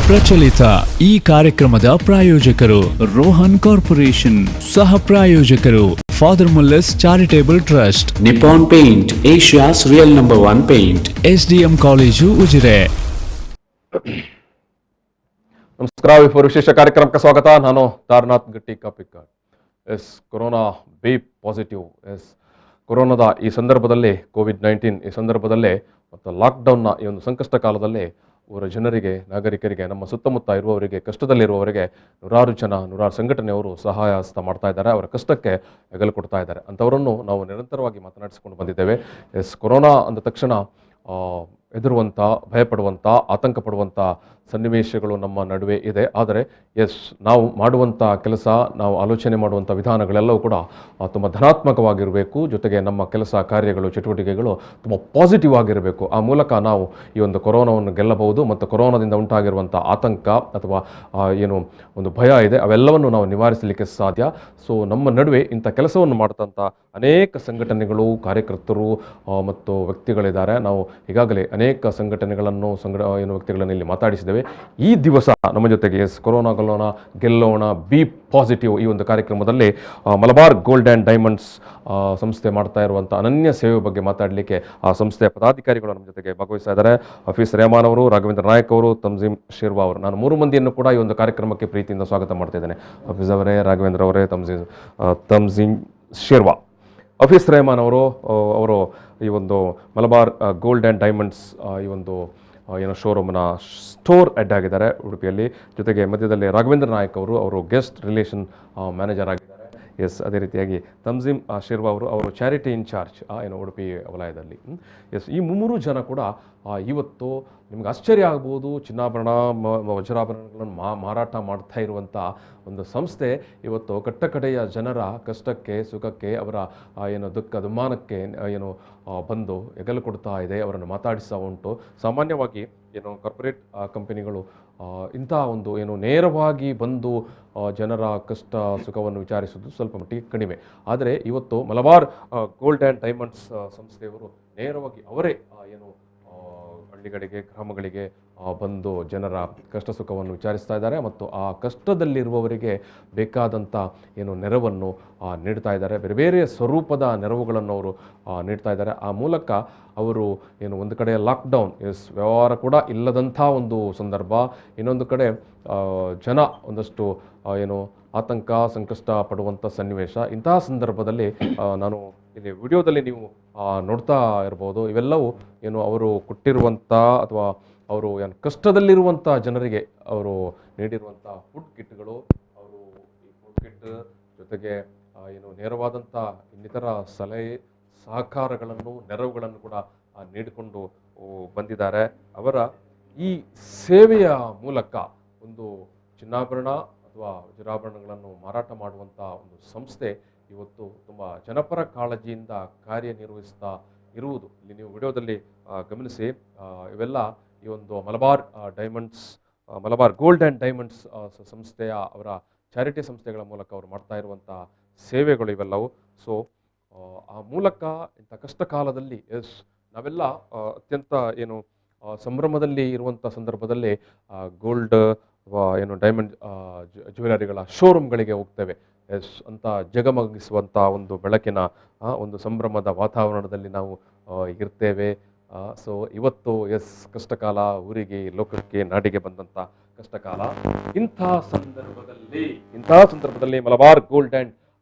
ಪ್ರಚಲಿತ ಈ ಕಾರ್ಯಕ್ರಮದ ಪ್ರಾಯೋಜಕರು ರೋಹನ್ ಕಾರ್ಪೊರೇಷನ್, ಸಹ ಪ್ರಾಯೋಜಕರು Father Muller's Charitable Trust, Nippon Paint, Asia's real number 1 paint, SDM college Ujire. ನಮಸ್ಕಾರ. ವಿಶೇಷ ಕಾರ್ಯಕ್ರಮಕ್ಕೆ ಸ್ವಾಗತ. ನಾನು Taranath Gatti Kapikad. Corona be positive. ಕೊರೋನಾದ ಈ ಸಂದರ್ಭದಲ್ಲಿ, ಕೋವಿಡ್-19 ಈ ಸಂದರ್ಭದಲ್ಲೇ ಮತ್ತು ಲಾಕ್ಡೌನ್ನ ಈ ಒಂದು ಸಂಕಷ್ಟ ಕಾಲದಲ್ಲಿ ಅವರ ಜನರಿಗೆ, ನಾಗರಿಕರಿಗೆ, ನಮ್ಮ ಸುತ್ತಮುತ್ತ ಇರುವವರಿಗೆ, ಕಷ್ಟದಲ್ಲಿರುವವರಿಗೆ ನೂರಾರು ಸಂಘಟನೆಯವರು ಸಹಾಯ ಹಸ್ತ ಮಾಡ್ತಾ ಇದ್ದಾರೆ. ಅವರ ಕಷ್ಟಕ್ಕೆ ಹೆಗಲು ಕೊಡ್ತಾ ಇದ್ದಾರೆ. ಅಂಥವರನ್ನು ನಾವು ನಿರಂತರವಾಗಿ ಮಾತನಾಡಿಸಿಕೊಂಡು ಬಂದಿದ್ದೇವೆ. ಕೊರೋನಾ ಅಂದ ತಕ್ಷಣ ಹೆದರುವಂಥ, ಭಯಪಡುವಂಥ, ಆತಂಕ ಪಡುವಂಥ ಸನ್ನಿವೇಶಗಳು ನಮ್ಮ ನಡುವೆ ಇದೆ. ಆದರೆ ನಾವು ಮಾಡುವಂಥ ಕೆಲಸ, ನಾವು ಆಲೋಚನೆ ಮಾಡುವಂಥ ವಿಧಾನಗಳೆಲ್ಲವೂ ಕೂಡ ತುಂಬ ಧನಾತ್ಮಕವಾಗಿರಬೇಕು. ಜೊತೆಗೆ ನಮ್ಮ ಕೆಲಸ ಕಾರ್ಯಗಳು, ಚಟುವಟಿಕೆಗಳು ತುಂಬ ಪಾಸಿಟಿವ್ ಆಗಿರಬೇಕು. ಆ ಮೂಲಕ ನಾವು ಈ ಒಂದು ಕೊರೋನಾವನ್ನು ಗೆಲ್ಲಬಹುದು ಮತ್ತು ಕೊರೋನಾದಿಂದ ಉಂಟಾಗಿರುವಂಥ ಆತಂಕ ಅಥವಾ ಏನು ಒಂದು ಭಯ ಇದೆ, ಅವೆಲ್ಲವನ್ನು ನಾವು ನಿವಾರಿಸಲಿಕ್ಕೆ ಸಾಧ್ಯ. ಸೊ ನಮ್ಮ ನಡುವೆ ಇಂಥ ಕೆಲಸವನ್ನು ಮಾಡ್ತಂಥ ಅನೇಕ ಸಂಘಟನೆಗಳು, ಕಾರ್ಯಕರ್ತರು ಮತ್ತು ವ್ಯಕ್ತಿಗಳಿದ್ದಾರೆ. ನಾವು ಈಗಾಗಲೇ ಅನೇಕ ಸಂಘಟನೆಗಳನ್ನು ವ್ಯಕ್ತಿಗಳನ್ನು ಇಲ್ಲಿ ಮಾತಾಡಿಸಿದ್ದೇವೆ. ಈ ದಿವಸ ನಮ್ಮ ಜೊತೆಗೆ ಕೊರೋನಾ ಗೆಲ್ಲೋಣ, ಬಿ ಪಾಸಿಟಿವ್ ಈ ಒಂದು ಕಾರ್ಯಕ್ರಮದಲ್ಲಿ ಮಲಬಾರ್ ಗೋಲ್ಡ್ ಆ್ಯಂಡ್ ಡೈಮಂಡ್ಸ್ ಸಂಸ್ಥೆ ಮಾಡ್ತಾ ಇರುವಂಥ ಅನನ್ಯ ಸೇವೆ ಬಗ್ಗೆ ಮಾತಾಡಲಿಕ್ಕೆ ಆ ಸಂಸ್ಥೆಯ ಪದಾಧಿಕಾರಿಗಳು ನಮ್ಮ ಜೊತೆಗೆ ಭಾಗವಹಿಸ್ತಾ ಇದ್ದಾರೆ. ಹಫೀಸ್ ರೆಹಮಾನ್ ಅವರು, ರಾಘವೇಂದ್ರ ನಾಯಕ್ ಅವರು, ತಮ್ಜೀಮ್ ಶೇರ್ವಾ ಅವರು. ನಾನು 3 ಮಂದಿಯನ್ನು ಕೂಡ ಈ ಒಂದು ಕಾರ್ಯಕ್ರಮಕ್ಕೆ ಪ್ರೀತಿಯಿಂದ ಸ್ವಾಗತ ಮಾಡ್ತಾ ಇದ್ದೇನೆ. ಹಫೀಸ್ ಅವರೇ, ರಾಘವೇಂದ್ರ ಅವರೇ, ತಮ್ಜೀಮ್ ಶೇರ್ವಾ. ಹಫೀಸ್ ರೆಹಮಾನ್ ಅವರು ಈ ಒಂದು ಮಲಬಾರ್ ಗೋಲ್ಡ್ ಆ್ಯಂಡ್ ಡೈಮಂಡ್ಸ್ ಈ ಒಂದು ಶೋರೂಮ್ನ ಸ್ಟೋರ್ ಹೆಡ್ ಆಗಿದ್ದಾರೆ ಉಡುಪಿಯಲ್ಲಿ. ಜೊತೆಗೆ ಮಧ್ಯದಲ್ಲಿ ರಾಘವೇಂದ್ರ ನಾಯಕ್ ಅವರು ಗೆಸ್ಟ್ ರಿಲೇಷನ್ ಮ್ಯಾನೇಜರ್ ಆಗಿದ್ದಾರೆ. ಅದೇ ರೀತಿಯಾಗಿ ತಮ್ಜೀಮ್ ಶೇರ್ವಾ ಅವರು ಚಾರಿಟಿ ಇನ್ಚಾರ್ಜ್ ಉಡುಪಿ ವಲಯದಲ್ಲಿ. ಈ 3 ಜನ ಕೂಡ ಇವತ್ತು ನಿಮ್ಗೆ ಆಶ್ಚರ್ಯ ಆಗ್ಬೋದು, ಚಿನ್ನಾಭರಣ, ವಜ್ರಾಭರಣಗಳನ್ನು ಮಾರಾಟ ಮಾಡ್ತಾ ಇರುವಂಥ ಒಂದು ಸಂಸ್ಥೆ ಇವತ್ತು ಕಟ್ಟಕಡೆಯ ಜನರ ಕಷ್ಟಕ್ಕೆ, ಸುಖಕ್ಕೆ, ಅವರ ದುಃಖ ದುಮ್ಮಾನಕ್ಕೆ ಬಂದು ಹೆಗಲು ಕೊಡ್ತಾ ಇದೆ, ಅವರನ್ನು ಮಾತಾಡಿಸ್ತಾ ಉಂಟು. ಸಾಮಾನ್ಯವಾಗಿ ಕಾರ್ಪೊರೇಟ್ ಕಂಪನಿಗಳು ಇಂಥ ಒಂದು ನೇರವಾಗಿ ಬಂದು ಜನರ ಕಷ್ಟ ಸುಖವನ್ನು ವಿಚಾರಿಸುವುದು ಸ್ವಲ್ಪ ಮಟ್ಟಿಗೆ ಕಡಿಮೆ. ಆದರೆ ಇವತ್ತು ಮಲಬಾರ್ ಗೋಲ್ಡ್ ಆ್ಯಂಡ್ ಡೈಮಂಡ್ಸ್ ಸಂಸ್ಥೆಯವರು ನೇರವಾಗಿ ಅವರೇ ಹಳ್ಳಿಗಳಿಗೆ, ಗ್ರಾಮಗಳಿಗೆ ಬಂದು ಜನರ ಕಷ್ಟ ಸುಖವನ್ನು ವಿಚಾರಿಸ್ತಾ ಇದ್ದಾರೆ ಮತ್ತು ಆ ಕಷ್ಟದಲ್ಲಿರುವವರಿಗೆ ಬೇಕಾದಂಥ ನೆರವನ್ನು ನೀಡ್ತಾ ಇದ್ದಾರೆ. ಬೇರೆ ಬೇರೆ ಸ್ವರೂಪದ ನೆರವುಗಳನ್ನು ಅವರು ನೀಡ್ತಾ ಇದ್ದಾರೆ. ಆ ಮೂಲಕ ಅವರು ಒಂದು ಕಡೆ ಲಾಕ್ಡೌನ್, ವ್ಯವಹಾರ ಕೂಡ ಇಲ್ಲದಂಥ ಒಂದು ಸಂದರ್ಭ, ಇನ್ನೊಂದು ಕಡೆ ಜನ ಒಂದಷ್ಟು ಆತಂಕ, ಸಂಕಷ್ಟ ಪಡುವಂಥ ಸನ್ನಿವೇಶ. ಇಂತಹ ಸಂದರ್ಭದಲ್ಲಿ ನಾನು ಇಲ್ಲಿ ವಿಡಿಯೋದಲ್ಲಿ ನೀವು ನೋಡ್ತಾ ಇರ್ಬೋದು, ಇವೆಲ್ಲವೂ ಅವರು ಕೊಟ್ಟಿರುವಂಥ ಅಥವಾ ಅವರು ಕಷ್ಟದಲ್ಲಿರುವಂಥ ಜನರಿಗೆ ಅವರು ನೀಡಿರುವಂಥ ಫುಡ್ ಕಿಟ್ಗಳು. ಅವರು ಈ ಫುಡ್ ಕಿಟ್ ಜೊತೆಗೆ ನೇರವಾದಂಥ ಇನ್ನಿತರ ಸಲಹೆ, ಸಹಕಾರಗಳನ್ನು, ನೆರವುಗಳನ್ನು ಕೂಡ ನೀಡಿಕೊಂಡು ಬಂದಿದ್ದಾರೆ. ಅವರ ಈ ಸೇವೆಯ ಮೂಲಕ ಒಂದು ಚಿನ್ನಾಭರಣ ಅಥವಾ ವಜ್ರಾಭರಣಗಳನ್ನು ಮಾರಾಟ ಮಾಡುವಂಥ ಒಂದು ಸಂಸ್ಥೆ ಇವತ್ತು ತುಂಬ ಜನಪರ ಕಾಳಜಿಯಿಂದ ಕಾರ್ಯನಿರ್ವಹಿಸ್ತಾ ಇರುವುದು ಇಲ್ಲಿ ನೀವು ವಿಡಿಯೋದಲ್ಲಿ ಗಮನಿಸಿ. ಇವೆಲ್ಲ ಈ ಒಂದು ಮಲಬಾರ್ ಗೋಲ್ಡ್ ಆ್ಯಂಡ್ ಡೈಮಂಡ್ಸ್ ಸಂಸ್ಥೆಯ ಅವರ ಚಾರಿಟಿ ಸಂಸ್ಥೆಗಳ ಮೂಲಕ ಅವರು ಮಾಡ್ತಾ ಇರುವಂಥ ಸೇವೆಗಳು ಇವೆಲ್ಲವು. ಸೊ ಆ ಮೂಲಕ ಇಂಥ ಕಷ್ಟ ಕಾಲದಲ್ಲಿ ನಾವೆಲ್ಲ ಅತ್ಯಂತ ಸಂಭ್ರಮದಲ್ಲಿ ಇರುವಂಥ ಸಂದರ್ಭದಲ್ಲಿ ಗೋಲ್ಡ್ ಡೈಮಂಡ್ ಜ್ಯುವೆಲರಿಗಳ ಶೋರೂಮ್ಗಳಿಗೆ ಹೋಗ್ತೇವೆ. ಅಂತ ಜಗಮಗಿಸುವಂಥ ಒಂದು ಬೆಳಕಿನ ಒಂದು ಸಂಭ್ರಮದ ವಾತಾವರಣದಲ್ಲಿ ನಾವು ಇರ್ತೇವೆ. ಸೊ ಇವತ್ತು ಕಷ್ಟಕಾಲ, ಊರಿಗೆ, ಲೋಕಕ್ಕೆ, ನಾಡಿಗೆ ಬಂದಂಥ ಕಷ್ಟಕಾಲ. ಇಂಥ ಸಂದರ್ಭದಲ್ಲಿ ಮಲಬಾರ್ ಗೋಲ್ಡ್ ಆ್ಯಂಡ್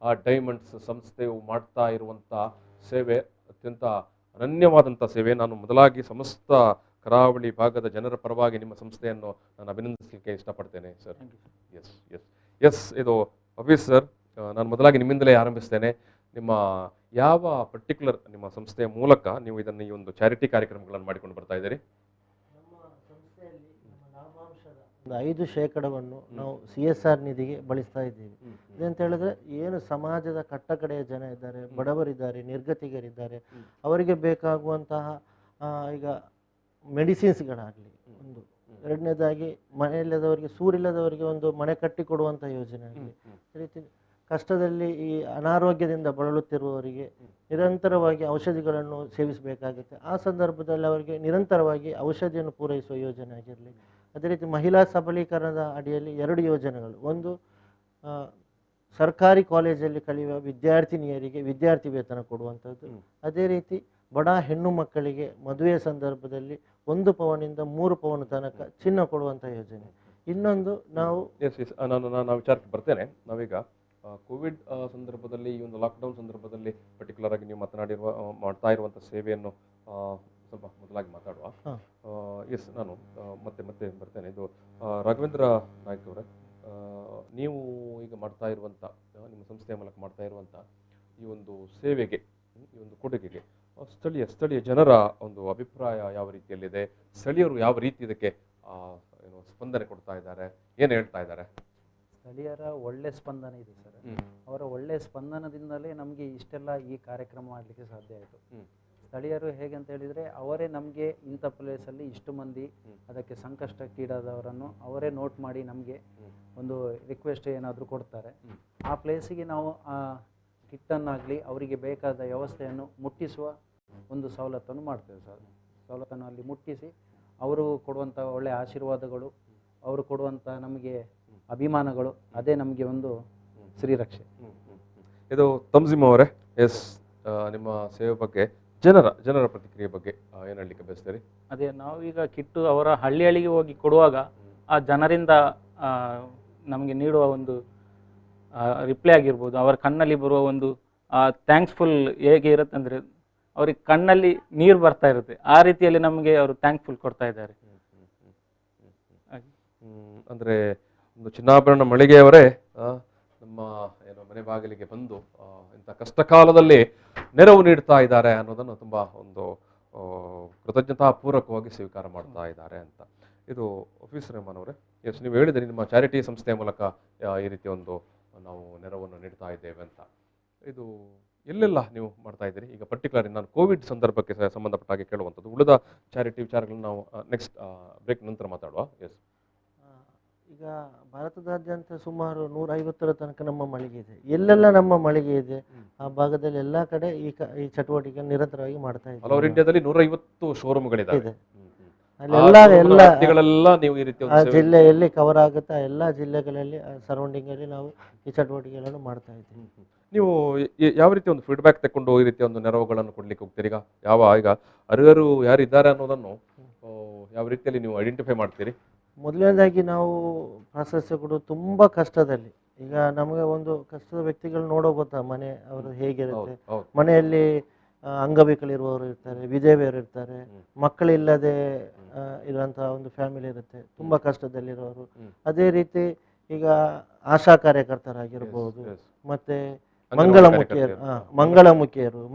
ಡೈಮಂಡ್ಸ್ ಸಂಸ್ಥೆಯು ಮಾಡ್ತಾ ಇರುವಂಥ ಸೇವೆ ಅತ್ಯಂತ ಅನನ್ಯವಾದಂಥ ಸೇವೆ. ನಾನು ಮೊದಲಾಗಿ ಸಮಸ್ತ ಕರಾವಳಿ ಭಾಗದ ಜನರ ಪರವಾಗಿ ನಿಮ್ಮ ಸಂಸ್ಥೆಯನ್ನು ನಾನು ಅಭಿನಂದಿಸಲಿಕ್ಕೆ ಇಷ್ಟಪಡ್ತೇನೆ ಸರ್. ಇದು ಹಫೀಸ್ ಸರ್, ನಾನು ಮೊದಲಾಗಿ ನಿಮ್ಮಿಂದಲೇ ಆರಂಭಿಸ್ತೇನೆ. ನಿಮ್ಮ ಯಾವ ಪರ್ಟಿಕ್ಯುಲರ್ ನಿಮ್ಮ ಸಂಸ್ಥೆಯ ಮೂಲಕ ನೀವು ಈ ಒಂದು ಚಾರಿಟಿ ಕಾರ್ಯಕ್ರಮಗಳನ್ನು ಮಾಡಿಕೊಂಡು ಬರ್ತಾ ಇದ್ದೀರಿ? ನಮ್ಮ ಸಂಸ್ಥೆಯಲ್ಲಿ ನಮ್ಮ ಲಾಭಾಂಶದ ಒಂದು 5% ನಾವು CSR ನಿಧಿಗೆ ಬಳಸ್ತಾ ಇದ್ದೀವಿ. ಇದಂತ ಹೇಳಿದ್ರೆ ಸಮಾಜದ ಕಟ್ಟಕಡೆಯ ಜನ ಇದ್ದಾರೆ, ಬಡವರಿದ್ದಾರೆ, ನಿರ್ಗತಿಗರಿದ್ದಾರೆ, ಅವರಿಗೆ ಬೇಕಾಗುವಂತಹ ಈಗ ಮೆಡಿಸಿನ್ಸ್ಗಳಾಗಲಿ, ಒಂದು ಎರಡನೇದಾಗಿ ಮನೆಯಿಲ್ಲದವರಿಗೆ, ಸೂರಿಲ್ಲದವರಿಗೆ ಒಂದು ಮನೆ ಕಟ್ಟಿಕೊಡುವಂಥ ಯೋಜನೆ ಆಗಲಿ, ಈ ರೀತಿ ಕಷ್ಟದಲ್ಲಿ ಈ ಅನಾರೋಗ್ಯದಿಂದ ಬಳಲುತ್ತಿರುವವರಿಗೆ ನಿರಂತರವಾಗಿ ಔಷಧಿಗಳನ್ನು ಸೇವಿಸಬೇಕಾಗುತ್ತೆ. ಆ ಸಂದರ್ಭದಲ್ಲಿ ಅವರಿಗೆ ನಿರಂತರವಾಗಿ ಔಷಧಿಯನ್ನು ಪೂರೈಸುವ ಯೋಜನೆ ಆಗಿರಲಿ, ಅದೇ ರೀತಿ ಮಹಿಳಾ ಸಬಲೀಕರಣದ ಅಡಿಯಲ್ಲಿ 2 ಯೋಜನೆಗಳು. ಒಂದು ಸರ್ಕಾರಿ ಕಾಲೇಜಲ್ಲಿ ಕಲಿಯುವ ವಿದ್ಯಾರ್ಥಿನಿಯರಿಗೆ ವಿದ್ಯಾರ್ಥಿ ವೇತನ ಕೊಡುವಂಥದ್ದು. ಅದೇ ರೀತಿ ಬಡ ಹೆಣ್ಣು ಮಕ್ಕಳಿಗೆ ಮದುವೆ ಸಂದರ್ಭದಲ್ಲಿ 1 ಪವನಿಂದ 3 ಪವನ್ ತನಕ ಚಿನ್ನ ಕೊಡುವಂಥ ಯೋಜನೆ. ಇನ್ನೊಂದು ನಾವು ನಾನು ವಿಚಾರಕ್ಕೆ ಬರ್ತೇನೆ. ನಾವೀಗ ಕೋವಿಡ್ ಸಂದರ್ಭದಲ್ಲಿ ಈ ಒಂದು ಲಾಕ್ಡೌನ್ ಸಂದರ್ಭದಲ್ಲಿ ಪರ್ಟಿಕ್ಯುಲರ್ ಆಗಿ ನೀವು ಮಾಡ್ತಾ ಇರುವಂಥ ಸೇವೆಯನ್ನು ಸ್ವಲ್ಪ ಮೊದಲಾಗಿ ಮಾತಾಡುವ. ಎಸ್, ನಾನು ಮತ್ತೆ ಬರ್ತೇನೆ. ಇದು ರಾಘವೇಂದ್ರ ನಾಯ್ಕ ಅವರೇ, ನೀವು ಈಗ ಮಾಡ್ತಾ ಇರುವಂಥ ನಿಮ್ಮ ಸಂಸ್ಥೆಯ ಮೂಲಕ ಮಾಡ್ತಾ ಇರುವಂಥ ಈ ಒಂದು ಸೇವೆಗೆ, ಈ ಒಂದು ಕೊಡುಗೆಗೆ ಸ್ಥಳೀಯ ಜನರ ಒಂದು ಅಭಿಪ್ರಾಯ ಯಾವ ರೀತಿಯಲ್ಲಿದೆ? ಸ್ಥಳೀಯರು ಯಾವ ರೀತಿ ಇದಕ್ಕೆ ಸ್ಪಂದನೆ ಕೊಡ್ತಾ ಇದ್ದಾರೆ, ಏನು ಹೇಳ್ತಾ ಇದ್ದಾರೆ? ಸ್ಥಳೀಯರ ಒಳ್ಳೆ ಸ್ಪಂದನೆ ಇದೆ ಸರ್. ಅವರ ಒಳ್ಳೆ ಸ್ಪಂದನದಿಂದಲೇ ನಮಗೆ ಇಷ್ಟೆಲ್ಲ ಈ ಕಾರ್ಯಕ್ರಮ ಮಾಡಲಿಕ್ಕೆ ಸಾಧ್ಯ ಆಯಿತು. ಸ್ಥಳೀಯರು ಹೇಗೆ ಅಂತ ಹೇಳಿದರೆ, ಅವರೇ ನಮಗೆ ಇಂಥ ಪ್ಲೇಸಲ್ಲಿ ಇಷ್ಟು ಮಂದಿ ಅದಕ್ಕೆ ಸಂಕಷ್ಟಕ್ಕೀಡಾದವರನ್ನು ಅವರೇ ನೋಟ್ ಮಾಡಿ ನಮಗೆ ಒಂದು ರಿಕ್ವೆಸ್ಟ್ ಏನಾದರೂ ಕೊಡ್ತಾರೆ. ಆ ಪ್ಲೇಸಿಗೆ ನಾವು ಆ ಕಿಟ್ಟನ್ನಾಗಲಿ ಅವರಿಗೆ ಬೇಕಾದ ವ್ಯವಸ್ಥೆಯನ್ನು ಮುಟ್ಟಿಸುವ ಒಂದು ಸವಲತ್ತನ್ನು ಮಾಡ್ತೇವೆ ಸರ್. ಸವಲತ್ತನ್ನು ಅಲ್ಲಿ ಮುಟ್ಟಿಸಿ ಅವರು ಕೊಡುವಂಥ ಒಳ್ಳೆಯ ಆಶೀರ್ವಾದಗಳು, ಅವರು ಕೊಡುವಂಥ ನಮಗೆ ಅಭಿಮಾನಗಳು, ಅದೇ ನಮಗೆ ಒಂದು ಶ್ರೀರಕ್ಷೆ. ಇದು ತಮ್ಜಿಮ್ ಅವರೇ, ಎಸ್, ನಿಮ್ಮ ಸೇವೆ ಬಗ್ಗೆ ಜನರ ಪ್ರತಿಕ್ರಿಯೆ ಬಗ್ಗೆ ಏನು ಹೇಳಲಿಕ್ಕೆ ಬಯಸ್ತೀರಿ? ಅದೇ, ನಾವೀಗ ಕಿಟ್ಟು ಅವರ ಹಳ್ಳಿಗೆ ಹೋಗಿ ಕೊಡುವಾಗ ಆ ಜನರಿಂದ ನಮಗೆ ನೀಡುವ ಒಂದು ರಿಪ್ಲೈ ಆಗಿರ್ಬೋದು, ಅವರ ಕಣ್ಣಲ್ಲಿ ಬರುವ ಒಂದು ಥ್ಯಾಂಕ್ಸ್ಫುಲ್ ಹೇಗೆ ಇರುತ್ತೆ ಅಂದರೆ, ಅವ್ರಿಗೆ ಕಣ್ಣಲ್ಲಿ ನೀರು ಬರ್ತಾ ಇರುತ್ತೆ. ಆ ರೀತಿಯಲ್ಲಿ ನಮಗೆ ಅವರು ಥ್ಯಾಂಕ್ಫುಲ್ ಕೊಡ್ತಾ ಇದ್ದಾರೆ. ಅಂದರೆ ಒಂದು ಚಿನ್ನಾಭರಣ ಮಳಿಗೆಯವರೇ ನಮ್ಮ ಮನೆ ಬಾಗಿಲಿಗೆ ಬಂದು ಇಂಥ ಕಷ್ಟ ಕಾಲದಲ್ಲಿ ನೆರವು ನೀಡ್ತಾ ಇದ್ದಾರೆ ಅನ್ನೋದನ್ನು ತುಂಬ ಒಂದು ಕೃತಜ್ಞತಾಪೂರ್ವಕವಾಗಿ ಸ್ವೀಕಾರ ಮಾಡ್ತಾ ಇದ್ದಾರೆ ಅಂತ. ಇದು ಆಫೀಸ್ ರೆಹಮಾನ್ ಅವರೇ, ಎಸ್, ನೀವು ಹೇಳಿದರೆ ನಿಮ್ಮ ಚಾರಿಟಿ ಸಂಸ್ಥೆಯ ಮೂಲಕ ಈ ರೀತಿ ಒಂದು ನಾವು ನೆರವನ್ನು ನೀಡ್ತಾ ಇದ್ದೇವೆ ಅಂತ. ಇದು ಎಲ್ಲೆಲ್ಲ ನೀವು ಮಾಡ್ತಾ ಇದ್ದೀರಿ? ಈಗ ಪರ್ಟಿಕ್ಯುಲರ್ ನಾನು ಕೋವಿಡ್ ಸಂದರ್ಭಕ್ಕೆ ಸಂಬಂಧಪಟ್ಟ ಹಾಗೆ ಕೇಳುವಂಥದ್ದು. ಉಳಿದ ಚಾರಿಟಿ ವಿಚಾರಗಳನ್ನು ನಾವು ನೆಕ್ಸ್ಟ್ ಬ್ರೇಕ್ ನಂತರ ಮಾತಾಡುವ. ಎಸ್, ಈಗ ಭಾರತದಾದ್ಯಂತ ಸುಮಾರು 150ರ ತನಕ ನಮ್ಮ ಮಳಿಗೆ ಇದೆ. ಎಲ್ಲೆಲ್ಲ ನಮ್ಮ ಮಳಿಗೆ ಇದೆ ಆ ಭಾಗದಲ್ಲಿ ಎಲ್ಲ ಕಡೆ ಈ ಚಟುವಟಿಕೆ ನಿರಂತರವಾಗಿ ಮಾಡ್ತಾ ಇದ್ದೀವಿ. ಆಲ್ ಓವರ್ ಇಂಡಿಯಾದಲ್ಲಿ 150 ಶೋರೂಮ್ಗಳಿದೆ. ಎಲ್ಲ ನೀವು ಈ ರೀತಿ ಜಿಲ್ಲೆ ಎಲ್ಲಿ ಕವರ್ ಆಗುತ್ತಾ ಎಲ್ಲ ಜಿಲ್ಲೆಗಳಲ್ಲಿ ಸರೌಂಡಿಂಗ್ ಅಲ್ಲಿ ನಾವು ಈ ಚಟುವಟಿಕೆಗಳನ್ನು ಮಾಡ್ತಾ ಇದ್ದೀವಿ. ನೀವು ಯಾವ ರೀತಿ ಒಂದು ಫೀಡ್ಬ್ಯಾಕ್ ತಗೊಂಡು ಈ ರೀತಿಯ ಒಂದು ನೆರವುಗಳನ್ನು ಕೊಡ್ಲಿಕ್ಕೆ ಹೋಗ್ತೀರಿ? ಈಗ ಅರ್ಹರು ಯಾರಿದ್ದಾರೆ ಅನ್ನೋದನ್ನು ಯಾವ ರೀತಿಯಲ್ಲಿ ನೀವು ಐಡೆಂಟಿಫೈ ಮಾಡ್ತೀರಿ? ಮೊದಲನೇದಾಗಿ ನಾವು ಪ್ರಾಶಸ್ತ್ಯಗಳು ತುಂಬ ಕಷ್ಟದಲ್ಲಿ, ಈಗ ನಮಗೆ ಒಂದು ಕಷ್ಟದ ವ್ಯಕ್ತಿಗಳು ನೋಡೋ ಗೊತ್ತಾ ಮನೆ ಅವರು ಹೇಗಿರುತ್ತೆ. ಮನೆಯಲ್ಲಿ ಅಂಗವಿಕಲಿರುವವರು ಇರ್ತಾರೆ, ವಿಧವೆಯರು ಇರ್ತಾರೆ, ಮಕ್ಕಳಿಲ್ಲದೆ ಇರುವಂತಹ ಒಂದು ಫ್ಯಾಮಿಲಿ ಇರುತ್ತೆ, ತುಂಬ ಕಷ್ಟದಲ್ಲಿರೋರು. ಅದೇ ರೀತಿ ಈಗ ಆಶಾ ಕಾರ್ಯಕರ್ತರಾಗಿರ್ಬೋದು, ಮತ್ತೆ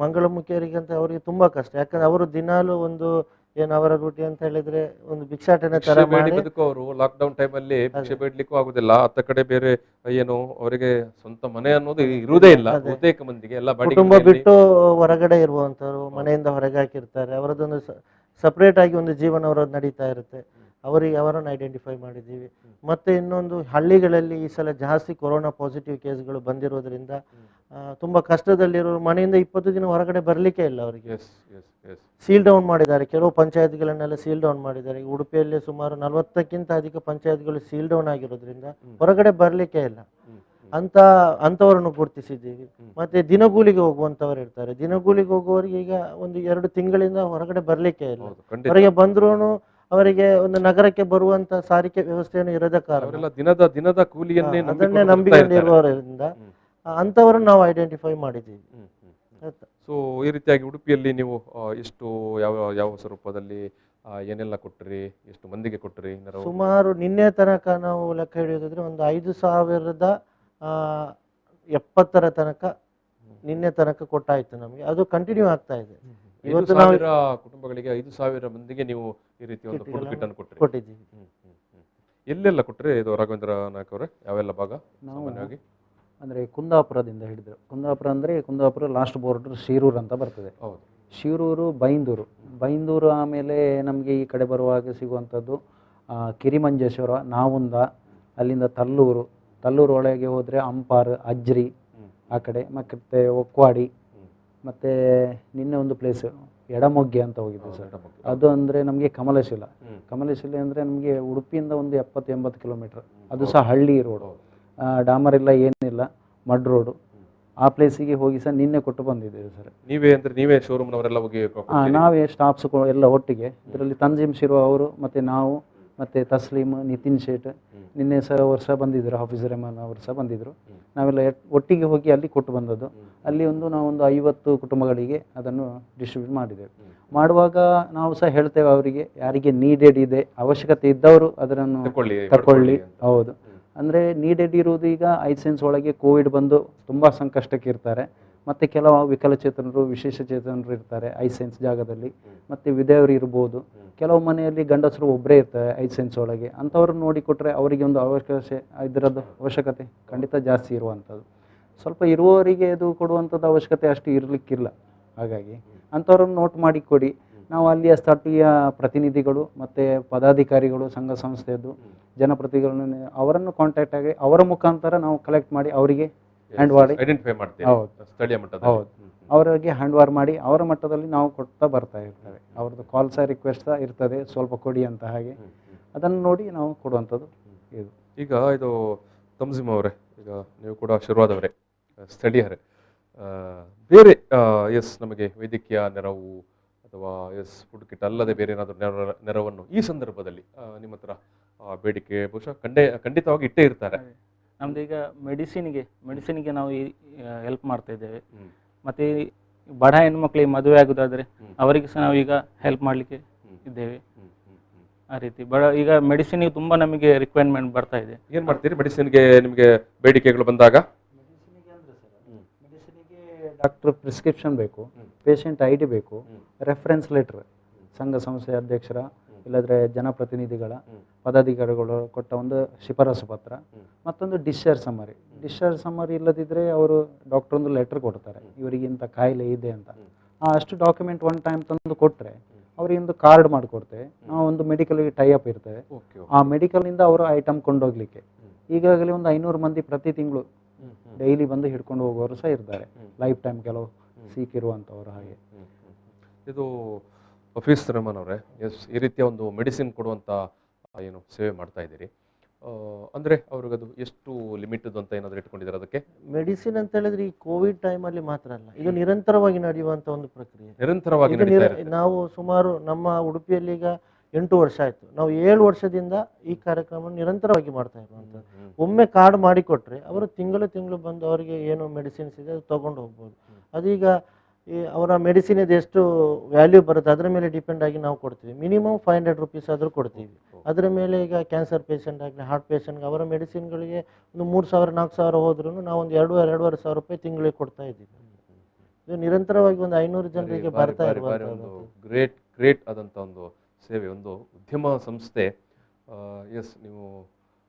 ಮಂಗಳಮುಖಿಯರಿಗಂತ ಅವರಿಗೆ ತುಂಬ ಕಷ್ಟ. ಯಾಕಂದ್ರೆ ಅವರು ದಿನಾಲು ಒಂದು ಅವರ ರೂಟಿ ಅಂತ ಹೇಳಿದ್ರೆ ಒಂದು ಭಿಕ್ಷಾಟನೆ ತರ ಮಾಡಿ ಅವರು ಲಾಕ್ಡೌನ್ ಟೈಮಲ್ಲಿ ಭಿಕ್ಷೆ ಬೇಡ್ಲಿಕ್ಕೂ ಆಗುದಿಲ್ಲ. ಅತ್ತ ಕಡೆ ಬೇರೆ ಅವರಿಗೆ ಸ್ವಂತ ಮನೆ ಅನ್ನೋದು ಇರುವುದೇ ಇಲ್ಲ ಬಹುತೇಕ ಮಂದಿಗೆ. ಎಲ್ಲ ಕುಟುಂಬ ಬಿಟ್ಟು ಹೊರಗಡೆ ಇರುವಂತವ್ರು, ಮನೆಯಿಂದ ಹೊರಗೆ ಹಾಕಿರ್ತಾರೆ. ಅವರದೊಂದು ಸಪರೇಟ್ ಆಗಿ ಒಂದು ಜೀವನ ಅವರದ್ದು ನಡೀತಾ ಇರುತ್ತೆ. ಅವರನ್ನು ಐಡೆಂಟಿಫೈ ಮಾಡಿದ್ದೀವಿ. ಮತ್ತೆ ಇನ್ನೊಂದು, ಹಳ್ಳಿಗಳಲ್ಲಿ ಈ ಸಲ ಜಾಸ್ತಿ ಕೊರೋನಾ ಪಾಸಿಟಿವ್ ಕೇಸ್ಗಳು ಬಂದಿರೋದ್ರಿಂದ ತುಂಬ ಕಷ್ಟದಲ್ಲಿರೋರು ಮನೆಯಿಂದ 20 ದಿನ ಹೊರಗಡೆ ಬರಲಿಕ್ಕೆ ಇಲ್ಲ ಅವರಿಗೆ. ಸೀಲ್ ಡೌನ್ ಮಾಡಿದ್ದಾರೆ, ಕೆಲವು ಪಂಚಾಯತ್ಗಳನ್ನೆಲ್ಲ ಸೀಲ್ ಡೌನ್ ಮಾಡಿದ್ದಾರೆ. ಉಡುಪಿಯಲ್ಲಿ ಸುಮಾರು 40ಕ್ಕಿಂತ ಅಧಿಕ ಪಂಚಾಯತ್ಗಳು ಸೀಲ್ ಡೌನ್ ಆಗಿರೋದ್ರಿಂದ ಹೊರಗಡೆ ಬರಲಿಕ್ಕೆ ಇಲ್ಲ. ಅಂಥವರನ್ನು ಗುರುತಿಸಿದ್ದೀವಿ. ಮತ್ತೆ ದಿನಗೂಲಿಗೆ ಹೋಗುವಂಥವ್ರು ಇರ್ತಾರೆ. ದಿನಗೂಲಿಗೆ ಹೋಗುವವರಿಗೆ ಈಗ ಒಂದು 2 ತಿಂಗಳಿಂದ ಹೊರಗಡೆ ಬರಲಿಕ್ಕೆ ಇಲ್ಲ. ಹೊರಗೆ ಬಂದ್ರೂ ಅವರಿಗೆ ಒಂದು ನಗರಕ್ಕೆ ಬರುವಂತ ಸಾರಿಗೆ ವ್ಯವಸ್ಥೆಯನ್ನು ಇರದ ಕಾರಣ ದಿನದ ಕೂಲಿಯನ್ನೇ ಅದನ್ನೇ ನಂಬಿಕೊಂಡಿರುವವರಿಂದ ಅಂಥವರನ್ನು ನಾವು ಐಡೆಂಟಿಫೈ ಮಾಡಿದ್ದೀವಿ. ಸೊ ಈ ರೀತಿಯಾಗಿ ಉಡುಪಿಯಲ್ಲಿ ನೀವು ಎಷ್ಟು ಯಾವ ಸ್ವರೂಪದಲ್ಲಿ ಏನೆಲ್ಲ ಕೊಟ್ಟರಿ, ಎಷ್ಟು ಮಂದಿಗೆ ಕೊಟ್ಟರಿ? ಸುಮಾರು ನಿನ್ನೆ ತನಕ ನಾವು ಲೆಕ್ಕ ಹಿಡಿಯೋದಾದ್ರೆ ಒಂದು 5070ರ ತನಕ ನಿನ್ನೆ ತನಕ ಕೊಟ್ಟಾಯ್ತು ನಮಗೆ. ಅದು ಕಂಟಿನ್ಯೂ ಆಗ್ತಾ ಇದೆ. ಇವತ್ತು ನಾವು ಕುಟುಂಬಗಳಿಗೆ 5000 ಮಂದಿಗೆ ನೀವು ಈ ರೀತಿ ಒಂದು ಫುಡ್ ಕಿಟ್ ಅನ್ನು ಕೊಟ್ಟಿದ್ದೀವಿ. ಎಲ್ಲೆಲ್ಲ ಕೊಟ್ಟರೆ ಇದು ರಾಘವೇಂದ್ರ ನಾಯ್ಕ ಅವರೇ? ಯಾವೆಲ್ಲ ಭಾಗ ಸಾಮಾನ್ಯವಾಗಿ? ಅಂದರೆ ಕುಂದಾಪುರದಿಂದ ಹಿಡಿದ್ರು. ಕುಂದಾಪುರ ಅಂದರೆ ಕುಂದಾಪುರ ಲಾಸ್ಟ್ ಬಾರ್ಡರ್ ಶಿರೂರು ಅಂತ ಬರ್ತದೆ. ಹೌದು, ಶಿರೂರು, ಬೈಂದೂರು ಆಮೇಲೆ ನಮಗೆ ಈ ಕಡೆ ಬರುವಾಗ ಸಿಗುವಂಥದ್ದು ಕಿರಿಮಂಜೇಶ್ವರ, ನಾವುಂದ, ಅಲ್ಲಿಂದ ತಲ್ಲೂರು ಒಳಗೆ ಹೋದರೆ ಅಂಪಾರ್, ಅಜ್ರಿ ಆ ಕಡೆ, ಮತ್ತು ಒಕ್ವಾಡಿ, ಮತ್ತು ನಿನ್ನೆ ಒಂದು ಪ್ಲೇಸ್ ಎಡಮೊಗ್ಗೆ ಅಂತ ಹೋಗಿದ್ದೆ ಸರ್. ಅದು ಅಂದರೆ ನಮಗೆ ಕಮಲಶಿಲ. ಕಮಲಶಿಲೆ ಅಂದರೆ ನಮಗೆ ಉಡುಪಿಯಿಂದ ಒಂದು 70-80 ಕಿಲೋಮೀಟ್ರ್. ಅದು ಸಹ ಹಳ್ಳಿ ರೋಡು, ಡಾಮರ್ ಇಲ್ಲ, ಏನಿಲ್ಲ, ಮಡ್ ರೋಡು. ಆ ಪ್ಲೇಸಿಗೆ ಹೋಗಿ ಸರ್ ನಿನ್ನೆ ಕೊಟ್ಟು ಬಂದಿದ್ದೇವೆ ಸರ್. ನೀವೇ ಶೋರೂಮ್ನವರೆಲ್ಲ ಹೋಗಿ ನಾವೇ ಸ್ಟಾಫ್ಸ್ ಎಲ್ಲ ಒಟ್ಟಿಗೆ. ಇದರಲ್ಲಿ ತಂಜೀಮ್ ಶಿರೋ ಅವರು ಮತ್ತು ನಾವು ಮತ್ತು ತಸ್ಲೀಮ್, ನಿತಿನ್ ಶೇಟ್, ನಿನ್ನೆ ಸರ್ ಅವರು ಸಹ ಬಂದಿದ್ದರು, ಹಾಫೀಸ್ ರೆಹಮಾನ್ ಅವರು ಸಹ ಬಂದಿದ್ದರು. ನಾವೆಲ್ಲ ಒಟ್ಟಿಗೆ ಹೋಗಿ ಅಲ್ಲಿ ಕೊಟ್ಟು ಬಂದದ್ದು. ಅಲ್ಲಿ ನಾವೊಂದು 50 ಕುಟುಂಬಗಳಿಗೆ ಅದನ್ನು ಡಿಸ್ಟ್ರಿಬ್ಯೂಟ್ ಮಾಡಿದ್ದೇವೆ. ಮಾಡುವಾಗ ನಾವು ಸಹ ಹೇಳ್ತೇವೆ ಅವರಿಗೆ, ಯಾರಿಗೆ ನೀಡೆಡ್ ಇದೆ, ಅವಶ್ಯಕತೆ ಇದ್ದವರು ಅದನ್ನು ತಗೊಳ್ಳಿ. ಹೌದು, ಅಂದರೆ ನೀಡೆಡ್ ಇರುವುದು ಈಗ ಐಸೆನ್ಸ್ ಒಳಗೆ ಕೋವಿಡ್ ಬಂದು ತುಂಬ ಸಂಕಷ್ಟಕ್ಕೆ ಇರ್ತಾರೆ. ಮತ್ತು ಕೆಲವು ವಿಕಲಚೇತನರು, ವಿಶೇಷಚೇತನರು ಇರ್ತಾರೆ ಐಸೆನ್ಸ್ ಜಾಗದಲ್ಲಿ, ಮತ್ತು ವಿಧವರು ಇರ್ಬೋದು. ಕೆಲವು ಮನೆಯಲ್ಲಿ ಗಂಡಸರು ಒಬ್ಬರೇ ಇರ್ತಾರೆ ಐಸೆನ್ಸ್ ಒಳಗೆ. ಅಂಥವ್ರು ನೋಡಿಕೊಟ್ರೆ ಅವರಿಗೆ ಒಂದು ಇದರದ್ದು ಅವಶ್ಯಕತೆ ಖಂಡಿತ ಜಾಸ್ತಿ ಇರುವಂಥದ್ದು. ಸ್ವಲ್ಪ ಇರುವವರಿಗೆ ಅದು ಕೊಡುವಂಥದ್ದು ಅವಶ್ಯಕತೆ ಅಷ್ಟು ಇರಲಿಕ್ಕಿಲ್ಲ. ಹಾಗಾಗಿ ಅಂಥವ್ರನ್ನು ನೋಟ್ ಮಾಡಿ ಕೊಡಿ. ನಾವು ಅಲ್ಲಿಯ ಸ್ಥಳೀಯ ಪ್ರತಿನಿಧಿಗಳು ಮತ್ತು ಪದಾಧಿಕಾರಿಗಳು, ಸಂಘ ಸಂಸ್ಥೆಯದ್ದು ಜನಪ್ರತಿನಿಧಿಗಳನ್ನು ಅವರನ್ನು ಕಾಂಟ್ಯಾಕ್ಟ್ ಆಗಿ ಅವರ ಮುಖಾಂತರ ನಾವು ಕಲೆಕ್ಟ್ ಮಾಡಿ ಅವರಿಗೆ ಹ್ಯಾಂಡ್ ಮಾಡಿ ಐಡೆಂಟಿಫೈ ಮಾಡ್ತೀವಿ. ಸ್ಥಳೀಯ ಮಟ್ಟದಲ್ಲಿ ಹೌದು, ಅವರಿಗೆ ಹ್ಯಾಂಡ್ ಓವರ್ ಮಾಡಿ ಅವರ ಮಟ್ಟದಲ್ಲಿ ನಾವು ಕೊಡ್ತಾ ಬರ್ತಾ ಇರ್ತೇವೆ. ಅವ್ರದ್ದು ಕಾಲ್ ಸಹ ರಿಕ್ವೆಸ್ಟ್ ಸಹ ಇರ್ತದೆ, ಸ್ವಲ್ಪ ಕೊಡಿ ಅಂತ. ಹಾಗೆ ಅದನ್ನು ನೋಡಿ ನಾವು ಕೊಡುವಂಥದ್ದು ಇದು. ಈಗ ಇದು ತಮ್ಜಿಮ್ ಅವರೇ, ಈಗ ನೀವು ಕೂಡ ಶುರುವಾದವರೇ, ಸ್ಥಳೀಯರೇ, ಬೇರೆ ನಮಗೆ ವೈದ್ಯಕೀಯ ನೆರವು ಅಥವಾ ಫುಡ್ ಕಿಟ್ ಅಲ್ಲದೆ ಬೇರೆ ಏನಾದರೂ ನೆರವನ್ನು ಈ ಸಂದರ್ಭದಲ್ಲಿ ನಿಮ್ಮ ಹತ್ರ ಬೇಡಿಕೆ ಬಹುಶಃ ಖಂಡಿತವಾಗಿ ಇಟ್ಟೇ ಇರ್ತಾರೆ. ನಮ್ದು ಈಗ ಮೆಡಿಸಿನ್ಗೆ ನಾವು ಹೆಲ್ಪ್ ಮಾಡ್ತಾ ಇದ್ದೇವೆ. ಮತ್ತು ಬಡ ಹೆಣ್ಮಕ್ಳಿಗೆ ಮದುವೆ ಆಗೋದಾದರೆ ಅವರಿಗೆ ಸಹ ನಾವು ಈಗ ಹೆಲ್ಪ್ ಮಾಡಲಿಕ್ಕೆ ಇದ್ದೇವೆ. ಆ ರೀತಿ ಈಗ ಮೆಡಿಸಿನ್ಗೆ ತುಂಬ ನಮಗೆ ರಿಕ್ವೈರ್ಮೆಂಟ್ ಬರ್ತಾ ಇದೆ. ಏನು ಮಾಡ್ತೀರಿ ಮೆಡಿಸಿನ್ಗೆ? ನಿಮಗೆ ಬೇಡಿಕೆಗಳು ಬಂದಾಗ ಮೆಡಿಸಿನಿಗೆ ಡಾಕ್ಟರ್ ಪ್ರಿಸ್ಕ್ರಿಪ್ಷನ್ ಬೇಕು, ಪೇಷಂಟ್ ID ಬೇಕು, ರೆಫರೆನ್ಸ್ ಲೆಟ್ರ್, ಸಂಘ ಸಂಸ್ಥೆ ಅಧ್ಯಕ್ಷರ ಇಲ್ಲದ್ರೆ ಜನಪ್ರತಿನಿಧಿಗಳ ಪದಾಧಿಕಾರಿಗಳು ಕೊಟ್ಟ ಒಂದು ಶಿಫಾರಸು ಪತ್ರ, ಮತ್ತೊಂದು ಡಿಸ್ಚಾರ್ಜ್ ಸಮ್ಮರಿ ಇಲ್ಲದಿದ್ದರೆ ಅವರು ಡಾಕ್ಟರ್ ಒಂದು ಲೆಟರ್ ಕೊಡ್ತಾರೆ, ಇವರಿಗೆ ಇಂಥ ಕಾಯಿಲೆ ಇದೆ ಅಂತ. ಅಷ್ಟು ಡಾಕ್ಯುಮೆಂಟ್ ಒನ್ ಟೈಮ್ ತಂದು ಕೊಟ್ಟರೆ ಅವರಿಗೆ ಒಂದು ಕಾರ್ಡ್ ಮಾಡಿಕೊಡ್ತೇವೆ. ನಾವು ಒಂದು ಮೆಡಿಕಲ್ಗೆ ಟೈ ಅಪ್ ಇರ್ತೇವೆ. ಆ ಮೆಡಿಕಲ್ನಿಂದ ಅವರು ಐಟಮ್ ಕೊಂಡೋಗ್ಲಿಕ್ಕೆ ಈಗಾಗಲೇ ಒಂದು 500 ಮಂದಿ ಪ್ರತಿ ತಿಂಗಳು ಡೈಲಿ ಬಂದು ಹಿಡ್ಕೊಂಡು ಹೋಗೋರು ಸಹ ಇರ್ತಾರೆ, ಲೈಫ್ ಟೈಮ್ ಕೆಲವು ಸೀಕಿರುವಂಥವ್ರು. ಹಾಗೆ ಇದು ಹಫೀಸ್ ರೆಹಮಾನ್ ಅವರೇ, ಈ ರೀತಿಯ ಒಂದು ಮೆಡಿಸಿನ್ ಕೊಡುವಂಥ ಸೇವೆ ಮಾಡ್ತಾ ಇದ್ದೀರಿ. ಅಂದರೆ ಅವ್ರಿಗದು ಎಷ್ಟು ಲಿಮಿಟದು ಅಂತ ಏನಾದರೂ ಇಟ್ಕೊಂಡಿದ್ದಾರೆ ಅದಕ್ಕೆ? ಮೆಡಿಸಿನ್ ಅಂತ ಹೇಳಿದ್ರೆ ಈ ಕೋವಿಡ್ ಟೈಮಲ್ಲಿ ಮಾತ್ರ ಅಲ್ಲ, ಇದು ನಿರಂತರವಾಗಿ ನಡೆಯುವಂಥ ಒಂದು ಪ್ರಕ್ರಿಯೆ. ನಿರಂತರವಾಗಿ ನಾವು ಸುಮಾರು ನಮ್ಮ ಉಡುಪಿಯಲ್ಲಿ ಈಗ 8 ವರ್ಷ ಆಯಿತು. ನಾವು 7 ವರ್ಷದಿಂದ ಈ ಕಾರ್ಯಕ್ರಮ ನಿರಂತರವಾಗಿ ಮಾಡ್ತಾ ಇರುವಂಥದ್ದು. ಒಮ್ಮೆ ಕಾರ್ಡ್ ಮಾಡಿಕೊಟ್ರೆ ಅವರು ತಿಂಗಳು ಬಂದು ಅವರಿಗೆ ಏನು ಮೆಡಿಸಿನ್ಸ್ ಇದೆ ಅದು ತೊಗೊಂಡು ಹೋಗ್ಬೋದು. ಅದೀಗ ಅವರ ಮೆಡಿಸಿನ್ ಇದು ಎಷ್ಟು ವ್ಯಾಲ್ಯೂ ಬರುತ್ತೆ ಅದರ ಮೇಲೆ ಡಿಪೆಂಡ್ ಆಗಿ ನಾವು ಕೊಡ್ತೀವಿ. ಮಿನಿಮಮ್ 500 ರುಪೀಸ್ ಆದರೂ ಕೊಡ್ತೀವಿ. ಅದರ ಮೇಲೆ ಈಗ ಕ್ಯಾನ್ಸರ್ ಪೇಷಂಟ್ ಆಗಲಿ, ಹಾರ್ಟ್ ಪೇಷಂಟ್ಗೆ ಅವರ ಮೆಡಿಸಿನ್ಗಳಿಗೆ ಒಂದು 3000-4000 ಹೋದ್ರೂ ನಾವು ಒಂದು 2,500 ರೂಪಾಯಿ ತಿಂಗಳಿಗೆ ಕೊಡ್ತಾ ಇದ್ದೀವಿ. ಇದು ನಿರಂತರವಾಗಿ ಒಂದು 500 ಜನರಿಗೆ ಬರ್ತಾ ಇರುವಂಥದ್ದು. ಗ್ರೇಟ್ ಆದಂಥ ಒಂದು ಸೇವೆ, ಒಂದು ಉದ್ಯಮ ಸಂಸ್ಥೆ. ನೀವು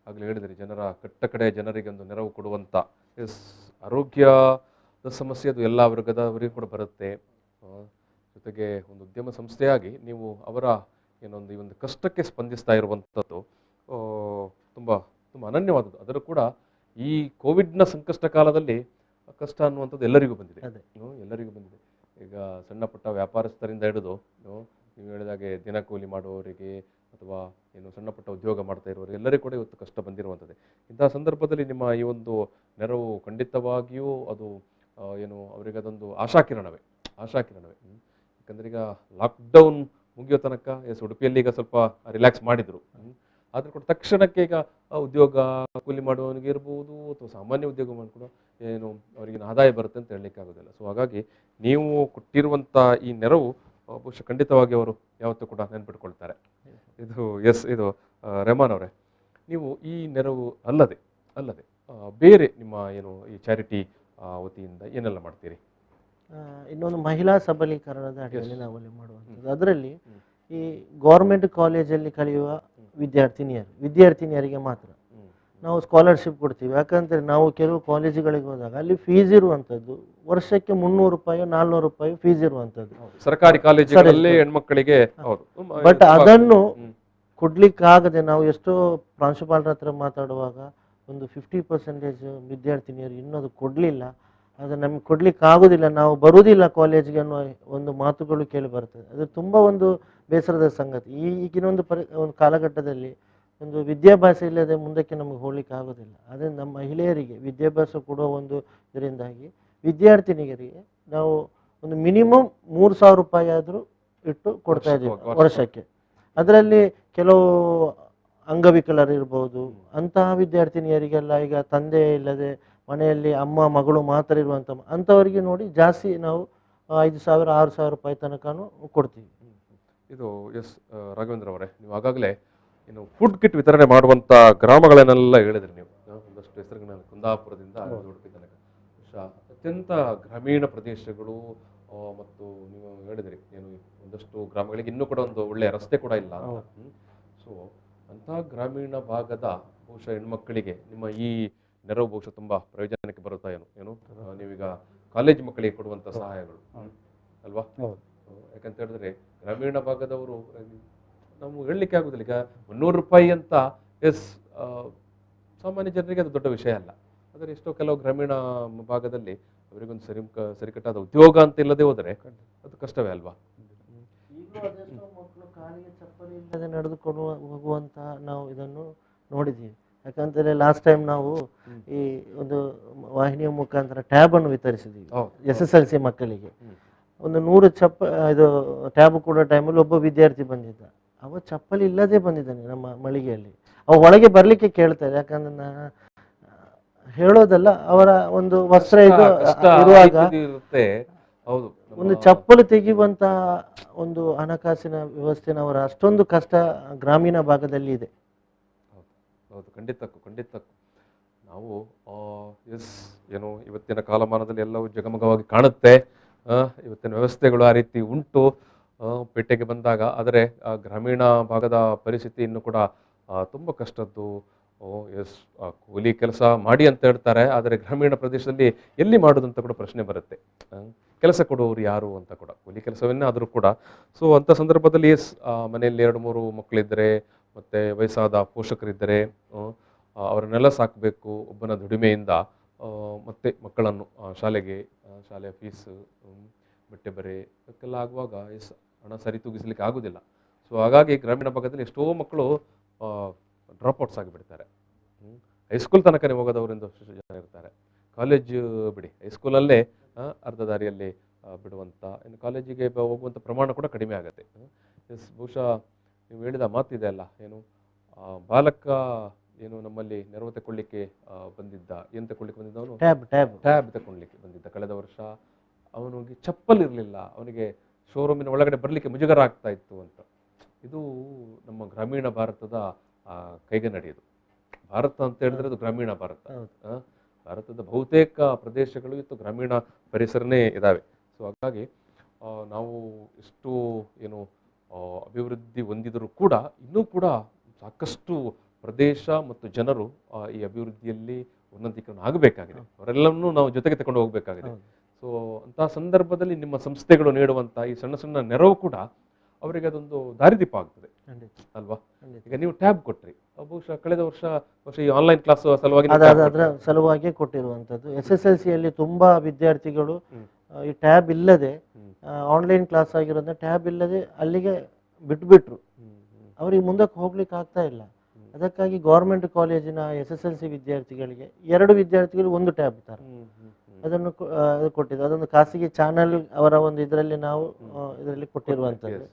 ಆಗಲೇ ಹೇಳಿದ್ರಿ, ಜನರ ಕಟ್ಟಕಡೆ ಜನರಿಗೆ ಒಂದು ನೆರವು ಕೊಡುವಂಥ ಆರೋಗ್ಯದ ಸಮಸ್ಯೆ ಅದು ಎಲ್ಲ ವರ್ಗದವರಿಗೂ ಕೂಡ ಬರುತ್ತೆ. ಜೊತೆಗೆ ಒಂದು ಉದ್ಯಮ ಸಂಸ್ಥೆಯಾಗಿ ನೀವು ಅವರ ಈ ಒಂದು ಕಷ್ಟಕ್ಕೆ ಸ್ಪಂದಿಸ್ತಾ ಇರುವಂಥದ್ದು ತುಂಬ ತುಂಬ ಅನನ್ಯವಾದದ್ದು. ಅದರಲ್ಲೂ ಕೂಡ ಈ ಕೋವಿಡ್ನ ಸಂಕಷ್ಟ ಕಾಲದಲ್ಲಿ ಕಷ್ಟ ಅನ್ನುವಂಥದ್ದು ಎಲ್ಲರಿಗೂ ಬಂದಿದೆ. ಈಗ ಸಣ್ಣ ಪುಟ್ಟ ವ್ಯಾಪಾರಸ್ಥರಿಂದ ಹಿಡಿದು ನೀವು ಹೇಳಿದಾಗೆ ದಿನಕೂಲಿ ಮಾಡುವವರಿಗೆ ಅಥವಾ ಸಣ್ಣ ಪುಟ್ಟ ಉದ್ಯೋಗ ಮಾಡ್ತಾ ಇರೋರು ಎಲ್ಲರಿಗೂ ಕೂಡ ಇವತ್ತು ಕಷ್ಟ ಬಂದಿರುವಂಥದ್ದೇ. ಇಂತಹ ಸಂದರ್ಭದಲ್ಲಿ ನಿಮ್ಮ ಈ ಒಂದು ನೆರವು ಖಂಡಿತವಾಗಿಯೂ ಅದು ಅವರಿಗೆ ಅದೊಂದು ಆಶಾಕಿರಣವೇ. ಯಾಕಂದರೆ ಈಗ ಲಾಕ್ಡೌನ್ ಮುಗಿಯೋ ತನಕ ಉಡುಪಿಯಲ್ಲಿ ಈಗ ಸ್ವಲ್ಪ ರಿಲ್ಯಾಕ್ಸ್ ಮಾಡಿದರು. ಆದರೂ ಕೂಡ ತಕ್ಷಣಕ್ಕೆ ಈಗ ಉದ್ಯೋಗ ಕೂಲಿ ಮಾಡುವವನಿಗೆ ಇರ್ಬೋದು ಅಥವಾ ಸಾಮಾನ್ಯ ಉದ್ಯೋಗ ಮಾಡಿಕೊಡೋ ಅವರಿಗಿನ ಆದಾಯ ಬರುತ್ತೆ ಅಂತ ಹೇಳಲಿಕ್ಕೆ ಆಗೋದಿಲ್ಲ. ಸೊ ಹಾಗಾಗಿ ನೀವು ಕೊಟ್ಟಿರುವಂಥ ಈ ನೆರವು ಬಹುಶಃ ಖಂಡಿತವಾಗಿ ಅವರು ಯಾವತ್ತೂ ಕೂಡ ನೆನ್ಪಿಟ್ಕೊಳ್ತಾರೆ. ಇದು ರೆಹಮಾನ್ ಅವರೇ, ನೀವು ಈ ನೆರವು ಅಲ್ಲದೆ ಬೇರೆ ನಿಮ್ಮ ಈ ಚಾರಿಟಿ ವತಿಯಿಂದ ಏನೆಲ್ಲ ಮಾಡ್ತೀರಿ? ಇನ್ನೊಂದು ಮಹಿಳಾ ಸಬಲೀಕರಣದ ಅಡಿಯಲ್ಲಿ ನಾವು ಅಲ್ಲಿ ಮಾಡುವಂಥದ್ದು. ಅದರಲ್ಲಿ ಈ ಗೌರ್ಮೆಂಟ್ ಕಾಲೇಜಲ್ಲಿ ಕಲಿಯುವ ವಿದ್ಯಾರ್ಥಿನಿಯರಿಗೆ ಮಾತ್ರ ನಾವು ಸ್ಕಾಲರ್ಶಿಪ್ ಕೊಡ್ತೀವಿ. ಯಾಕಂದರೆ ನಾವು ಕೆಲವು ಕಾಲೇಜುಗಳಿಗೆ ಹೋದಾಗ ಅಲ್ಲಿ ಫೀಸ್ ಇರುವಂಥದ್ದು ವರ್ಷಕ್ಕೆ 300 ರೂಪಾಯಿ 400 ರೂಪಾಯಿ ಫೀಸ್ ಇರುವಂಥದ್ದು ಸರ್ಕಾರಿ ಕಾಲೇಜುಗಳಲ್ಲಿ ಹೆಣ್ಮಕ್ಕಳಿಗೆ. ಬಟ್ ಅದನ್ನು ಕೊಡ್ಲಿಕ್ಕಾಗದೆ ನಾವು ಎಷ್ಟೋ ಪ್ರಾಂಶುಪಾಲರ ಹತ್ರ ಮಾತಾಡುವಾಗ ಒಂದು 50% ವಿದ್ಯಾರ್ಥಿನಿಯರು ಇನ್ನೂ ಅದು ಕೊಡಲಿಲ್ಲ. ಅದು ನಮಗೆ ಕೊಡ್ಲಿಕ್ಕೆ ಆಗೋದಿಲ್ಲ, ನಾವು ಬರುವುದಿಲ್ಲ ಕಾಲೇಜ್ಗೆ ಅನ್ನೋ ಒಂದು ಮಾತುಗಳು ಕೇಳಿ ಬರ್ತದೆ. ಅದು ತುಂಬ ಒಂದು ಬೇಸರದ ಸಂಗತಿ. ಈಗಿನ ಒಂದು ಕಾಲಘಟ್ಟದಲ್ಲಿ ಒಂದು ವಿದ್ಯಾಭ್ಯಾಸ ಇಲ್ಲದೆ ಮುಂದಕ್ಕೆ ನಮಗೆ ಹೋಗ್ಲಿಕ್ಕೆ ಆಗೋದಿಲ್ಲ. ಅದೇ ನಮ್ಮ ಮಹಿಳೆಯರಿಗೆ ವಿದ್ಯಾಭ್ಯಾಸ ಕೊಡುವ ಒಂದು ಇದರಿಂದಾಗಿ ವಿದ್ಯಾರ್ಥಿನಿಯರಿಗೆ ನಾವು ಒಂದು ಮಿನಿಮಮ್ 3,000 ರೂಪಾಯಿ ಆದರೂ ಇಟ್ಟು ಕೊಡ್ತಾ ಇದ್ದೀವಿ ವರ್ಷಕ್ಕೆ. ಅದರಲ್ಲಿ ಕೆಲವು ಅಂಗವಿಕಲರು ಇರ್ಬೋದು, ಅಂತಹ ವಿದ್ಯಾರ್ಥಿನಿಯರಿಗೆಲ್ಲ ಈಗ ತಂದೆ ಇಲ್ಲದೆ ಮನೆಯಲ್ಲಿ ಅಮ್ಮ ಮಗಳು ಮಾತ್ರ ಇರುವಂಥ ಅಂಥವರಿಗೆ ನೋಡಿ ಜಾಸ್ತಿ ನಾವು 5,000 6,000 ರೂಪಾಯಿ ತನಕನೂ ಕೊಡ್ತೀವಿ. ಇದು ಎಸ್ ರಾಘವೇಂದ್ರ ಅವರೇ, ನೀವು ಆಗಾಗಲೇ ಇನ್ನು ಫುಡ್ ಕಿಟ್ ವಿತರಣೆ ಮಾಡುವಂಥ ಗ್ರಾಮಗಳನ್ನೆಲ್ಲ ಹೇಳಿದ್ರಿ ನೀವು. ಒಂದಷ್ಟು ಹೆಸರುಗಳನ್ನ ಕುಂದಾಪುರದಿಂದ ಉಡುಪಿ ತನಕ ಅತ್ಯಂತ ಗ್ರಾಮೀಣ ಪ್ರದೇಶಗಳು. ಮತ್ತು ನೀವು ಹೇಳಿದ್ರಿ ಏನು ಒಂದಷ್ಟು ಗ್ರಾಮಗಳಿಗೆ ಇನ್ನೂ ಕೂಡ ಒಂದು ಒಳ್ಳೆಯ ರಸ್ತೆ ಕೂಡ ಇಲ್ಲ ಅಂತ. ಸೊ ಅಂತಹ ಗ್ರಾಮೀಣ ಭಾಗದ ಬಹುಶಃ ಹೆಣ್ಮಕ್ಕಳಿಗೆ ನಿಮ್ಮ ಈ ನೆರವು ಬಹುಶಃ ತುಂಬ ಪ್ರಯೋಜನಕ್ಕೆ ಬರುತ್ತಾ ಏನು ನೀವೀಗ ಕಾಲೇಜ್ ಮಕ್ಕಳಿಗೆ ಕೊಡುವಂಥ ಸಹಾಯಗಳು ಅಲ್ವಾ? ಯಾಕಂತ ಹೇಳಿದ್ರೆ ಗ್ರಾಮೀಣ ಭಾಗದವರು ನಾವು ಹೇಳಲಿಕ್ಕೆ ಆಗುದಿಲ್ಲ. ಈಗ 100 ರೂಪಾಯಿ ಅಂತ ಸಾಮಾನ್ಯ ಜನರಿಗೆ ಅದು ದೊಡ್ಡ ವಿಷಯ ಅಲ್ಲ. ಆದರೆ ಎಷ್ಟೋ ಕೆಲವು ಗ್ರಾಮೀಣ ಭಾಗದಲ್ಲಿ ಅವರಿಗೊಂದು ಸರಿಕಟ್ಟಾದ ಉದ್ಯೋಗ ಅಂತ ಇಲ್ಲದೆ ಹೋದರೆ ಅದು ಕಷ್ಟವೇ ಅಲ್ವಾ? ಮಕ್ಕಳು ಕಾಲಿಗೆ ಚಪ್ಪಲಿ ಇಲ್ಲದೆ ನಡೆದುಕೊಂಡು ಹೋಗುವಂತ ನಾವು ಇದನ್ನು ನೋಡಿದ್ದೀವಿ. ಯಾಕಂತಂದ್ರೆ ಲಾಸ್ಟ್ ಟೈಮ್ ನಾವು ಈ ಒಂದು ವಾಹಿನಿಯ ಮುಖಾಂತರ ಟ್ಯಾಬ್ ಅನ್ನು ವಿತರಿಸಿದ್ದೀವಿ SSLC ಮಕ್ಕಳಿಗೆ. ಒಂದು 100 ಇದು ಟ್ಯಾಬ್ ಕೊಡೋ ಟೈಮಲ್ಲಿ ಒಬ್ಬ ವಿದ್ಯಾರ್ಥಿ ಬಂದಿದ್ದ. ಅವ ಚಪ್ಪಲಿ ಇಲ್ಲದೆ ಬಂದಿದ್ದಾನೆ ನಮ್ಮ ಮಳಿಗೆಯಲ್ಲಿ. ಅವ ಒಳಗೆ ಬರ್ಲಿಕ್ಕೆ ಕೇಳ್ತಾರೆ, ಯಾಕಂದ್ರೆ ಹೇಳೋದಲ್ಲ, ಅವರ ಒಂದು ವಸ್ತ್ರ ಇದು ಇರುವಾಗ ಒಂದು ಚಪ್ಪಲು ತೆಗೆಯುವಂತ ಒಂದು ಹಣಕಾಸಿನ ವ್ಯವಸ್ಥೆನವರ ಅಷ್ಟೊಂದು ಕಷ್ಟ ಗ್ರಾಮೀಣ ಭಾಗದಲ್ಲಿ ಇದೆ. ಹೌದು, ಖಂಡಿತಕ್ಕೂ ನಾವು ಏನು ಇವತ್ತಿನ ಕಾಲಮಾನದಲ್ಲಿ ಎಲ್ಲವೂ ಜಗಮಗವಾಗಿ ಕಾಣುತ್ತೆ. ಇವತ್ತಿನ ವ್ಯವಸ್ಥೆಗಳು ಆ ರೀತಿ ಉಂಟು ಪೇಟೆಗೆ ಬಂದಾಗ. ಆದರೆ ಗ್ರಾಮೀಣ ಭಾಗದ ಪರಿಸ್ಥಿತಿ ಇನ್ನೂ ಕೂಡ ತುಂಬ ಕಷ್ಟದ್ದು. ಕೂಲಿ ಕೆಲಸ ಮಾಡಿ ಅಂತ ಹೇಳ್ತಾರೆ, ಆದರೆ ಗ್ರಾಮೀಣ ಪ್ರದೇಶದಲ್ಲಿ ಎಲ್ಲಿ ಮಾಡೋದು ಅಂತ ಕೂಡ ಪ್ರಶ್ನೆ ಬರುತ್ತೆ. ಕೆಲಸ ಕೊಡುವವರು ಯಾರು ಅಂತ ಕೂಡ, ಕೂಲಿ ಕೆಲಸವನ್ನೇ ಆದರೂ ಕೂಡ. ಸೊ ಅಂಥ ಸಂದರ್ಭದಲ್ಲಿ ಮನೆಯಲ್ಲಿ 2-3 ಮಕ್ಕಳಿದ್ದರೆ ಮತ್ತು ವಯಸ್ಸಾದ ಪೋಷಕರಿದ್ದರೆ ಅವರನ್ನೆಲ್ಲ ಸಾಕಬೇಕು ಒಬ್ಬನ ದುಡಿಮೆಯಿಂದ. ಮತ್ತು ಮಕ್ಕಳನ್ನು ಶಾಲೆಯ ಫೀಸು, ಬಟ್ಟೆ ಬರೆ ಇದಕ್ಕೆಲ್ಲ ಆಗುವಾಗ ಹಣ ಸರಿತೂಗಿಸ್ಲಿಕ್ಕೆ ಆಗೋದಿಲ್ಲ. ಸೊ ಹಾಗಾಗಿ ಗ್ರಾಮೀಣ ಭಾಗದಲ್ಲಿ ಎಷ್ಟೋ ಮಕ್ಕಳು ಡ್ರಾಪ್ಔಟ್ಸ್ ಆಗಿಬಿಡ್ತಾರೆ. ಹೈಸ್ಕೂಲ್ ತನಕನೇ ಹೋಗೋದವರಿಂದ ಜನ ಇರ್ತಾರೆ. ಕಾಲೇಜು ಬಿಡಿ, ಹೈಸ್ಕೂಲಲ್ಲೇ ಅರ್ಧ ದಾರಿಯಲ್ಲಿ ಬಿಡುವಂಥ, ಇನ್ನು ಕಾಲೇಜಿಗೆ ಹೋಗುವಂಥ ಪ್ರಮಾಣ ಕೂಡ ಕಡಿಮೆ ಆಗುತ್ತೆ. ಬಹುಶಃ ನೀವು ಹೇಳಿದ ಮಾತಿದೆ ಅಲ್ಲ, ಏನು ಬಾಲಕ ಏನು ನಮ್ಮಲ್ಲಿ ನೆರವು ತಗೊಳ್ಳಿಕ್ಕೆ ಬಂದಿದ್ದ, ಏನು ತಗೊಳ್ಳಿಕ್ಕೆ ಬಂದಿದ್ದ ಅವನು ಟ್ಯಾಬ್ ತಗೊಳ್ಳಿಕ್ಕೆ ಬಂದಿದ್ದ ಕಳೆದ ವರ್ಷ. ಅವನಿಗೆ ಚಪ್ಪಲ್ ಇರಲಿಲ್ಲ, ಅವನಿಗೆ ಶೋರೂಮಿನ ಒಳಗಡೆ ಬರಲಿಕ್ಕೆ ಮುಜುಗರ ಆಗ್ತಾ ಇತ್ತು ಅಂತ. ಇದು ನಮ್ಮ ಗ್ರಾಮೀಣ ಭಾರತದ ಕೈಗನ್ನಡಿ. ಇದು ಭಾರತ ಅಂತ ಹೇಳಿದ್ರೆ ಅದು ಗ್ರಾಮೀಣ ಭಾರತ. ಭಾರತದ ಬಹುತೇಕ ಪ್ರದೇಶಗಳು ಇವತ್ತು ಗ್ರಾಮೀಣ ಪರಿಸರನೇ ಇದ್ದಾವೆ. ಸೊ ಹಾಗಾಗಿ ನಾವು ಎಷ್ಟು ಏನು ಅಭಿವೃದ್ಧಿ ಹೊಂದಿದರೂ ಕೂಡ ಇನ್ನೂ ಕೂಡ ಸಾಕಷ್ಟು ಪ್ರದೇಶ ಮತ್ತು ಜನರು ಈ ಅಭಿವೃದ್ಧಿಯಲ್ಲಿ ಉನ್ನತೀಕರಣ ಆಗಬೇಕಾಗಿದೆ. ಅವರೆಲ್ಲವನ್ನೂ ನಾವು ಜೊತೆಗೆ ತಗೊಂಡು ಹೋಗಬೇಕಾಗಿದೆ. ಸೊ ಅಂತಹ ಸಂದರ್ಭದಲ್ಲಿ ನಿಮ್ಮ ಸಂಸ್ಥೆಗಳು ನೀಡುವಂಥ ಈ ಸಣ್ಣ ಸಣ್ಣ ನೆರವು ಕೂಡ ಅವರಿಗೆ ಅದೊಂದು ದಾರಿದೀಪ ಆಗ್ತದೆ ಅಲ್ವಾ? ಈಗ ನೀವು ಟ್ಯಾಬ್ ಕೊಟ್ರಿ, ಬಹುಶಃ ಕಳೆದ ವರ್ಷ ಈ ಆನ್ಲೈನ್ ಕ್ಲಾಸ್ ಸಲುವಾಗಿ ಕೊಟ್ಟಿರುವಂಥದ್ದು. SSLCಯಲ್ಲಿ ತುಂಬಾ ವಿದ್ಯಾರ್ಥಿಗಳು ಈ ಟ್ಯಾಬ್ ಇಲ್ಲದೆ ಆನ್ಲೈನ್ ಕ್ಲಾಸ್ ಆಗಿರೋದನ್ನ ಟ್ಯಾಬ್ ಇಲ್ಲದೆ ಅಲ್ಲಿಗೆ ಬಿಟ್ಬಿಟ್ರು. ಅವರಿಗೆ ಮುಂದಕ್ಕೆ ಹೋಗ್ಲಿಕ್ಕೆ ಆಗ್ತಾ ಇಲ್ಲ. ಅದಕ್ಕಾಗಿ ಗೌರ್ಮೆಂಟ್ ಕಾಲೇಜಿನ SSLC ವಿದ್ಯಾರ್ಥಿಗಳಿಗೆ 2 ವಿದ್ಯಾರ್ಥಿಗಳು 1 ಟ್ಯಾಬ್ ತಾರೆ ಅದನ್ನು ಕೊಟ್ಟಿದ್ದು. ಅದೊಂದು ಖಾಸಗಿ ಚಾನಲ್ ಅವರ ಒಂದು ಇದರಲ್ಲಿ ನಾವು ಇದರಲ್ಲಿ ಕೊಟ್ಟಿರುವಂತದ್ದು.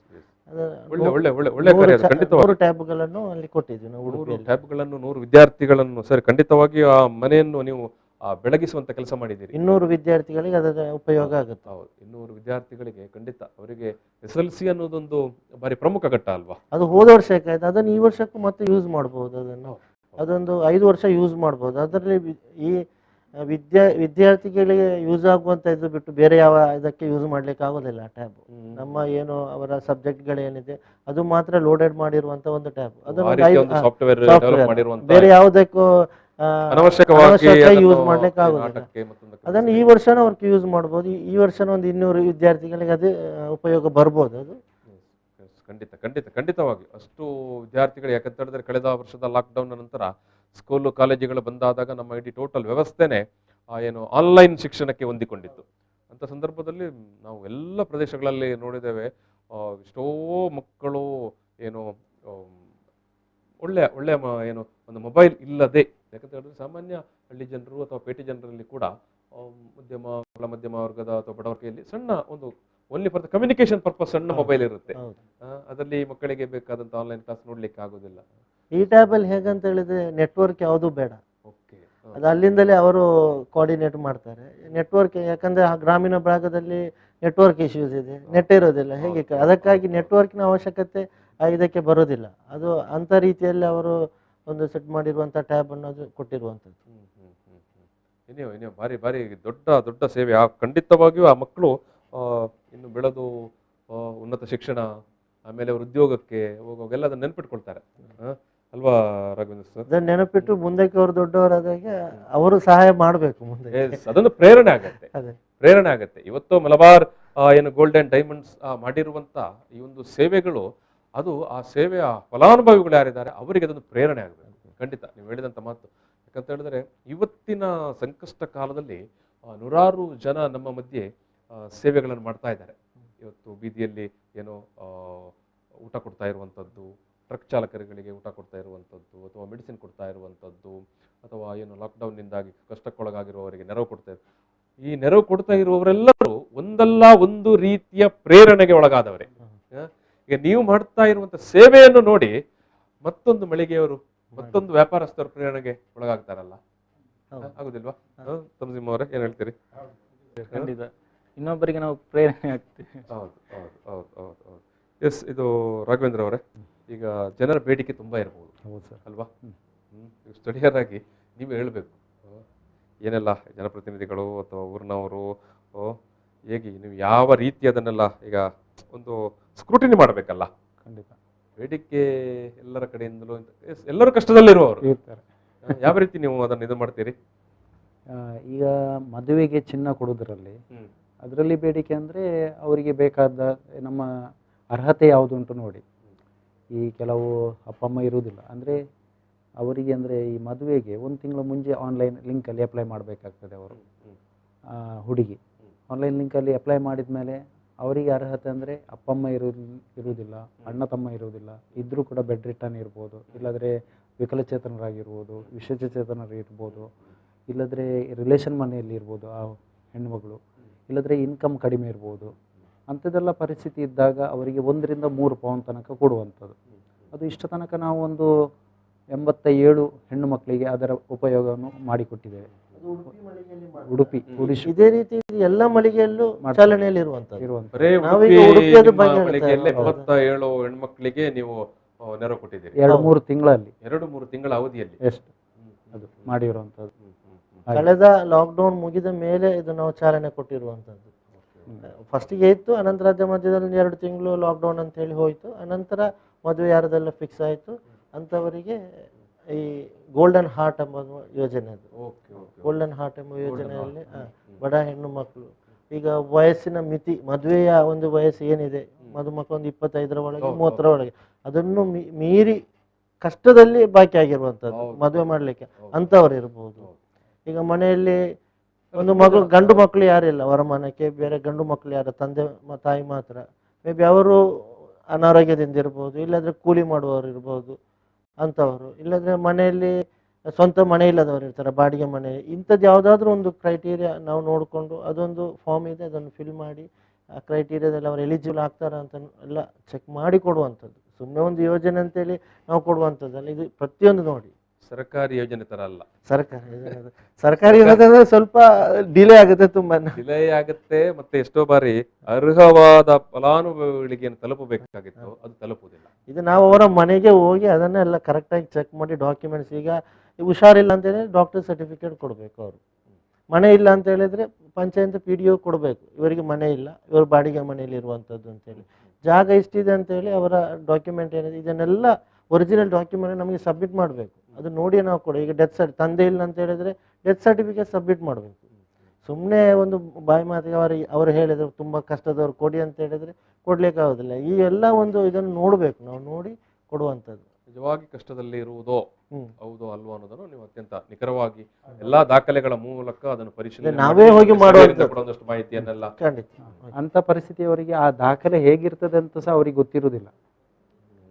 100 ಟ್ಯಾಬ್ಗಳನ್ನು ಅಲ್ಲಿ ಕೊಟ್ಟಿದ್ವಿ ನಾವು. 100 ಟ್ಯಾಬ್ಗಳನ್ನು 100 ವಿದ್ಯಾರ್ಥಿಗಳನ್ನು ಸರಿ, ಖಂಡಿತವಾಗಿ ಆ ಮನೆಯನ್ನು ನೀವು ಬೆಳಗಿಸುವಂತ ಕೆಲಸ ಮಾಡಿದ್ದೀರಿ. 200 ವಿದ್ಯಾರ್ಥಿಗಳಿಗೆ ಅದರ ಉಪಯೋಗ ಆಗುತ್ತೆ. ಹೌದು, 200 ವಿದ್ಯಾರ್ಥಿಗಳಿಗೆ ಖಂಡಿತ. ಅವರಿಗೆ SSLC ಅನ್ನೋದೊಂದು ಬಾರಿ ಪ್ರಮುಖ ಘಟ್ಟ ಅಲ್ವಾ? ಅದು ಹೋದ ವರ್ಷಕ್ಕೆ ಆಯ್ತು, ಅದನ್ನು ಈ ವರ್ಷಕ್ಕೂ ಮತ್ತೆ ಯೂಸ್ ಮಾಡಬಹುದು. ಅದೊಂದು 5 ವರ್ಷ ಯೂಸ್ ಮಾಡಬಹುದು. ಅದರಲ್ಲಿ ಈ ವಿದ್ಯಾರ್ಥಿಗಳಿಗೆ ಯೂಸ್ ಆಗುವಂತ ಇದು ಬಿಟ್ಟು ಬೇರೆ ಯಾವ ಇದಕ್ಕೆ ಯೂಸ್ ಮಾಡ್ಲಿಕ್ಕೆ ಆಗೋದಿಲ್ಲ ಟ್ಯಾಬ್. ನಮ್ಮ ಏನು ಅವರ ಸಬ್ಜೆಕ್ಟ್ಗಳೇನಿದೆ ಅದು ಮಾತ್ರ ಲೋಡೆಡ್ ಮಾಡಿರುವಂತ ಒಂದು ಟ್ಯಾಬ್. ಅದನ್ನು ಬೇರೆ ಯಾವುದಕ್ಕೂ ಯೂಸ್ ಮಾಡ್ಲಿಕ್ಕೆ ಆಗೋದಿಲ್ಲ. ಅದನ್ನು ಈ ವರ್ಷನ ಅವ್ರಿಗೆ ಯೂಸ್ ಮಾಡ್ಬೋದು. ಈ ವರ್ಷನ ಒಂದು 200 ವಿದ್ಯಾರ್ಥಿಗಳಿಗೆ ಅದು ಉಪಯೋಗ ಬರ್ಬೋದು. ಅದು ಖಂಡಿತವಾಗಿ ಅಷ್ಟು ವಿದ್ಯಾರ್ಥಿಗಳು. ಯಾಕಂತ ಹೇಳಿದ್ರೆ ಕಳೆದ ವರ್ಷದ ಲಾಕ್ಡೌನ್ ನಂತರ ಸ್ಕೂಲು ಕಾಲೇಜುಗಳು ಬಂದಾದಾಗ ನಮ್ಮ ಇಡೀ ಟೋಟಲ್ ವ್ಯವಸ್ಥೆನೇ ಏನು ಆನ್ಲೈನ್ ಶಿಕ್ಷಣಕ್ಕೆ ಹೊಂದಿಕೊಂಡಿತ್ತು. ಅಂಥ ಸಂದರ್ಭದಲ್ಲಿ ನಾವು ಎಲ್ಲ ಪ್ರದೇಶಗಳಲ್ಲಿ ನೋಡಿದ್ದೇವೆ, ಎಷ್ಟೋ ಮಕ್ಕಳು ಏನು ಒಳ್ಳೆಯ ಒಳ್ಳೆಯ ಏನು ಒಂದು ಮೊಬೈಲ್ ಇಲ್ಲದೆ, ಯಾಕಂತ ಹೇಳಿದ್ರೆ ಸಾಮಾನ್ಯ ಹಳ್ಳಿ ಜನರು ಅಥವಾ ಪೇಟೆ ಜನರಲ್ಲಿ ಕೂಡ ಮಧ್ಯಮ ವರ್ಗದ ಅಥವಾ ಬಡವರ ಕೈಯಲ್ಲಿ ಸಣ್ಣ ಒಂದು only for the communication purpose ಸಣ್ಣ ಮೊಬೈಲ್ ಇರುತ್ತೆ. ಅದರಲ್ಲಿ ಮಕ್ಕಳಿಗೆ ಬೇಕಾದಂತ ಆನ್ಲೈನ್ ಕ್ಲಾಸ್ ನೋಡ್ಲಿಕ್ಕೆ ಆಗೋದಿಲ್ಲ. ಈ ಟ್ಯಾಬಲ್ಲಿ ಹೇಗಂತ ಹೇಳಿದ್ರೆ ನೆಟ್ವರ್ಕ್ ಯಾವುದು ಬೇಡ, ಅದು ಅಲ್ಲಿಂದಲೇ ಅವರು ಕೋಆರ್ಡಿನೇಟ್ ಮಾಡ್ತಾರೆ. ನೆಟ್ವರ್ಕ್ ಯಾಕಂದ್ರೆ ಆ ಗ್ರಾಮೀಣ ಭಾಗದಲ್ಲಿ ನೆಟ್ವರ್ಕ್ ಇಶ್ಯೂಸ್ ಇದೆ, ನೆಟ್ ಇರೋದಿಲ್ಲ, ಹೇಗೆ ಅದಕ್ಕಾಗಿ ನೆಟ್ವರ್ಕ್ನ ಅವಶ್ಯಕತೆ ಇದಕ್ಕೆ ಬರೋದಿಲ್ಲ. ಅದು ಅಂಥ ರೀತಿಯಲ್ಲಿ ಅವರು ಒಂದು ಸೆಟ್ ಮಾಡಿರುವಂಥ ಟ್ಯಾಬ್ ಅನ್ನೋದು ಕೊಟ್ಟಿರುವಂಥದ್ದು. ಇನ್ನೇವು ಭಾರಿ ಭಾರಿ ದೊಡ್ಡ ದೊಡ್ಡ ಸೇವೆ. ಖಂಡಿತವಾಗಿಯೂ ಆ ಮಕ್ಕಳು ಇನ್ನು ಬೆಳೆದು ಉನ್ನತ ಶಿಕ್ಷಣ, ಆಮೇಲೆ ಅವರು ಉದ್ಯೋಗಕ್ಕೆ ಹೋಗುವಾಗ ಎಲ್ಲ ಅದನ್ನು ನೆನಪಿಟ್ಕೊಳ್ತಾರೆ ಅಲ್ವಾ ರಾಘವೇಂದ್ರ ಸರ್? ಅದನ್ನ ನೆನಪಿಟ್ಟು ಮುಂದಕ್ಕೆ ಅವರು ದೊಡ್ಡವರಾದಾಗ ಅವರು ಸಹಾಯ ಮಾಡಬೇಕು ಮುಂದೆ. ಅದೊಂದು ಪ್ರೇರಣೆ ಆಗತ್ತೆ, ಪ್ರೇರಣೆ ಆಗತ್ತೆ. ಇವತ್ತು ಮಲಬಾರ್ ಏನು ಗೋಲ್ಡನ್ ಡೈಮಂಡ್ಸ್ ಮಾಡಿರುವಂತ ಈ ಒಂದು ಸೇವೆಗಳು, ಅದು ಆ ಸೇವೆಯ ಫಲಾನುಭವಿಗಳು ಯಾರಿದ್ದಾರೆ ಅವರಿಗೆ ಅದೊಂದು ಪ್ರೇರಣೆ ಆಗಬೇಕು. ಖಂಡಿತ ನೀವು ಹೇಳಿದಂಥ ಮಾತು. ಯಾಕಂತ ಹೇಳಿದ್ರೆ ಇವತ್ತಿನ ಸಂಕಷ್ಟ ಕಾಲದಲ್ಲಿ ನೂರಾರು ಜನ ನಮ್ಮ ಮಧ್ಯೆ ಸೇವೆಗಳನ್ನು ಮಾಡ್ತಾ ಇದ್ದಾರೆ. ಇವತ್ತು ಬೀದಿಯಲ್ಲಿ ಏನೋ ಊಟ ಕೊಡ್ತಾ ಇರುವಂಥದ್ದು, ಟ್ರಕ್ ಚಾಲಕರುಗಳಿಗೆ ಊಟ ಕೊಡ್ತಾ ಇರುವಂಥದ್ದು, ಅಥವಾ ಮೆಡಿಸಿನ್ ಕೊಡ್ತಾ ಇರುವಂಥದ್ದು, ಅಥವಾ ಏನು ಲಾಕ್ಡೌನ್ನಿಂದಾಗಿ ಕಷ್ಟಕ್ಕೊಳಗಾಗಿರುವವರಿಗೆ ನೆರವು ಕೊಡ್ತಾ ಇದ್ದಾರೆ. ಈ ನೆರವು ಕೊಡ್ತಾ ಇರುವವರೆಲ್ಲರೂ ಒಂದಲ್ಲ ಒಂದು ರೀತಿಯ ಪ್ರೇರಣೆಗೆ ಒಳಗಾದವರೇ. ಈಗ ನೀವು ಮಾಡ್ತಾ ಇರುವಂಥ ಸೇವೆಯನ್ನು ನೋಡಿ ಮತ್ತೊಂದು ಮಳಿಗೆಯವರು, ಮತ್ತೊಂದು ವ್ಯಾಪಾರಸ್ಥರು ಪ್ರೇರಣೆಗೆ ಒಳಗಾಗ್ತಾರಲ್ಲ, ಆಗುದಿಲ್ವಾ? ತಮ್ಸಿಮ್ ಅವರೇ ಏನ್ ಹೇಳ್ತೀರಿ? ಖಂಡಿತ ಇನ್ನೊಬ್ಬರಿಗೆ ನಾವು ಪ್ರೇರಣೆ ಆಗ್ತೀವಿ. ಹೌದು ಹೌದು ಹೌದು ಹೌದು ಹೌದು. ಎಸ್, ಇದು ರಾಘವೇಂದ್ರ ಅವರೇ, ಈಗ ಜನರ ಬೇಡಿಕೆ ತುಂಬಾ ಇರಬಹುದು. ಹೌದು ಸರ್, ಅಲ್ವಾ? ಸ್ಥಳೀಯರಾಗಿ ನೀವು ಹೇಳಬೇಕು, ಏನೆಲ್ಲ ಜನಪ್ರತಿನಿಧಿಗಳು ಅಥವಾ ಊರಿನವರು ಹೇಗೆ ನೀವು ಯಾವ ರೀತಿ ಅದನ್ನೆಲ್ಲ ಈಗ ಒಂದು ಸ್ಕ್ರೂಟಿನಿ ಮಾಡಬೇಕಲ್ಲ. ಖಂಡಿತ ಬೇಡಿಕೆ ಎಲ್ಲರ ಕಡೆಯಿಂದಲೂ ಎಲ್ಲರೂ ಕಷ್ಟದಲ್ಲಿರುವವರು ಇರ್ತಾರೆ. ಯಾವ ರೀತಿ ನೀವು ಅದನ್ನು ಇದು ಮಾಡ್ತೀರಿ? ಈಗ ಮದುವೆಗೆ ಚಿನ್ನ ಕೊಡೋದ್ರಲ್ಲಿ ಅದರಲ್ಲಿ ಬೇಡಿಕೆ ಅಂದರೆ ಅವರಿಗೆ ಬೇಕಾದ ನಮ್ಮ ಅರ್ಹತೆ ಯಾವುದುಂಟು ನೋಡಿ. ಈ ಕೆಲವು ಅಪ್ಪ ಅಮ್ಮ ಇರುವುದಿಲ್ಲ ಅಂದರೆ ಅವರಿಗೆ, ಅಂದರೆ ಈ ಮದುವೆಗೆ ಒಂದು ತಿಂಗಳ ಮುಂಚೆ ಆನ್ಲೈನ್ ಲಿಂಕಲ್ಲಿ ಅಪ್ಲೈ ಮಾಡಬೇಕಾಗ್ತದೆ. ಅವರು ಹುಡುಗಿ ಆನ್ಲೈನ್ ಲಿಂಕಲ್ಲಿ ಅಪ್ಲೈ ಮಾಡಿದ ಮೇಲೆ ಅವರಿಗೆ ಅರ್ಹತೆ ಅಂದರೆ ಅಪ್ಪ ಅಮ್ಮ ಇರುವುದಿಲ್ಲ, ಅಣ್ಣ ತಮ್ಮ ಇರುವುದಿಲ್ಲ, ಇದ್ದರೂ ಕೂಡ ಬೆಡ್ ರಿಟರ್ನ್ ಇರ್ಬೋದು, ಇಲ್ಲಾಂದರೆ ವಿಕಲಚೇತನರಾಗಿರ್ಬೋದು, ವಿಶೇಷಚೇತನರು ಇರ್ಬೋದು, ಇಲ್ಲದ್ರೆ ರಿಲೇಷನ್ ಮನೆಯಲ್ಲಿ ಇರ್ಬೋದು ಆ ಹೆಣ್ಣುಮಗಳು, ಇಲ್ಲದ್ರೆ ಇನ್ಕಮ್ ಕಡಿಮೆ ಇರ್ಬೋದು. ಅಂಥದ್ದೆಲ್ಲ ಪರಿಸ್ಥಿತಿ ಇದ್ದಾಗ ಅವರಿಗೆ 1 ರಿಂದ 3 ಪೌಂಡ್ ತನಕ ಕೊಡುವಂಥದ್ದು. ಅದು ಇಷ್ಟ ತನಕ ನಾವು ಒಂದು 87 ಹೆಣ್ಣು ಮಕ್ಕಳಿಗೆ ಅದರ ಉಪಯೋಗವನ್ನು ಮಾಡಿಕೊಟ್ಟಿದ್ದೇವೆ. ಉಡುಪಿ ಇದೇ ರೀತಿ ಎಲ್ಲ ಮಳಿಗೆಯಲ್ಲೂ ಚಾಲನೆಯಲ್ಲಿ ಇರುವಂಥದ್ದು. 77 ಹೆಣ್ಮಕ್ಳಿಗೆ ನೀವು ನೆರವು ಕೊಟ್ಟಿದ್ದೀರಿ 2-3 ತಿಂಗಳಲ್ಲಿ, 2-3 ತಿಂಗಳ ಅವಧಿಯಲ್ಲಿ ಎಷ್ಟು ಅದು ಮಾಡಿರುವಂಥದ್ದು. ಕಳೆದ ಲಾಕ್ಡೌನ್ ಮುಗಿದ ಮೇಲೆ ಇದು ನಾವು ಚಾಲನೆ ಕೊಟ್ಟಿರುವಂಥದ್ದು. ಫಸ್ಟಿಗೆ ಇತ್ತು, ಅನಂತರ ಮಧ್ಯದಲ್ಲಿ 2 ತಿಂಗಳು ಲಾಕ್ಡೌನ್ ಅಂತ ಹೇಳಿ ಹೋಯಿತು. ಅನಂತರ ಮದುವೆ ಯಾರದೆಲ್ಲ ಫಿಕ್ಸ್ ಆಯಿತು ಅಂಥವರಿಗೆ ಈ ಗೋಲ್ಡನ್ ಹಾರ್ಟ್ ಎಂಬ ಯೋಜನೆ, ಅದು ಗೋಲ್ಡನ್ ಹಾರ್ಟ್ ಎಂಬ ಯೋಜನೆಯಲ್ಲಿ ಬಡ ಹೆಣ್ಣು ಮಕ್ಕಳು, ಈಗ ವಯಸ್ಸಿನ ಮಿತಿ, ಮದುವೆಯ ಒಂದು ವಯಸ್ಸು ಏನಿದೆ, ಮದುಮಕ್ಕಳು ಒಂದು 25ರ ಒಳಗೆ 30ರ ಒಳಗೆ, ಅದನ್ನು ಮೀರಿ ಕಷ್ಟದಲ್ಲಿ ಬಾಕಿ ಆಗಿರುವಂಥದ್ದು ಮದುವೆ ಮಾಡಲಿಕ್ಕೆ ಅಂಥವ್ರು ಇರ್ಬೋದು. ಈಗ ಮನೆಯಲ್ಲಿ ಒಂದು ಮಗಳು, ಗಂಡು ಮಕ್ಕಳು ಯಾರಿಲ್ಲ, ವರಮಾನಕ್ಕೆ ಬೇರೆ ಗಂಡು ಮಕ್ಕಳು ಯಾರು, ತಂದೆ ತಾಯಿ ಮಾತ್ರ, ಮೇ ಬಿ ಅವರು ಅನಾರೋಗ್ಯದಿಂದ ಇರ್ಬೋದು, ಇಲ್ಲಾಂದರೆ ಕೂಲಿ ಮಾಡುವವರು ಇರ್ಬೋದು ಅಂಥವರು, ಇಲ್ಲಾಂದರೆ ಮನೆಯಲ್ಲಿ ಸ್ವಂತ ಮನೆ ಇಲ್ಲದವರು ಇರ್ತಾರೆ, ಬಾಡಿಗೆ ಮನೆ. ಇಂಥದ್ದು ಯಾವುದಾದ್ರೂ ಒಂದು ಕ್ರೈಟೀರಿಯಾ ನಾವು ನೋಡಿಕೊಂಡು ಅದೊಂದು ಫಾರ್ಮ್ ಇದೆ, ಅದನ್ನು ಫಿಲ್ ಮಾಡಿ ಆ ಕ್ರೈಟೀರಿಯಾದಲ್ಲಿ ಅವರು ಎಲಿಜಿಬಲ್ ಆಗ್ತಾರ ಅಂತ ಎಲ್ಲ ಚೆಕ್ ಮಾಡಿ ಕೊಡುವಂಥದ್ದು. ಸುಮ್ಮನೆ ಒಂದು ಯೋಜನೆ ಅಂತೇಳಿ ನಾವು ಕೊಡುವಂಥದ್ದಲ್ಲ, ಇದು ಪ್ರತಿಯೊಂದು ನೋಡಿ ಸರ್ಕಾರಿ ಯೋಜನೆ ತರ ಅಲ್ಲ. ಸರ್ಕಾರಿ ಯೋಜನೆ ಸ್ವಲ್ಪ ಡಿಲೇ ಆಗುತ್ತೆ, ತುಂಬಾ ಡಿಲೇ ಆಗುತ್ತೆ. ಮತ್ತೆ ಎಷ್ಟೋ ಬಾರಿ ಅರ್ಹವಾದ ಫಲಾನುಭವಿಗಳಿಗೆ ತಲುಪಬೇಕಾಗಿತ್ತು, ಅದು ತಲುಪುವುದಿಲ್ಲ. ಇದು ನಾವು ಅವರ ಮನೆಗೆ ಹೋಗಿ ಅದನ್ನೆಲ್ಲ ಕರೆಕ್ಟಾಗಿ ಚೆಕ್ ಮಾಡಿ ಡಾಕ್ಯುಮೆಂಟ್ಸ್, ಈಗ ಹುಷಾರಿಲ್ಲ ಅಂತ ಹೇಳಿದ್ರೆ ಡಾಕ್ಟರ್ ಸರ್ಟಿಫಿಕೇಟ್ ಕೊಡಬೇಕು ಅವರು, ಮನೆ ಇಲ್ಲ ಅಂತ ಹೇಳಿದ್ರೆ ಪಂಚಾಯತ್ PDO ಕೊಡಬೇಕು, ಇವರಿಗೆ ಮನೆ ಇಲ್ಲ, ಇವರು ಬಾಡಿಗೆ ಮನೆಯಲ್ಲಿ ಇರುವಂಥದ್ದು ಅಂತೇಳಿ, ಜಾಗ ಇಷ್ಟಿದೆ ಅಂತೇಳಿ ಅವರ ಡಾಕ್ಯುಮೆಂಟ್ ಏನಿದೆ ಇದನ್ನೆಲ್ಲ ಒರಿಜಿನಲ್ ಡಾಕ್ಯುಮೆಂಟ್ ನಮಗೆ ಸಬ್ಮಿಟ್ ಮಾಡಬೇಕು. ಅದು ನೋಡಿ ನಾವು ಕೊಡಿ. ಈಗ ತಂದೆ ಇಲ್ಲ ಅಂತ ಹೇಳಿದ್ರೆ ಡೆತ್ ಸರ್ಟಿಫಿಕೇಟ್ ಸಬ್ಮಿಟ್ ಮಾಡಬೇಕು. ಸುಮ್ಮನೆ ಒಂದು ಬಾಯಿ ಮಾತಿಗೆ ಅವರು ಹೇಳಿದ್ರು ತುಂಬ ಕಷ್ಟದವ್ರು ಕೊಡಿ ಅಂತ ಹೇಳಿದ್ರೆ ಕೊಡ್ಲಿಕ್ಕೆ ಆಗೋದಿಲ್ಲ. ಈ ಎಲ್ಲ ಒಂದು ಇದನ್ನು ನೋಡಬೇಕು, ನಾವು ನೋಡಿ ಕೊಡುವಂಥದ್ದು. ನಿಜವಾಗಿ ಕಷ್ಟದಲ್ಲಿ ಇರುವುದೋ ಹೌದು ಅಲ್ವಾ ಅನ್ನೋದನ್ನು ನೀವು ಅತ್ಯಂತ ನಿಖರವಾಗಿ ಎಲ್ಲಾ ದಾಖಲೆಗಳ ಮೂಲಕ ಅದನ್ನು ಪರಿಶೀಲನೆ ನಾವೇ ಹೋಗಿ ಮಾಡುವಂಥದ್ದು. ಕೂಡ ಒಂದಷ್ಟು ಮಾಹಿತಿಯನ್ನೆಲ್ಲ ಖಂಡಿತ. ಅಂಥ ಪರಿಸ್ಥಿತಿಯವರಿಗೆ ಆ ದಾಖಲೆ ಹೇಗಿರ್ತದೆ ಅಂತ ಸಹ ಅವ್ರಿಗೆ ಗೊತ್ತಿರುವುದಿಲ್ಲ.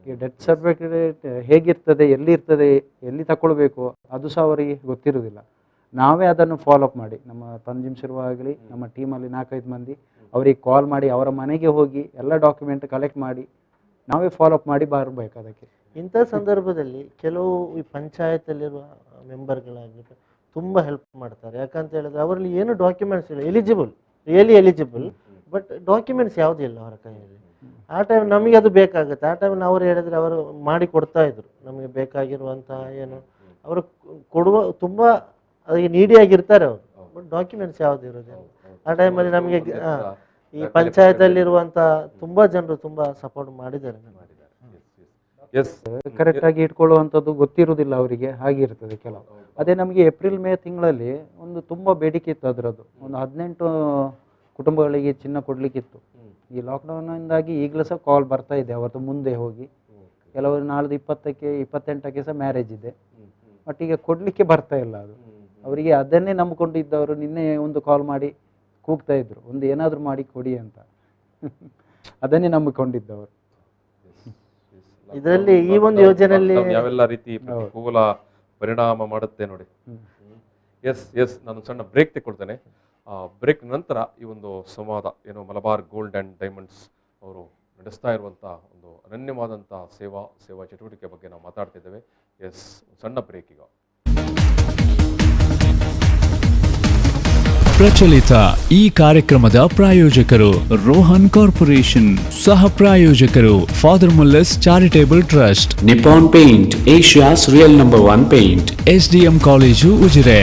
ಈ ಡೆತ್ ಸರ್ಟಿಫಿಕೇಟ್ ಹೇಗಿರ್ತದೆ, ಎಲ್ಲಿರ್ತದೆ, ಎಲ್ಲಿ ತಗೊಳ್ಬೇಕು ಅದು ಸಹ ಅವರಿಗೆ ಗೊತ್ತಿರುವುದಿಲ್ಲ. ನಾವೇ ಅದನ್ನು ಫಾಲೋಅಪ್ ಮಾಡಿ, ನಮ್ಮ ತಂಜಿಮ್ ಶುರು ಆಗಲಿ ನಮ್ಮ ಟೀಮಲ್ಲಿ 4-5 ಮಂದಿ ಅವರಿಗೆ ಕಾಲ್ ಮಾಡಿ ಅವರ ಮನೆಗೆ ಹೋಗಿ ಎಲ್ಲ ಡಾಕ್ಯುಮೆಂಟ್ ಕಲೆಕ್ಟ್ ಮಾಡಿ ನಾವೇ ಫಾಲೋಅಪ್ ಮಾಡಿ ಬರಬೇಕು ಅದಕ್ಕೆ. ಇಂಥ ಸಂದರ್ಭದಲ್ಲಿ ಕೆಲವು ಈ ಪಂಚಾಯತಲ್ಲಿರುವ ಮೆಂಬರ್ಗಳಾಗಿರ್ತಾರೆ ತುಂಬ ಹೆಲ್ಪ್ ಮಾಡ್ತಾರೆ. ಯಾಕಂತ ಹೇಳಿದ್ರೆ ಅವರಲ್ಲಿ ಏನು ಡಾಕ್ಯುಮೆಂಟ್ಸ್ ಇಲ್ಲ, ರಿಯಲಿ ಎಲಿಜಿಬಲ್, ಬಟ್ ಡಾಕ್ಯುಮೆಂಟ್ಸ್ ಯಾವುದೂ ಇಲ್ಲ ಅವರ ಕೈಯಲ್ಲಿ. ಆ ಟೈಮ್ ನಮಗೆ ಅದು ಬೇಕಾಗುತ್ತೆ. ಆ ಟೈಮ್ ಅವ್ರು ಹೇಳಿದ್ರೆ ಅವರು ಮಾಡಿ ಕೊಡ್ತಾ ಇದ್ರು ನಮಗೆ ಬೇಕಾಗಿರುವಂತಹ ಏನು ಅವರು ಕೊಡುವ ತುಂಬ ಅದಕ್ಕೆ ನೀಡಿಯಾಗಿರ್ತಾರೆ ಅವರು, ಬಟ್ ಡಾಕ್ಯುಮೆಂಟ್ಸ್ ಯಾವುದು ಇರೋದಿಲ್ಲ. ಆ ಟೈಮಲ್ಲಿ ನಮಗೆ ಈ ಪಂಚಾಯತಲ್ಲಿರುವಂಥ ತುಂಬ ಜನರು ತುಂಬ ಸಪೋರ್ಟ್ ಮಾಡಿದ್ದಾರೆ. ಕರೆಕ್ಟಾಗಿ ಇಟ್ಕೊಳ್ಳುವಂಥದ್ದು ಗೊತ್ತಿರುವುದಿಲ್ಲ ಅವರಿಗೆ, ಹಾಗಿರ್ತದೆ ಕೆಲವು. ಅದೇ ನಮಗೆ ಏಪ್ರಿಲ್-ಮೇ ತಿಂಗಳಲ್ಲಿ ಒಂದು ತುಂಬ ಬೇಡಿಕೆ ಇತ್ತು ಅದರದ್ದು. ಒಂದು 18 ಕುಟುಂಬಗಳಿಗೆ ಚಿನ್ನ ಕೊಡಲಿಕ್ಕಿತ್ತು. ಈ ಲಾಕ್ಡೌನಿಂದಾಗಿ ಈಗಲೂ ಸಹ ಕಾಲ್ ಬರ್ತಾ ಇದೆ ಅವತ್ತು ಮುಂದೆ ಹೋಗಿ. ಕೆಲವರು ನಾಳ್ದು 20ಕ್ಕೆ 28ಕ್ಕೆ ಸಹ ಮ್ಯಾರೇಜ್ ಇದೆ, ಬಟ್ ಈಗ ಕೊಡಲಿಕ್ಕೆ ಬರ್ತಾ ಇಲ್ಲ ಅದು. ಅವರಿಗೆ ಅದನ್ನೇ ನಂಬಿಕೊಂಡಿದ್ದವರು ನಿನ್ನೆ ಒಂದು ಕಾಲ್ ಮಾಡಿ ಕೂಗ್ತಾ ಇದ್ರು, ಒಂದು ಏನಾದರೂ ಮಾಡಿ ಕೊಡಿ ಅಂತ. ಅದನ್ನೇ ನಂಬಿಕೊಂಡಿದ್ದವರು. ಇದರಲ್ಲಿ ಈ ಒಂದು ಯೋಜನೆಯಲ್ಲಿ ಯಾವೆಲ್ಲ ರೀತಿ ಪ್ರತಿಕೂಲ ಪರಿಣಾಮ ಮಾಡುತ್ತೆ ನೋಡಿ. ಎಸ್ ನಾನು ಸಣ್ಣ ಬ್ರೇಕ್ ತೆಗೊಳ್ತೇನೆ. ಬ್ರೇಕ್ ನಂತರ ಈ ಒಂದು ಸಂವಾದ ಏನು ಮಲಬಾರ್ ಗೋಲ್ಡ್ ಆ್ಯಂಡ್ ಡೈಮಂಡ್ಸ್ ಅವರು ನಡೆಸ್ತಾ ಇರುವಂಥ ಒಂದು ಅನನ್ಯವಾದಂಥ ಸೇವಾ ಚಟುವಟಿಕೆ ಬಗ್ಗೆ ನಾವು ಮಾತಾಡ್ತಿದ್ದೇವೆ. ಸಣ್ಣ ಬ್ರೇಕ್ ಈಗ. ಪ್ರಚಲಿತ ಈ ಕಾರ್ಯಕ್ರಮದ ಪ್ರಾಯೋಜಕರು ರೋಹನ್ ಕಾರ್ಪೊರೇಷನ್, ಸಹ ಪ್ರಾಯೋಜಕರು Father Muller's Charitable Trust, Nippon Paint, Asia's real number one paint. SDM college Ujire.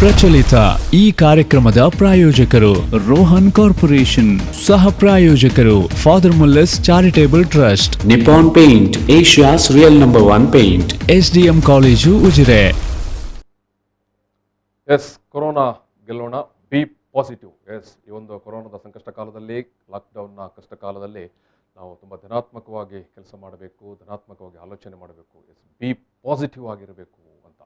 ಪ್ರಚಲಿತ ಈ ಕಾರ್ಯಕ್ರಮದ ಪ್ರಾಯೋಜಕರು ರೋಹನ್ ಕಾರ್ಪೊರೇಷನ್, ಸಹ ಪ್ರಾಯೋಜಕರು Father Muller's Charitable Trust, Nippon Paint, Asia's real #1 paint. SDM college Ujire. Yes, corona ಗೆಲ್ಲೋಣ, ಬಿ ಪಾಸಿಟಿವ್. ಎಸ್, ಈ ಒಂದು ಕೊರೋನಾದ ಸಂಕಷ್ಟ ಕಾಲದಲ್ಲಿ, ಲಾಕ್ಡೌನ್ನ ಕಷ್ಟ ಕಾಲದಲ್ಲಿ ನಾವು ತುಂಬ ಧನಾತ್ಮಕವಾಗಿ ಕೆಲಸ ಮಾಡಬೇಕು, ಧನಾತ್ಮಕವಾಗಿ ಆಲೋಚನೆ ಮಾಡಬೇಕು. ಎಸ್, ಬಿ ಪಾಸಿಟಿವ್ ಆಗಿರಬೇಕು ಅಂತ.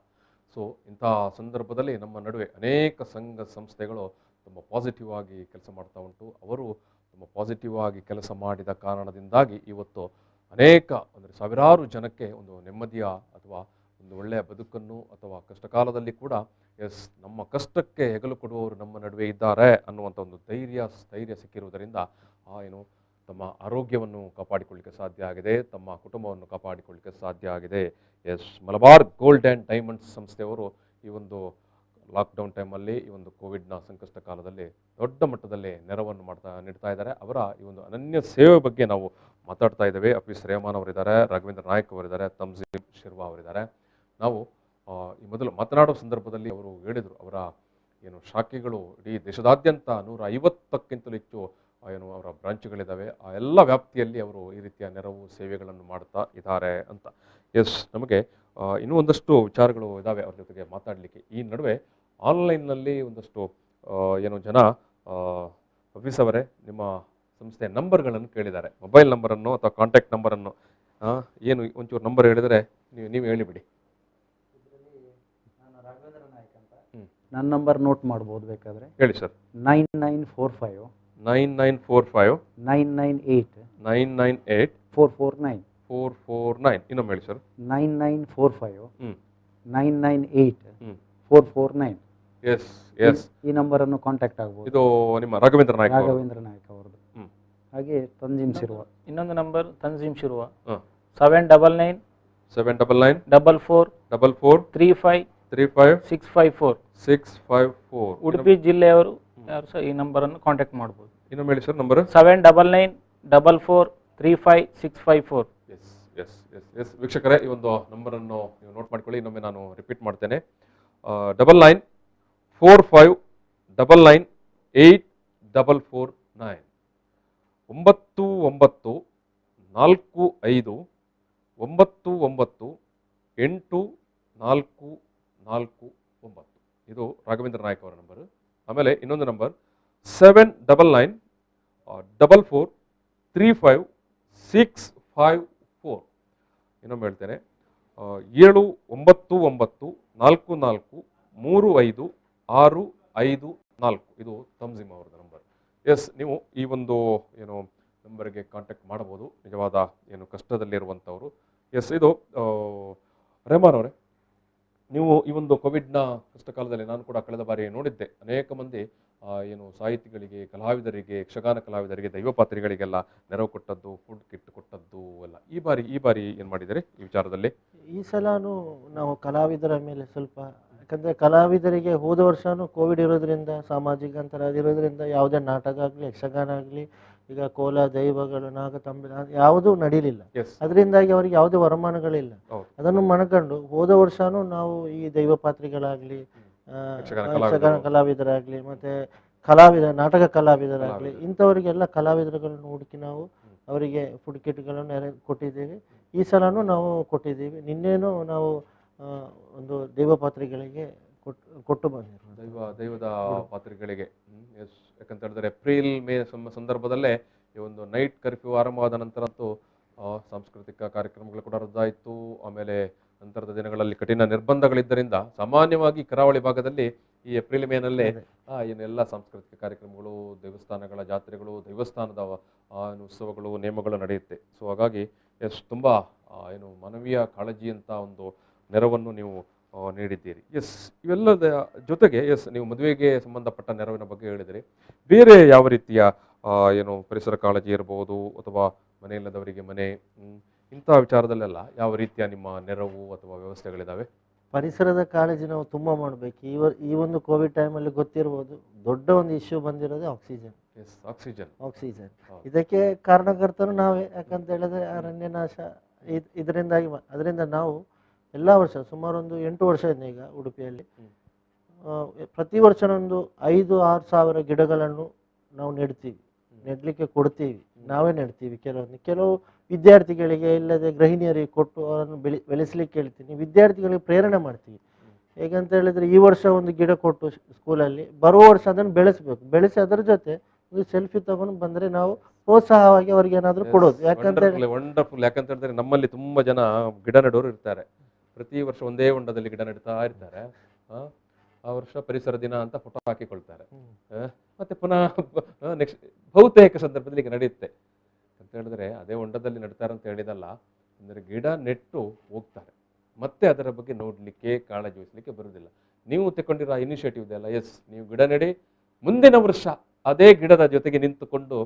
ಸೊ ಇಂಥ ಸಂದರ್ಭದಲ್ಲಿ ನಮ್ಮ ನಡುವೆ ಅನೇಕ ಸಂಘ ಸಂಸ್ಥೆಗಳು ತುಂಬ ಪಾಸಿಟಿವ್ ಆಗಿ ಕೆಲಸ ಮಾಡ್ತಾ ಉಂಟು. ಅವರು ತುಂಬ ಪಾಸಿಟಿವ್ ಆಗಿ ಕೆಲಸ ಮಾಡಿದ ಕಾರಣದಿಂದಾಗಿ ಇವತ್ತು ಅನೇಕ ಅಂದರೆ ಸಾವಿರಾರು ಜನಕ್ಕೆ ಒಂದು ನೆಮ್ಮದಿಯ ಅಥವಾ ಒಂದು ಒಳ್ಳೆಯ ಬದುಕನ್ನು ಅಥವಾ ಕಷ್ಟಕಾಲದಲ್ಲಿ ಕೂಡ ಎಸ್ ನಮ್ಮ ಕಷ್ಟಕ್ಕೆ ಹೆಗಲು ಕೊಡುವವರು ನಮ್ಮ ನಡುವೆ ಇದ್ದಾರೆ ಅನ್ನುವಂಥ ಒಂದು ಸ್ಥೈರ್ಯ ಸಿಕ್ಕಿರುವುದರಿಂದ ಏನು ತಮ್ಮ ಆರೋಗ್ಯವನ್ನು ಕಾಪಾಡಿಕೊಳ್ಳಲಿಕ್ಕೆ ಸಾಧ್ಯ ಆಗಿದೆ, ತಮ್ಮ ಕುಟುಂಬವನ್ನು ಕಾಪಾಡಿಕೊಳ್ಳಲಿಕ್ಕೆ ಸಾಧ್ಯ ಆಗಿದೆ. Yes, Malabar gold and diamonds ಸಂಸ್ಥೆಯವರು ಈ ಒಂದು ಲಾಕ್ಡೌನ್ ಟೈಮಲ್ಲಿ, ಈ ಒಂದು ಕೋವಿಡ್ನ ಸಂಕಷ್ಟ ಕಾಲದಲ್ಲಿ ದೊಡ್ಡ ಮಟ್ಟದಲ್ಲಿ ನೆರವನ್ನು ನೀಡ್ತಾ ಇದ್ದಾರೆ. ಅವರ ಈ ಒಂದು ಅನನ್ಯ ಸೇವೆ ಬಗ್ಗೆ ನಾವು ಮಾತಾಡ್ತಾ ಇದ್ದೇವೆ. ಅಫೀಸ್ ರೇಹಮಾನ್ ಅವರಿದ್ದಾರೆ, ರಾಘವೇಂದ್ರ ನಾಯಕ್ ಅವರಿದ್ದಾರೆ, ತಮ್ಜೀಮ್ ಶಿರ್ವಾ ಅವರಿದ್ದಾರೆ. ನಾವು ಈ ಮೊದಲು ಮಾತನಾಡೋ ಸಂದರ್ಭದಲ್ಲಿ ಅವರು ಹೇಳಿದರು, ಅವರ ಏನು ಶಾಖೆಗಳು ಇಡೀ ದೇಶದಾದ್ಯಂತ 150ಕ್ಕಿಂತಲೂ ಹೆಚ್ಚು ಏನು ಅವರ ಬ್ರಾಂಚ್ಗಳಿದ್ದಾವೆ. ಆ ಎಲ್ಲ ವ್ಯಾಪ್ತಿಯಲ್ಲಿ ಅವರು ಈ ರೀತಿಯ ನೆರವು ಸೇವೆಗಳನ್ನು ಮಾಡ್ತಾ ಇದ್ದಾರೆ ಅಂತ. ಎಸ್, ನಮಗೆ ಇನ್ನೂ ಒಂದಷ್ಟು ವಿಚಾರಗಳು ಇದ್ದಾವೆ ಅವ್ರ ಜೊತೆಗೆ ಮಾತಾಡಲಿಕ್ಕೆ. ಈ ನಡುವೆ ಆನ್ಲೈನ್ನಲ್ಲಿ ಒಂದಷ್ಟು ಏನು ಜನ ಆಫೀಸ್ ಅವರೇ ನಿಮ್ಮ ಸಂಸ್ಥೆಯ ನಂಬರ್ಗಳನ್ನು ಕೇಳಿದ್ದಾರೆ, ಮೊಬೈಲ್ ನಂಬರನ್ನು ಅಥವಾ ಕಾಂಟ್ಯಾಕ್ಟ್ ನಂಬರನ್ನು. ಏನು ಒಂಚೂರು ನಂಬರ್ ಹೇಳಿದರೆ ನೀವು ಹೇಳಿಬಿಡಿ. ನನ್ನ ನಂಬರ್ ನೋಟ್ ಮಾಡ್ಬೋದು ಬೇಕಾದರೆ. ಹೇಳಿ ಸರ್. 9945 9945 998 998 449 449. ಇನ್ನೊಮ್ಮೆ ಹೇಳಿ ಸರ್. 9945 998 449. ಎಸ್ ಎಸ್, ಈ ನಂಬರನ್ನು ಕಾಂಟ್ಯಾಕ್ಟ್ ಆಗ್ಬೋದು. ಇದು ನಿಮ್ಮ ರಾಘವೇಂದ್ರ ನಾಯಕ್ ಅವರದ್ದು. ಹಾಗೆ ತಂಜೀಮ್ ಶಿರ್ವಾ. ಇನ್ನೊಂದು ನಂಬರ್ ತಂಜೀಮ್ ಶಿರ್ವಾ 799 799 44 44 35 35 654. 654. ಉಡುಪಿ ಜಿಲ್ಲೆಯವರು ಯಾರು ಸಹ ಈ ನಂಬರನ್ನು ಕಾಂಟ್ಯಾಕ್ಟ್ ಮಾಡ್ಬೋದು. ಇನ್ನೊಮ್ಮೆ ಹೇಳಿ sir number. 799 44 35 654. Yes yes yes yes, ವೀಕ್ಷಕರೇ, ಈ ಒಂದು ನಂಬರನ್ನು ನೀವು ನೋಟ್ ಮಾಡ್ಕೊಳ್ಳಿ. ಇನ್ನೊಮ್ಮೆ ನಾನು ರಿಪೀಟ್ ಮಾಡ್ತೇನೆ. 99 45 99 8449. 99 45 99 8449. ಇದು ರಾಘವೇಂದ್ರ ನಾಯಕ್ ಅವರ ನಂಬರ್. ಆಮೇಲೆ ಇನ್ನೊಂದು ನಂಬರ್ 799 44 35 654. ಇನ್ನೊಮ್ಮೆ ಹೇಳ್ತೇನೆ, 799 44 35 654. ಇದು ತಮ್ಜಿಮ್ ಅವರದ ನಂಬರ್. ಎಸ್, ನೀವು ಈ ಒಂದು ಏನು ನಂಬರ್ಗೆ ಕಾಂಟ್ಯಾಕ್ಟ್ ಮಾಡಬಹುದು, ನಿಜವಾದ ಏನು ಕಷ್ಟದಲ್ಲಿರುವಂಥವರು. ಎಸ್, ಇದು ರೆಹಮಾನ್ ಅವರೇ, ನೀವು ಈ ಒಂದು ಕೋವಿಡ್ನ ಕಷ್ಟ ಕಾಲದಲ್ಲಿ ನಾನು ಕೂಡ ಕಳೆದ ಬಾರಿ ನೋಡಿದ್ದೆ, ಅನೇಕ ಮಂದಿ ಏನು ಸಾಹಿತಿಗಳಿಗೆ, ಕಲಾವಿದರಿಗೆ, ಯಕ್ಷಗಾನ ಕಲಾವಿದರಿಗೆ, ದೈವಪಾತ್ರಿಗಳಿಗೆಲ್ಲ ನೆರವು ಕೊಟ್ಟದ್ದು, ಫುಡ್ ಕಿಟ್ ಕೊಟ್ಟದ್ದು ಎಲ್ಲ. ಈ ಬಾರಿ ಏನು ಮಾಡಿದರೆ ಈ ವಿಚಾರದಲ್ಲಿ? ಈ ಸಲನೂ ನಾವು ಕಲಾವಿದರ ಮೇಲೆ ಸ್ವಲ್ಪ, ಯಾಕಂದರೆ ಕಲಾವಿದರಿಗೆ ಹೋದ ವರ್ಷವೂ ಕೋವಿಡ್ ಇರೋದ್ರಿಂದ, ಸಾಮಾಜಿಕ ಅಂತರ ಅದಿರೋದ್ರಿಂದ ಯಾವುದೇ ನಾಟಕ ಆಗಲಿ, ಯಕ್ಷಗಾನ ಆಗಲಿ, ಈಗ ಕೋಲ, ದೈವಗಳು, ನಾಗತಂಬಿ ಯಾವುದೂ ನಡೀಲಿಲ್ಲ. ಅದರಿಂದಾಗಿ ಅವರಿಗೆ ಯಾವುದೇ ವರಮಾನಗಳಿಲ್ಲ. ಅದನ್ನು ಮನಗಂಡು ಹೋದ ವರ್ಷವೂ ನಾವು ಈ ದೈವ ಪಾತ್ರಿಗಳಾಗಲಿ, ಯಕ್ಷಗಾನ ಕಲಾವಿದರಾಗಲಿ, ಮತ್ತು ನಾಟಕ ಕಲಾವಿದರಾಗಲಿ, ಇಂಥವರಿಗೆಲ್ಲ ಕಲಾವಿದರುಗಳನ್ನು ಹುಡುಕಿ ನಾವು ಅವರಿಗೆ ಫುಡ್ ಕಿಟ್ಗಳನ್ನು ಕೊಟ್ಟಿದ್ದೇವೆ. ಈ ಸಲನೂ ನಾವು ಕೊಟ್ಟಿದ್ದೀವಿ. ನಿನ್ನೇನು ನಾವು ಒಂದು ದೈವ ಪಾತ್ರಿಗಳಿಗೆ ಕೊಟ್ಟು ಬಂದಿರೋ ದೈವದ ಪಾತ್ರಿಗಳಿಗೆ. ಎಸ್, ಯಾಕಂತ ಹೇಳಿದ್ರೆ ಏಪ್ರಿಲ್ ಮೇ ಸಂದರ್ಭದಲ್ಲೇ ಈ ಒಂದು ನೈಟ್ ಕರ್ಫ್ಯೂ ಆರಂಭವಾದ ನಂತರ ಅಂತೂ ಸಾಂಸ್ಕೃತಿಕ ಕಾರ್ಯಕ್ರಮಗಳು ಕೂಡ ರದ್ದಾಯಿತು. ಆಮೇಲೆ ನಂತರದ ದಿನಗಳಲ್ಲಿ ಕಠಿಣ ನಿರ್ಬಂಧಗಳಿದ್ದರಿಂದ ಸಾಮಾನ್ಯವಾಗಿ ಕರಾವಳಿ ಭಾಗದಲ್ಲಿ ಈ ಏಪ್ರಿಲ್ ಮೇನಲ್ಲೇ ಏನೆಲ್ಲ ಸಾಂಸ್ಕೃತಿಕ ಕಾರ್ಯಕ್ರಮಗಳು, ದೇವಸ್ಥಾನಗಳ ಜಾತ್ರೆಗಳು, ದೇವಸ್ಥಾನದ ಉತ್ಸವಗಳು, ನೇಮಗಳು ನಡೆಯುತ್ತೆ. ಸೊ ಹಾಗಾಗಿ ಎಸ್, ತುಂಬ ಏನು ಮಾನವೀಯ ಕಾಳಜಿ ಅಂತ ಒಂದು ನೆರವನ್ನು ನೀವು ನೀಡಿದ್ದೀರಿ. ಎಸ್, ಇವೆಲ್ಲದ ಜೊತೆಗೆ ಎಸ್, ನೀವು ಮದುವೆಗೆ ಸಂಬಂಧಪಟ್ಟ ನೆರವಿನ ಬಗ್ಗೆ ಹೇಳಿದಿರಿ. ಬೇರೆ ಯಾವ ರೀತಿಯ ಏನು ಪರಿಸರ ಕಾಳಜಿ ಇರಬಹುದು, ಅಥವಾ ಮನೆಯಿಲ್ಲದವರಿಗೆ ಮನೆ, ಇಂಥ ವಿಚಾರದಲ್ಲೆಲ್ಲ ಯಾವ ರೀತಿಯ ನಿಮ್ಮ ನೆರವು ಅಥವಾ ವ್ಯವಸ್ಥೆಗಳಿದ್ದಾವೆ? ಪರಿಸರದ ಕಾಳಜಿ ನಾವು ತುಂಬ ಮಾಡಬೇಕು. ಈ ಒಂದು ಕೋವಿಡ್ ಟೈಮಲ್ಲಿ ಗೊತ್ತಿರ್ಬೋದು, ದೊಡ್ಡ ಒಂದು ಇಶ್ಯೂ ಬಂದಿರೋದು ಆಕ್ಸಿಜನ್. ಆಕ್ಸಿಜನ್ ಇದಕ್ಕೆ ಕಾರಣಕರ್ತರು ನಾವೇ. ಯಾಕಂತ ಹೇಳಿದ್ರೆ ಅರಣ್ಯನಾಶ ಇದರಿಂದಾಗಿ. ಅದರಿಂದ ನಾವು ಎಲ್ಲ ವರ್ಷ ಸುಮಾರು ಒಂದು 8 ವರ್ಷದಿಂದ ಈಗ ಉಡುಪಿಯಲ್ಲಿ ಪ್ರತಿ ವರ್ಷನೊಂದು 5-6 ಸಾವಿರ ಗಿಡಗಳನ್ನು ನಾವು ನೆಡ್ತೀವಿ, ನೆಡಲಿಕ್ಕೆ ಕೊಡ್ತೀವಿ, ನಾವೇ ನೆಡ್ತೀವಿ. ಕೆಲವು ವಿದ್ಯಾರ್ಥಿಗಳಿಗೆ ಇಲ್ಲದೆ ಗೃಹಿಣಿಯರಿಗೆ ಕೊಟ್ಟು ಅವರನ್ನು ಬೆಳೆಸಲಿಕ್ಕೆ ಹೇಳ್ತೀನಿ. ವಿದ್ಯಾರ್ಥಿಗಳಿಗೆ ಪ್ರೇರಣೆ ಮಾಡ್ತೀವಿ. ಹೇಗಂತ ಹೇಳಿದ್ರೆ ಈ ವರ್ಷ ಒಂದು ಗಿಡ ಕೊಟ್ಟು ಸ್ಕೂಲಲ್ಲಿ, ಬರುವ ವರ್ಷ ಅದನ್ನು ಬೆಳೆಸಬೇಕು. ಬೆಳೆಸಿ ಅದರ ಜೊತೆ ಒಂದು ಸೆಲ್ಫಿ ತಗೊಂಡು ಬಂದರೆ ನಾವು ಪ್ರೋತ್ಸಾಹವಾಗಿ ಅವ್ರಿಗೆ ಏನಾದರೂ ಕೊಡೋದು. ಯಾಕಂತ ವಂಡರ್ಫುಲ್. ಯಾಕಂತ ಹೇಳಿದ್ರೆ ನಮ್ಮಲ್ಲಿ ತುಂಬಾ ಜನ ಗಿಡ ನೆಡೋರು ಇರ್ತಾರೆ. ಪ್ರತಿ ವರ್ಷ ಒಂದೇ ಹೊಂಡದಲ್ಲಿ ಗಿಡ ನೆಡ್ತಾ ಇರ್ತಾರೆ. ಆ ವರ್ಷ ಪರಿಸರ ದಿನ ಅಂತ ಫೋಟೋ ಹಾಕಿಕೊಳ್ತಾರೆ. ಮತ್ತೆ ಪುನಃ ನೆಕ್ಸ್ಟ್ ಬಹುತೇಕ ಸಂದರ್ಭದಲ್ಲಿ ಈಗ ನಡೆಯುತ್ತೆ ಅಂತ ಹೇಳಿದ್ರೆ ಅದೇ ಹೊಂಡದಲ್ಲಿ ನೆಡ್ತಾರೆ ಅಂತ ಹೇಳಿದಲ್ಲ, ಅಂದರೆ ಗಿಡ ನೆಟ್ಟು ಹೋಗ್ತಾರೆ, ಮತ್ತೆ ಅದರ ಬಗ್ಗೆ ನೋಡ್ಲಿಕ್ಕೆ ಕಾಳಜಿ ವಹಿಸ್ಲಿಕ್ಕೆ ಬರುವುದಿಲ್ಲ. ನೀವು ತಗೊಂಡಿರೋ ಇನಿಷಿಯೇಟಿವ್ ಇದೆಯಲ್ಲ, ಎಸ್, ನೀವು ಗಿಡ ನೆಡಿ, ಮುಂದಿನ ವರ್ಷ ಅದೇ ಗಿಡದ ಜೊತೆಗೆ ನಿಂತುಕೊಂಡು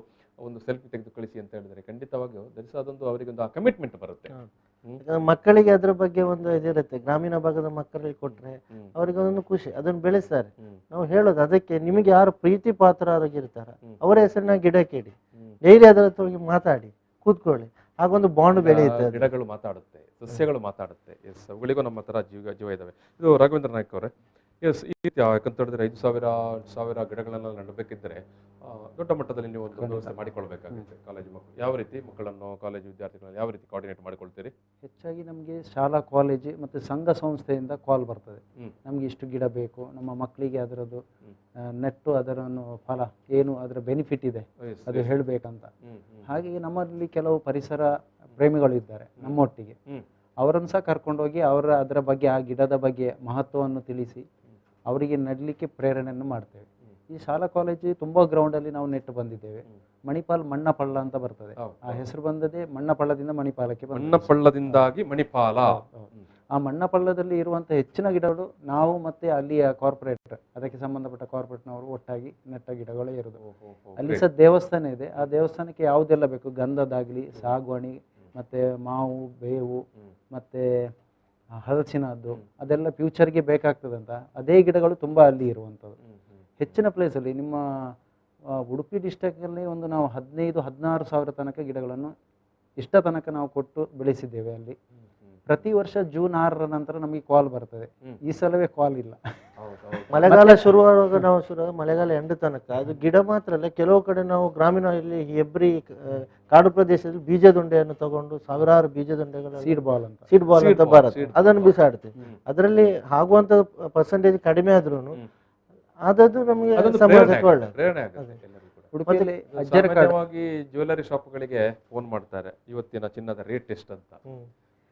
ಒಂದು ಸೆಲ್ಫಿ ತೆಗೆದು ಕಳಿಸಿ ಅಂತ ಹೇಳಿದ್ರೆ ಖಂಡಿತವಾಗಿಯೂ ಅದೊಂದು ಅವರಿಗೊಂದು ಕಮಿಟ್ಮೆಂಟ್ ಬರುತ್ತೆ. ಮಕ್ಕಳಿಗೆ ಅದ್ರ ಬಗ್ಗೆ ಒಂದು ಇದಿರುತ್ತೆ. ಗ್ರಾಮೀಣ ಭಾಗದ ಮಕ್ಕಳಿಗೆ ಕೊಟ್ರೆ ಅವರಿಗೆ ಒಂದು ಖುಷಿ, ಅದನ್ನು ಬೆಳೆಸ್ತಾರೆ. ನಾವು ಹೇಳೋದು ಅದಕ್ಕೆ, ನಿಮಗೆ ಯಾರು ಪ್ರೀತಿ ಪಾತ್ರರಾಗಿರ್ತಾರ ಅವರ ಹೆಸರಿನ ಗಿಡಕ್ಕೆ ಇಡಿ, ಡೈಲಿ ಅದರ ಹೋಗಿ ಮಾತಾಡಿ, ಕೂತ್ಕೊಳ್ಳಿ, ಹಾಗೊಂದು ಬಾಂಡ್ ಬೆಳೆಯುತ್ತೆ. ಗಿಡಗಳು ಮಾತಾಡುತ್ತೆ, ಸಸ್ಯಗಳು ಮಾತಾಡುತ್ತೆ. ಎಸ್, ಅವುಗಳಿಗೂ ನಮ್ಮ ತರ ಜೀವ ಇದಾವೆ. ಇದು ರಾಘವೇಂದ್ರ ನಾಯ್ಕ ಅವರೇ, ಎಸ್, ಈ ರೀತಿ ಯಾಕಂತ ಹೇಳಿದ್ರೆ 5,000 ಗಿಡಗಳನ್ನ ನೆಡಬೇಕಿದ್ರೆ ದೊಡ್ಡ ಮಟ್ಟದಲ್ಲಿ ನೀವು ಒಂದು ವ್ಯವಸ್ಥೆ ಮಾಡಿಕೊಳ್ಬೇಕಾಗುತ್ತೆ. ಕಾಲೇಜು ಮಕ್ಕಳು ಯಾವ ರೀತಿ ಮಕ್ಕಳನ್ನು, ಕಾಲೇಜು ವಿದ್ಯಾರ್ಥಿಗಳನ್ನು ಯಾವ ರೀತಿ ಕೋಆರ್ಡಿನೇಟ್ ಮಾಡಿಕೊಳ್ತೀರಿ? ಹೆಚ್ಚಾಗಿ ನಮಗೆ ಶಾಲಾ, ಕಾಲೇಜು ಮತ್ತು ಸಂಘ ಸಂಸ್ಥೆಯಿಂದ ಕಾಲ್ ಬರ್ತದೆ. ನಮಗೆ ಇಷ್ಟು ಗಿಡ ಬೇಕು, ನಮ್ಮ ಮಕ್ಕಳಿಗೆ ಅದರದ್ದು ನೆಟ್ಟು ಅದರನ್ನು ಫಲ ಏನು, ಅದರ ಬೆನಿಫಿಟ್ ಇದೆ ಅದು ಹೇಳಬೇಕಂತ. ಹಾಗೆ ನಮ್ಮಲ್ಲಿ ಕೆಲವು ಪರಿಸರ ಪ್ರೇಮಿಗಳು ಇದ್ದಾರೆ ನಮ್ಮೊಟ್ಟಿಗೆ, ಅವರನ್ನು ಸಹ ಕರ್ಕೊಂಡೋಗಿ ಅದರ ಬಗ್ಗೆ, ಆ ಗಿಡದ ಬಗ್ಗೆ ಮಹತ್ವವನ್ನು ತಿಳಿಸಿ ಅವರಿಗೆ ನೆಡಲಿಕ್ಕೆ ಪ್ರೇರಣೆಯನ್ನು ಮಾಡ್ತೇವೆ. ಈ ಶಾಲಾ ಕಾಲೇಜು ತುಂಬ ಗ್ರೌಂಡಲ್ಲಿ ನಾವು ನೆಟ್ಟು ಬಂದಿದ್ದೇವೆ. ಮಣಿಪಾಲ್ ಮಣ್ಣಪಳ್ಳ ಅಂತ ಬರ್ತದೆ, ಆ ಹೆಸರು ಬಂದದೇ ಮಣ್ಣಪಳ್ಳದಿಂದ ಮಣಿಪಾಲಕ್ಕೆ. ಮಣ್ಣಪಳ್ಳದಿಂದಾಗಿ ಮಣಿಪಾಲ. ಆ ಮಣ್ಣಪಳ್ಳದಲ್ಲಿ ಇರುವಂಥ ಹೆಚ್ಚಿನ ಗಿಡಗಳು ನಾವು ಮತ್ತೆ ಅಲ್ಲಿಯ ಕಾರ್ಪೊರೇಟ್, ಅದಕ್ಕೆ ಸಂಬಂಧಪಟ್ಟ ಕಾರ್ಪೊರೇಟ್ನವರು ಒಟ್ಟಾಗಿ ನೆಟ್ಟ ಗಿಡಗಳೇ ಇರೋದು. ಅಲ್ಲಿ ಸಹ ದೇವಸ್ಥಾನ ಇದೆ. ಆ ದೇವಸ್ಥಾನಕ್ಕೆ ಯಾವುದೆಲ್ಲ ಬೇಕು, ಗಂಧದಾಗಲಿ, ಸಾಗುವಾಣಿ, ಮತ್ತು ಮಾವು, ಬೇವು, ಮತ್ತು ಹಲಸಿನದ್ದು, ಅದೆಲ್ಲ ಫ್ಯೂಚರ್ಗೆ ಬೇಕಾಗ್ತದಂತ ಅದೇ ಗಿಡಗಳು ತುಂಬ ಅಲ್ಲಿ ಇರುವಂಥದ್ದು. ಹೆಚ್ಚಿನ ಪ್ಲೇಸಲ್ಲಿ ನಿಮ್ಮ ಉಡುಪಿ ಡಿಸ್ಟ್ರಿಕ್ಟಲ್ಲಿ ಒಂದು ನಾವು 15-16 ಸಾವಿರ ತನಕ ಗಿಡಗಳನ್ನು ಇಷ್ಟ ತನಕ ನಾವು ಕೊಟ್ಟು ಬೆಳೆಸಿದ್ದೇವೆ ಅಲ್ಲಿ. ಪ್ರತಿ ವರ್ಷ ಜೂನ್ 6ರ ನಂತರ ನಮಗೆ ಕಾಲ್ ಬರ್ತದೆ. ಈ ಸಲವೇ ಕಾಲ್ ಇಲ್ಲ. ಮಳೆಗಾಲ ಶುರುವಾಗುವಾಗ ನಾವು ಮಳೆಗಾಲ ಎಂಡ್ ತನಕ ಅದು ಗಿಡ ಮಾತ್ರ ಅಲ್ಲ, ಕೆಲವು ಕಡೆ ನಾವು ಗ್ರಾಮೀಣ ಇಲ್ಲಿ ಹೆಬ್ರಿ ಕಾಡು ಪ್ರದೇಶದಲ್ಲಿ ಬೀಜದುಂಡೆಯನ್ನು ತಗೊಂಡು ಸಾವಿರಾರು ಬೀಜದುಂಡೆಗಳು, ಸೀಡ್ ಬಾಲ್ ಅಂತ ಬರುತ್ತೆ, ಅದನ್ನು ಬಿಸಾಡ್ತೀವಿ. ಅದರಲ್ಲಿ ಆಗುವಂತ ಪರ್ಸೆಂಟೇಜ್ ಕಡಿಮೆ ಆದ್ರೂ ಅದದ್ದು ನಮಗೆ ಸಮಾಜಕ್ಕೆ ಒಳ್ಳೆ. ಉಡುಪಿಯಲ್ಲಿ ಸಾಮಾನ್ಯವಾಗಿ ಜ್ಯುವೆಲರಿ ಶಾಪ್ಗಳಿಗೆ ಫೋನ್ ಮಾಡ್ತಾರೆ, ಇವತ್ತಿನ ಚಿನ್ನದ ರೇಟ್ ಎಷ್ಟು ಅಂತ.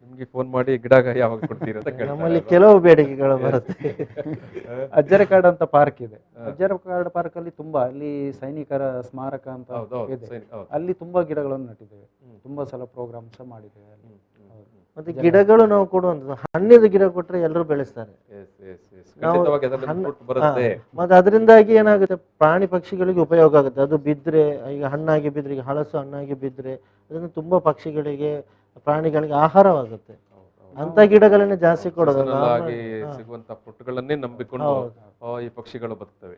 ನಿಮ್ಗೆ ಫೋನ್ ಮಾಡಿ ಗಿಡ ಯಾವಾಗ ಕೊಡ್ತೀರಿ ಅಂತ ಕೇಳ್ತಾರೆ. ನಮ್ಮಲ್ಲಿ ಕೆಲವು ಬೇಡಿಕೆಗಳು ಬರುತ್ತೆ. ಅಜ್ಜರಕಾಡು ಅಂತ ಪಾರ್ಕ್ ಇದೆ. ಅಜ್ಜರಕಾಡು ಪಾರ್ಕ್ ಅಲ್ಲಿ ತುಂಬಾ, ಅಲ್ಲಿ ಸೈನಿಕರ ಸ್ಮಾರಕ ಅಂತ ಇದೆ, ಅಲ್ಲಿ ತುಂಬಾ ಗಿಡಗಳನ್ನು ನೆಟ್ಟಿದ್ದೇವೆ. ತುಂಬಾ ಸಲ ಪ್ರೋಗ್ರಾಮ್ಸ್ ಮಾಡಿದ್ದೇವೆ ಅಲ್ಲಿ. ಮತ್ತೆ ಗಿಡಗಳು ನಾವು ಕೊಡುವಂಥದ್ದು, ಹಣ್ಣಿನ ಗಿಡ ಕೊಟ್ಟರೆ ಎಲ್ಲರೂ ಬೆಳೆಸ್ತಾರೆ. ಮತ್ತೆ ಅದರಿಂದಾಗಿ ಏನಾಗುತ್ತೆ, ಪ್ರಾಣಿ ಪಕ್ಷಿಗಳಿಗೆ ಉಪಯೋಗ ಆಗುತ್ತೆ. ಅದು ಬಿದ್ದರೆ, ಈಗ ಹಣ್ಣಾಗಿ ಬಿದ್ದರೆ, ಈಗ ಹಳಸು ಹಣ್ಣಾಗಿ ಬಿದ್ದರೆ ಅದನ್ನು ತುಂಬಾ ಪಕ್ಷಿಗಳಿಗೆ, ಪ್ರಾಣಿಗಳಿಗೆ ಆಹಾರವಾಗುತ್ತೆ. ಅಂತ ಗಿಡಗಳನ್ನೇ ಜಾಸ್ತಿ ಕೊಡೋದು. ಸಿಗುವಂತ ಪುಟ್ಟಗಳನ್ನೇ ನಂಬಿಕೊಂಡು ಈ ಪಕ್ಷಿಗಳು ಬರ್ತವೆ.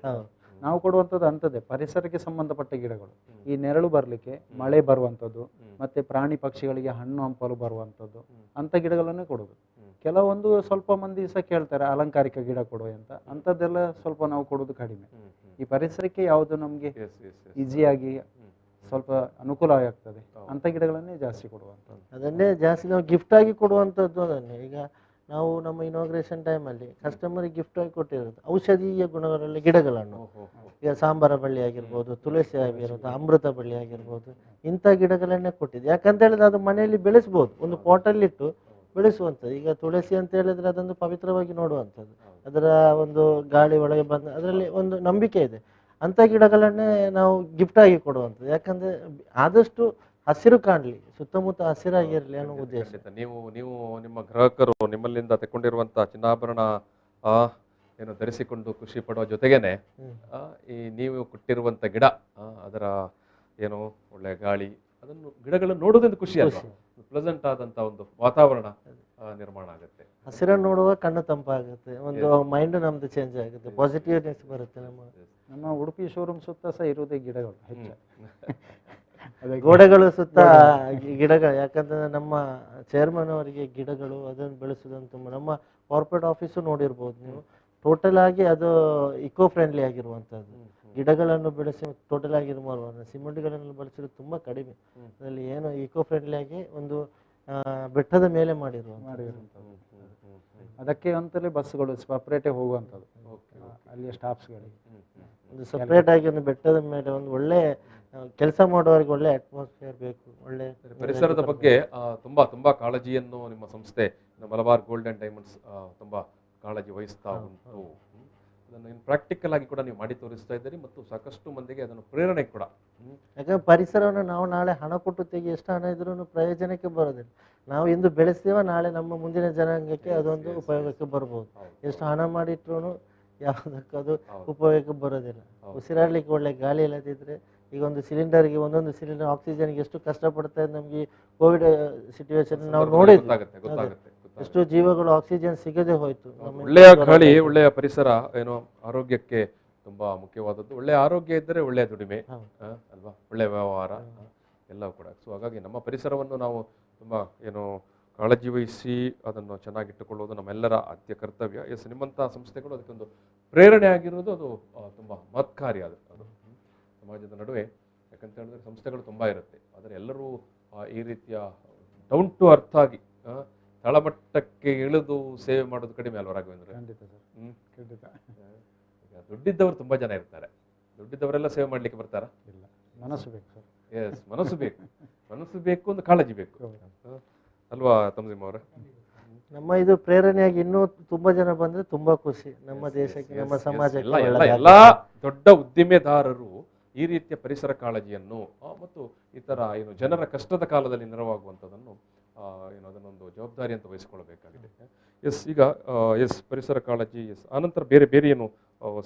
ನಾವು ಕೊಡುವಂಥದ್ದು ಅಂಥದ್ದೇ ಪರಿಸರಕ್ಕೆ ಸಂಬಂಧಪಟ್ಟ ಗಿಡಗಳು. ಈ ನೆರಳು ಬರಲಿಕ್ಕೆ, ಮಳೆ ಬರುವಂಥದ್ದು, ಮತ್ತೆ ಪ್ರಾಣಿ ಪಕ್ಷಿಗಳಿಗೆ ಹಣ್ಣು ಹಂಪಲು ಬರುವಂಥದ್ದು, ಅಂಥ ಗಿಡಗಳನ್ನೇ ಕೊಡೋದು. ಕೆಲವೊಂದು ಸ್ವಲ್ಪ ಮಂದಿ ಸಹ ಕೇಳ್ತಾರೆ ಅಲಂಕಾರಿಕ ಗಿಡ ಕೊಡು ಅಂತ, ಅಂಥದ್ದೆಲ್ಲ ಸ್ವಲ್ಪ ನಾವು ಕೊಡೋದು ಕಡಿಮೆ. ಈ ಪರಿಸರಕ್ಕೆ ಯಾವುದು ನಮಗೆ ಈಸಿಯಾಗಿ ಸ್ವಲ್ಪ ಅನುಕೂಲ ಆಗ್ತದೆ ಅಂಥ ಗಿಡಗಳನ್ನೇ ಜಾಸ್ತಿ ಕೊಡುವಂಥದ್ದು. ಅದನ್ನೇ ಜಾಸ್ತಿ ನಾವು ಗಿಫ್ಟ್ ಆಗಿ ಕೊಡುವಂಥದ್ದು. ಅದನ್ನೇ ಈಗ ನಾವು ನಮ್ಮ ಇನಾಗ್ರೇಷನ್ ಟೈಮಲ್ಲಿ ಕಸ್ಟಮರಿಗೆ ಗಿಫ್ಟ್ ಆಗಿ ಕೊಟ್ಟಿರೋದು ಔಷಧೀಯ ಗುಣಗಳಲ್ಲಿ ಗಿಡಗಳನ್ನು. ಈಗ ಸಾಂಬಾರ ಬಳ್ಳಿ ಆಗಿರ್ಬೋದು, ತುಳಸಿ ಆಗಿರ್ಬೋದು, ಅಮೃತ ಬಳ್ಳಿ ಆಗಿರ್ಬೋದು, ಇಂಥ ಗಿಡಗಳನ್ನೇ ಕೊಟ್ಟಿದ್ದು. ಯಾಕಂತ ಹೇಳಿದ್ರೆ ಅದು ಮನೆಯಲ್ಲಿ ಬೆಳೆಸ್ಬೋದು, ಒಂದು ಪಾಟಲ್ಲಿಟ್ಟು ಬೆಳೆಸುವಂಥದ್ದು. ಈಗ ತುಳಸಿ ಅಂತ ಹೇಳಿದ್ರೆ ಅದೊಂದು ಪವಿತ್ರವಾಗಿ ನೋಡುವಂಥದ್ದು, ಅದರ ಒಂದು ಗಾಳಿ ಒಳಗೆ ಬಂದ ಅದರಲ್ಲಿ ಒಂದು ನಂಬಿಕೆ ಇದೆ. ಅಂಥ ಗಿಡಗಳನ್ನೇ ನಾವು ಗಿಫ್ಟ್ ಆಗಿ ಕೊಡುವಂಥದ್ದು. ಯಾಕಂದ್ರೆ ಆದಷ್ಟು ಹಸಿರು ಕಾಣಲಿ, ಸುತ್ತಮುತ್ತ ಹಸಿರಾಗಿರಲಿ ಅನ್ನೋ ಉದ್ದೇಶ. ನೀವು ನಿಮ್ಮ ಗ್ರಾಹಕರು ನಿಮ್ಮಲ್ಲಿಂದ ತಗೊಂಡಿರುವಂತಹ ಚಿನ್ನಾಭರಣ ಏನು ಧರಿಸಿಕೊಂಡು ಖುಷಿ ಪಡುವ ಜೊತೆಗೇನೆ ಈ ನೀವು ಕೊಟ್ಟಿರುವಂತ ಗಿಡ, ಅದರ ಏನು ಒಳ್ಳೆ ಗಾಳಿ, ಅದನ್ನು ಗಿಡಗಳನ್ನು ನೋಡೋದ್ರಿಂದ ಖುಷಿ ಅಲ್ವಾ, ಪ್ಲೆಸೆಂಟ್ ಆದಂತ ಒಂದು ವಾತಾವರಣ ನಿರ್ಮಾಣ ಆಗುತ್ತೆ. ಹಸಿರನ್ನು ನೋಡುವಾಗ ಕಣ್ಣು ತಂಪಾಗುತ್ತೆ, ಒಂದು ಮೈಂಡ್ ನಮ್ದು ಚೇಂಜ್ ಆಗುತ್ತೆ, ಪಾಸಿಟಿವ್ನೆಸ್ ಬರುತ್ತೆ. ನಮ್ಮ ಉಡುಪಿ ಶೋರೂಮ್ ಸುತ್ತ ಸಹ ಇರುವುದೇ ಗಿಡಗಳು ಹೆಚ್ಚು. ಗೋಡೆಗಳು ಸುತ್ತ ಗಿಡಗಳು. ಯಾಕಂದ್ರೆ ನಮ್ಮ ಚೇರ್ಮನ್ ಅವರಿಗೆ ಗಿಡಗಳು ಅದನ್ನು ಬೆಳೆಸೋದಂತ, ನಮ್ಮ ಕಾರ್ಪೊರೇಟ್ ಆಫೀಸು ನೋಡಿರ್ಬೋದು ನೀವು, ಟೋಟಲ್ ಆಗಿ ಅದು ಇಕೋ ಫ್ರೆಂಡ್ಲಿ ಆಗಿರುವಂಥದ್ದು. ಗಿಡಗಳನ್ನು ಬೆಳೆಸಿ ಟೋಟಲ್ ಆಗಿ ಸಿಮೆಂಟ್ಗಳನ್ನು ಬಳಸಿರೋದು ತುಂಬ ಕಡಿಮೆ. ಅದರಲ್ಲಿ ಏನು ಇಕೋ ಫ್ರೆಂಡ್ಲಿ ಆಗಿ ಒಂದು ಬೆಟ್ಟದ ಮೇಲೆ ಮಾಡಿರುವಂಥದ್ದು. ಅದಕ್ಕೆ ಅಂತಲೇ ಬಸ್ಗಳು ಸಪ್ರೇಟೇ ಹೋಗುವಂಥದ್ದು ಅಲ್ಲಿಯ ಸ್ಟಾಫ್ಸ್ಗಳಿಗೆ. ಒಂದು ಸಪ್ರೇಟ್ ಆಗಿ ಒಂದು ಬೆಟ್ಟದ ಮೇಲೆ ಒಂದು ಒಳ್ಳೆ ಕೆಲಸ ಮಾಡುವವರಿಗೆ ಒಳ್ಳೆ ಅಟ್ಮಾಸ್ಫಿಯರ್ ಬೇಕು. ಒಳ್ಳೆ ಪರಿಸರದ ಬಗ್ಗೆ ತುಂಬಾ ತುಂಬಾ ಕಾಳಜಿಯನ್ನು ನಿಮ್ಮ ಸಂಸ್ಥೆ ಮಲಬಾರ್ ಗೋಲ್ಡ್ ಅಂಡ್ ಡೈಮಂಡ್ಸ್ ತುಂಬಾ ಕಾಳಜಿ ವಹಿಸ್ತಾ ಉಂಟು. ಅದನ್ನು ಪ್ರಾಕ್ಟಿಕಲ್ ಆಗಿ ಕೂಡ ನೀವು ಮಾಡಿ ತೋರಿಸ್ತಾ ಇದ್ದೀರಿ ಮತ್ತು ಸಾಕಷ್ಟು ಮಂದಿಗೆ ಅದನ್ನು ಪ್ರೇರಣೆ ಕೂಡ. ಯಾಕಂದ್ರೆ ಪರಿಸರವನ್ನು ನಾವು ನಾಳೆ ಹಣ ಕೊಟ್ಟು ತೆಗಿ ಎಷ್ಟು ಹಣ ಇದ್ರೂ ಪ್ರಯೋಜನಕ್ಕೆ ಬರೋದಿಲ್ಲ. ನಾವು ಇಂದು ಬೆಳೆಸ್ತೀವ ನಾಳೆ ನಮ್ಮ ಮುಂದಿನ ಜನಾಂಗಕ್ಕೆ ಅದೊಂದು ಉಪಯೋಗಕ್ಕೆ ಬರ್ಬೋದು. ಎಷ್ಟು ಹಣ ಮಾಡಿಟ್ರು ಯಾವುದಕ್ಕೂ ಅದು ಉಪಯೋಗಕ್ಕೆ ಬರೋದಿಲ್ಲ. ಉಸಿರಾಡ್ಲಿಕ್ಕೆ ಒಳ್ಳೆ ಗಾಳಿ ಇಲ್ಲದಿದ್ರೆ ಈಗ ಒಂದು ಸಿಲಿಂಡರ್ಗೆ ಒಂದೊಂದು ಸಿಲಿಂಡರ್ ಆಕ್ಸಿಜನ್ಗೆ ಎಷ್ಟು ಕಷ್ಟಪಡ್ತಾ ಇದೆ. ನಮಗೆ ಕೋವಿಡ್ ಸಿಚುವೇಶನ್ ನಾವು ನೋಡಿದ್ವಿ, ಎಷ್ಟು ಜೀವಗಳು ಆಕ್ಸಿಜನ್ ಸಿಗದೆ ಹೋಯ್ತು. ಒಳ್ಳೆಯ ಗಾಳಿ ಒಳ್ಳೆಯ ಪರಿಸರ ಏನೋ ಆರೋಗ್ಯಕ್ಕೆ ತುಂಬಾ ಮುಖ್ಯವಾದದ್ದು. ಒಳ್ಳೆಯ ಆರೋಗ್ಯ ಇದ್ದರೆ ಒಳ್ಳೆಯ ದುಡಿಮೆ ಅಲ್ವಾ, ಒಳ್ಳೆಯ ವ್ಯವಹಾರ ಎಲ್ಲವೂ ಕೂಡ. ಸೊ ಹಾಗಾಗಿ ನಮ್ಮ ಪರಿಸರವನ್ನು ನಾವು ತುಂಬಾ ಏನು ಕಾಳಜಿ ವಹಿಸಿ ಅದನ್ನು ಚೆನ್ನಾಗಿಟ್ಟುಕೊಳ್ಳುವುದು ನಮ್ಮೆಲ್ಲರ ಆದ್ಯ ಕರ್ತವ್ಯ. ಎಸ್, ನಿಮ್ಮಂಥ ಸಂಸ್ಥೆಗಳು ಅದಕ್ಕೊಂದು ಪ್ರೇರಣೆ ಆಗಿರುವುದು ಅದು ತುಂಬ ಮಹತ್ಕಾರಿ. ಅದು ಸಮಾಜದ ನಡುವೆ ಯಾಕಂತ ಹೇಳಿದ್ರೆ ಸಂಸ್ಥೆಗಳು ತುಂಬ ಇರುತ್ತೆ, ಆದರೆ ಎಲ್ಲರೂ ಈ ರೀತಿಯ ಡೌನ್ ಟು ಅರ್ಥ ಆಗಿ ತಳಮಟ್ಟಕ್ಕೆ ಇಳಿದು ಸೇವೆ ಮಾಡೋದು ಕಡಿಮೆ ಅಲ್ವ ರಾಘವೇಂದ್ರ? ಖಂಡಿತ ಸರ್, ಖಂಡಿತ. ದುಡ್ಡಿದ್ದವರು ತುಂಬ ಜನ ಇರ್ತಾರೆ, ದುಡ್ಡಿದ್ದವರೆಲ್ಲ ಸೇವೆ ಮಾಡಲಿಕ್ಕೆ ಬರ್ತಾರಾ? ಇಲ್ಲ, ಮನಸ್ಸು ಬೇಕು ಸರ್. ಎಸ್, ಮನಸ್ಸು ಬೇಕು, ಮನಸ್ಸು ಬೇಕು, ಒಂದು ಕಾಳಜಿ ಬೇಕು ಅಲ್ವಾ ತಮ್ಸಿಮ್ ಅವರೇ? ನಮ್ಮ ಇದು ಪ್ರೇರಣೆಯಾಗಿ ಇನ್ನೂ ತುಂಬಾ ಜನ ಬಂದ್ರೆ ತುಂಬಾ ಖುಷಿ ನಮ್ಮ ದೇಶಕ್ಕೆ, ನಮ್ಮ ಸಮಾಜಕ್ಕೆ. ಎಲ್ಲ ದೊಡ್ಡ ಉದ್ದಿಮೆದಾರರು ಈ ರೀತಿಯ ಪರಿಸರ ಕಾಳಜಿಯನ್ನು ಮತ್ತು ಇತರ ಏನು ಜನರ ಕಷ್ಟದ ಕಾಲದಲ್ಲಿ ನೆರವಾಗುವಂಥದ್ದನ್ನು ಏನು ಅದನ್ನೊಂದು ಜವಾಬ್ದಾರಿ ಅಂತ ವಹಿಸಿಕೊಳ್ಳಬೇಕಾಗಿದೆ. ಎಸ್, ಈಗ ಎಸ್ ಪರಿಸರ ಕಾಳಜಿ. ಎಸ್, ಆನಂತರ ಬೇರೆ ಬೇರೆ ಏನು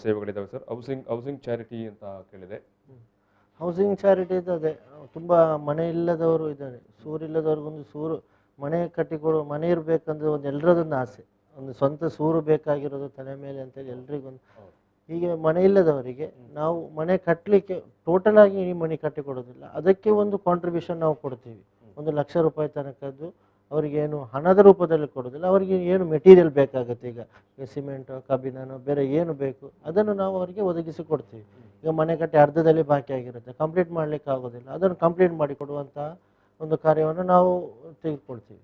ಸೇವೆಗಳಿದ್ದಾವೆ ಸರ್? ಹೌಸಿಂಗ್ ಚಾರಿಟಿ ಅಂತ ಕೇಳಿದೆ. ಹೌಸಿಂಗ್ ಚಾರಿಟಿ ಅದೇ ತುಂಬಾ ಮನೆ ಇಲ್ಲದವರು ಇದ್ದಾರೆ, ಸೂರಿಲ್ಲದವ್ರಿಗೊಂದು ಸೂರು ಮನೆ ಕಟ್ಟಿಕೊಡು, ಮನೆ ಇರಬೇಕಂದ್ರೆ ಒಂದು ಎಲ್ಲರದೊಂದು ಆಸೆ, ಒಂದು ಸ್ವಂತ ಸೂರು ಬೇಕಾಗಿರೋದು ತಲೆ ಮೇಲೆ ಅಂತೇಳಿ ಎಲ್ರಿಗೊಂದು. ಹೀಗೆ ಮನೆ ಇಲ್ಲದವರಿಗೆ ನಾವು ಮನೆ ಕಟ್ಟಲಿಕ್ಕೆ ಟೋಟಲ್ ಆಗಿ ಈ ಮನೆ ಕಟ್ಟಿಕೊಡೋದಿಲ್ಲ, ಅದಕ್ಕೆ ಒಂದು ಕಾಂಟ್ರಿಬ್ಯೂಷನ್ ನಾವು ಕೊಡ್ತೀವಿ. 1,00,000 ರೂಪಾಯಿ ತನಕದ್ದು ಅವರಿಗೇನು ಹಣದ ರೂಪದಲ್ಲಿ ಕೊಡೋದಿಲ್ಲ, ಅವರಿಗೆ ಏನು ಮೆಟೀರಿಯಲ್ ಬೇಕಾಗುತ್ತೆ, ಈಗ ಸಿಮೆಂಟು ಕಬ್ಬಿಣನೋ ಬೇರೆ ಏನು ಬೇಕು ಅದನ್ನು ನಾವು ಅವರಿಗೆ ಒದಗಿಸಿ ಕೊಡ್ತೀವಿ. ಈಗ ಮನೆ ಕಟ್ಟಿ ಅರ್ಧದಲ್ಲಿ ಬಾಕಿ ಆಗಿರುತ್ತೆ, ಕಂಪ್ಲೀಟ್ ಮಾಡಲಿಕ್ಕೆ ಆಗೋದಿಲ್ಲ, ಅದನ್ನು ಕಂಪ್ಲೀಟ್ ಮಾಡಿ ಕೊಡುವಂತಹ ಒಂದು ಕಾರ್ಯವನ್ನು ನಾವು ತೆಗೆದುಕೊಳ್ತೀವಿ.